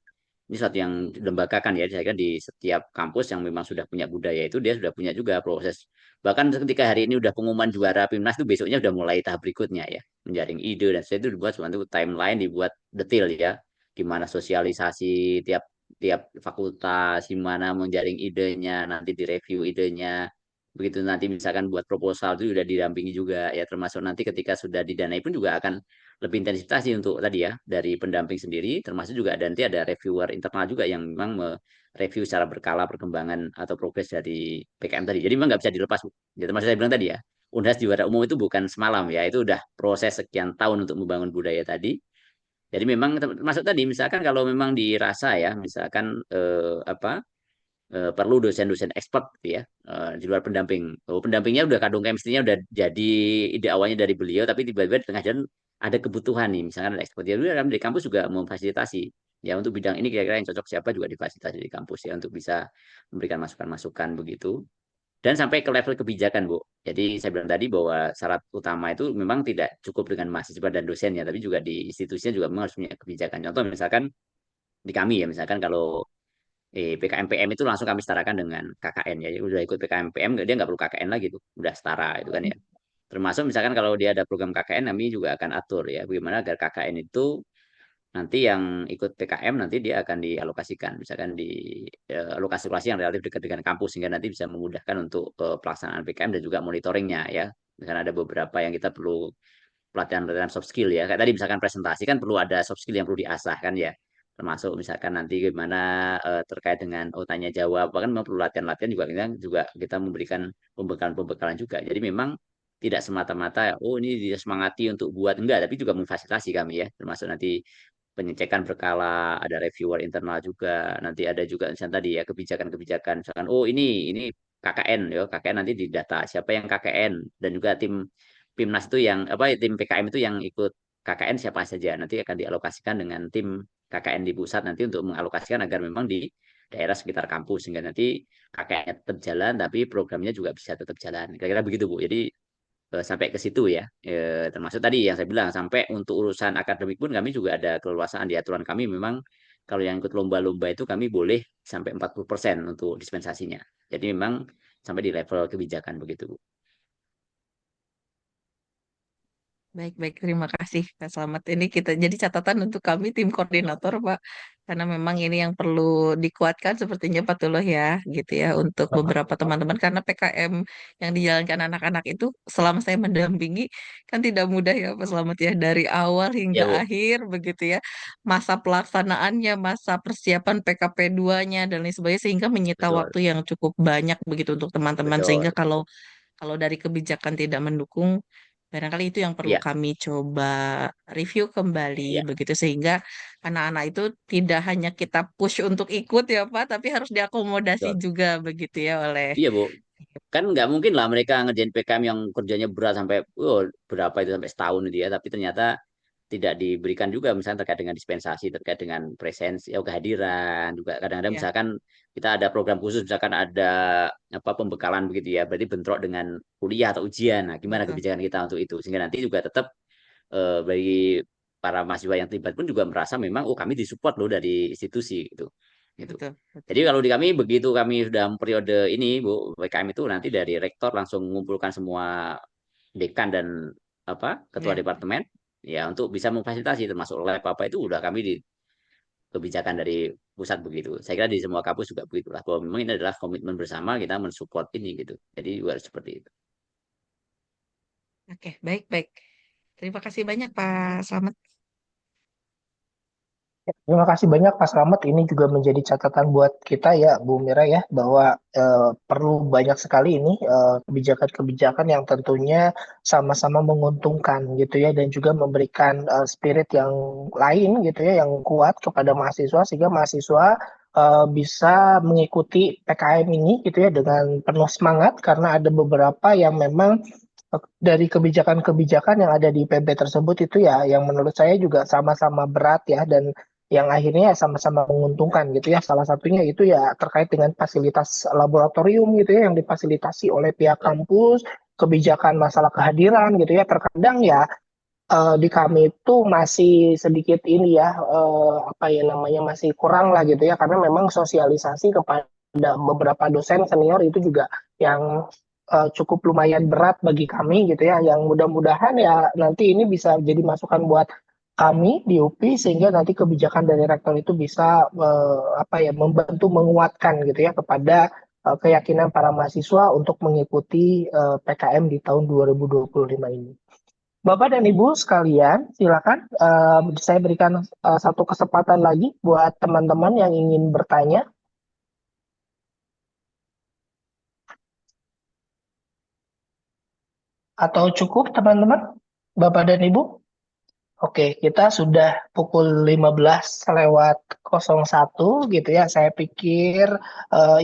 ini suatu yang dilembagakan ya saya kira di setiap kampus yang memang sudah punya budaya itu dia sudah punya juga proses bahkan ketika hari ini udah pengumuman juara PIMNAS itu besoknya udah mulai tahap berikutnya ya menjaring ide dan saya itu dibuat suatu timeline dibuat detail ya di mana sosialisasi tiap tiap fakultas di mana menjaring idenya nanti direview idenya begitu nanti misalkan buat proposal itu sudah didampingi juga ya termasuk nanti ketika sudah didanai pun juga akan lebih intensitas sih untuk tadi ya dari pendamping sendiri termasuk juga ada nanti ada reviewer internal juga yang memang mereview secara berkala perkembangan atau progres dari PKM tadi jadi memang nggak bisa dilepas ya termasuk saya bilang tadi ya Unhas juara umum itu bukan semalam ya itu udah proses sekian tahun untuk membangun budaya tadi jadi memang termasuk tadi misalkan kalau memang dirasa ya misalkan perlu dosen-dosen expert gitu ya di luar pendamping. Oh, pendampingnya udah kadung chemistry-nya udah jadi ide awalnya dari beliau tapi tiba-tiba di tengah jalan ada kebutuhan nih misalkan ada expert ya udah kami di kampus juga memfasilitasi ya untuk bidang ini kira-kira yang cocok siapa juga difasilitasi di kampus ya untuk bisa memberikan masukan-masukan begitu. dan sampai ke level kebijakan, Bu. Jadi saya bilang tadi bahwa syarat utama itu memang tidak cukup dengan mahasiswa dan dosennya, tapi juga di institusinya juga memang harus punya kebijakan. Contoh misalkan di kami ya, misalkan kalau PKMPM itu langsung kami setarakan dengan KKN ya. Jadi udah ikut PKMPM dia nggak perlu KKN lagi tuh, udah setara itu kan ya. Termasuk misalkan kalau dia ada program KKN, kami juga akan atur ya bagaimana agar KKN itu nanti yang ikut PKM nanti dia akan dialokasikan misalkan di lokasi-lokasi yang relatif dekat dengan kampus sehingga nanti bisa memudahkan untuk pelaksanaan PKM dan juga monitoringnya ya. Misalkan ada beberapa yang kita perlu pelatihan-pelatihan soft skill ya. Kayak tadi misalkan presentasi kan perlu ada soft skill yang perlu diasah kan ya. Termasuk misalkan nanti gimana terkait dengan tanya jawab, bahkan memang perlu latihan-latihan juga kita memberikan pembekalan-pembekalan juga. Jadi memang tidak semata-mata ini dia semangati untuk buat enggak, tapi juga memfasilitasi kami ya. Termasuk nanti pengecekan berkala, ada reviewer internal juga. Nanti ada juga misalnya tadi ya kebijakan-kebijakan misalkan ini KKN ya, KKN nanti didata siapa yang KKN dan juga tim Pimnas itu yang tim PKM itu yang ikut KKN siapa saja nanti akan dialokasikan dengan tim KKN di pusat nanti untuk mengalokasikan agar memang di daerah sekitar kampus sehingga nanti KKN tetap jalan tapi programnya juga bisa tetap jalan kira-kira begitu Bu. Jadi sampai ke situ ya. Termasuk tadi yang saya bilang sampai untuk urusan akademik pun kami juga ada keleluasaan di aturan kami memang kalau yang ikut lomba-lomba itu kami boleh sampai 40% untuk dispensasinya. Jadi memang sampai di level kebijakan begitu Bu. Baik-baik, terima kasih Pak Slamet. Ini kita jadi catatan untuk kami tim koordinator, Pak. Karena memang ini yang perlu dikuatkan sepertinya Pak Tullah ya, gitu ya, untuk beberapa teman-teman. Karena PKM yang dijalankan anak-anak itu selama saya mendampingi kan tidak mudah ya Pak Slamet ya. Dari awal hingga Ya Bu, akhir begitu ya. Masa pelaksanaannya, masa persiapan PKP 2-nya dan lain sebagainya sehingga menyita betul. waktu yang cukup banyak begitu untuk teman-teman. Sehingga Betul. kalau kalau dari kebijakan tidak mendukung, barangkali itu yang perlu Iya, kami coba review kembali iya, begitu sehingga anak-anak itu tidak hanya kita push untuk ikut ya Pak, tapi harus diakomodasi betul. juga begitu ya oleh. Iya Bu, kan nggak mungkin lah mereka ngerjain PKM yang kerjanya berat sampai berapa itu sampai setahun itu ya, tapi ternyata tidak diberikan juga misalnya terkait dengan dispensasi, terkait dengan presensi, kehadiran juga kadang-kadang Ya, misalkan kita ada program khusus misalkan ada pembekalan begitu ya, berarti bentrok dengan kuliah atau ujian. Nah, gimana betul, kebijakan kita untuk itu sehingga nanti juga tetap bagi para mahasiswa yang terlibat pun juga merasa memang kami disupport loh dari institusi gitu. Gitu. betul, betul. Jadi kalau di kami begitu kami sudah periode ini Bu PKM itu nanti dari rektor langsung mengumpulkan semua dekan dan ketua Ya, departemen ya untuk bisa memfasilitasi termasuk lab apa itu udah kami di kebijakan dari pusat begitu. Saya kira di semua kampus juga begitulah bahwa memang ini adalah komitmen bersama kita mensupport ini gitu. Jadi juga harus seperti itu. oke, baik, baik. Terima kasih banyak Pak Slamet. Terima kasih banyak Pak Slamet. Ini juga menjadi catatan buat kita ya, Bu Mira ya, bahwa perlu banyak sekali ini kebijakan-kebijakan yang tentunya sama-sama menguntungkan gitu ya, dan juga memberikan spirit yang lain gitu ya, yang kuat kepada mahasiswa sehingga mahasiswa bisa mengikuti PKM ini gitu ya dengan penuh semangat karena ada beberapa yang memang dari kebijakan-kebijakan yang ada di PB tersebut itu ya yang menurut saya juga sama-sama berat ya dan yang akhirnya sama-sama menguntungkan gitu ya. Salah satunya itu ya terkait dengan fasilitas laboratorium gitu ya yang difasilitasi oleh pihak kampus, kebijakan masalah kehadiran gitu ya. Terkadang ya di kami itu masih sedikit ini ya apa ya namanya masih kurang lah gitu ya karena memang sosialisasi kepada beberapa dosen senior itu juga yang cukup lumayan berat bagi kami gitu ya yang mudah-mudahan ya nanti ini bisa jadi masukan buat kami di UPI sehingga nanti kebijakan dari rektor itu bisa apa ya membantu menguatkan gitu ya kepada keyakinan para mahasiswa untuk mengikuti PKM di tahun 2025 ini. Bapak dan Ibu sekalian, silakan saya berikan satu kesempatan lagi buat teman-teman yang ingin bertanya. Atau cukup teman-teman, Bapak dan Ibu? Oke, kita sudah pukul 15:01 gitu ya. Saya pikir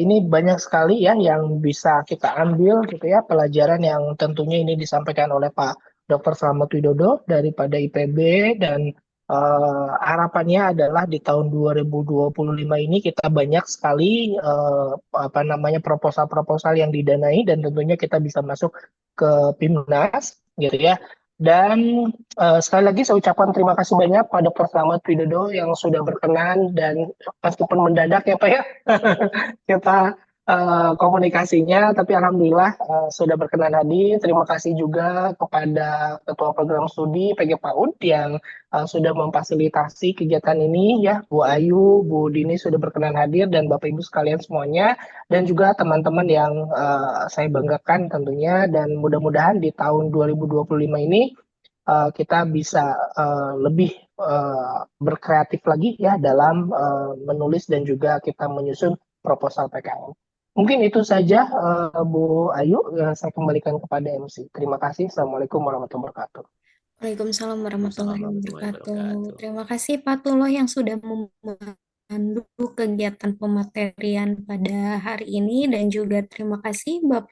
ini banyak sekali ya yang bisa kita ambil gitu ya. Pelajaran yang tentunya ini disampaikan oleh Pak Dr. Slamet Widodo daripada IPB dan Harapannya adalah di tahun 2025 ini kita banyak sekali apa namanya proposal-proposal yang didanai dan tentunya kita bisa masuk ke PIMNAS gitu ya. Dan sekali lagi saya ucapkan terima kasih banyak pada Prof. Slamet Widodo yang sudah berkenan dan meskipun mendadak ya Pak ya kita komunikasinya, tapi alhamdulillah sudah berkenan hadir. Terima kasih juga kepada Ketua Program Studi PG PAUD yang sudah memfasilitasi kegiatan ini ya, Bu Ayu, Bu Dini sudah berkenan hadir dan Bapak Ibu sekalian semuanya dan juga teman-teman yang saya banggakan tentunya dan mudah-mudahan di tahun 2025 ini kita bisa lebih berkreatif lagi ya dalam menulis dan juga kita menyusun proposal PKM. Mungkin itu saja Bu Ayu yang saya kembalikan kepada MC. Terima kasih. Assalamualaikum warahmatullahi wabarakatuh. Waalaikumsalam warahmatullahi Warahmatullahi wabarakatuh. wabarakatuh. Terima kasih Pak Tullah yang sudah memandu kegiatan pematerian pada hari ini dan juga terima kasih Bapak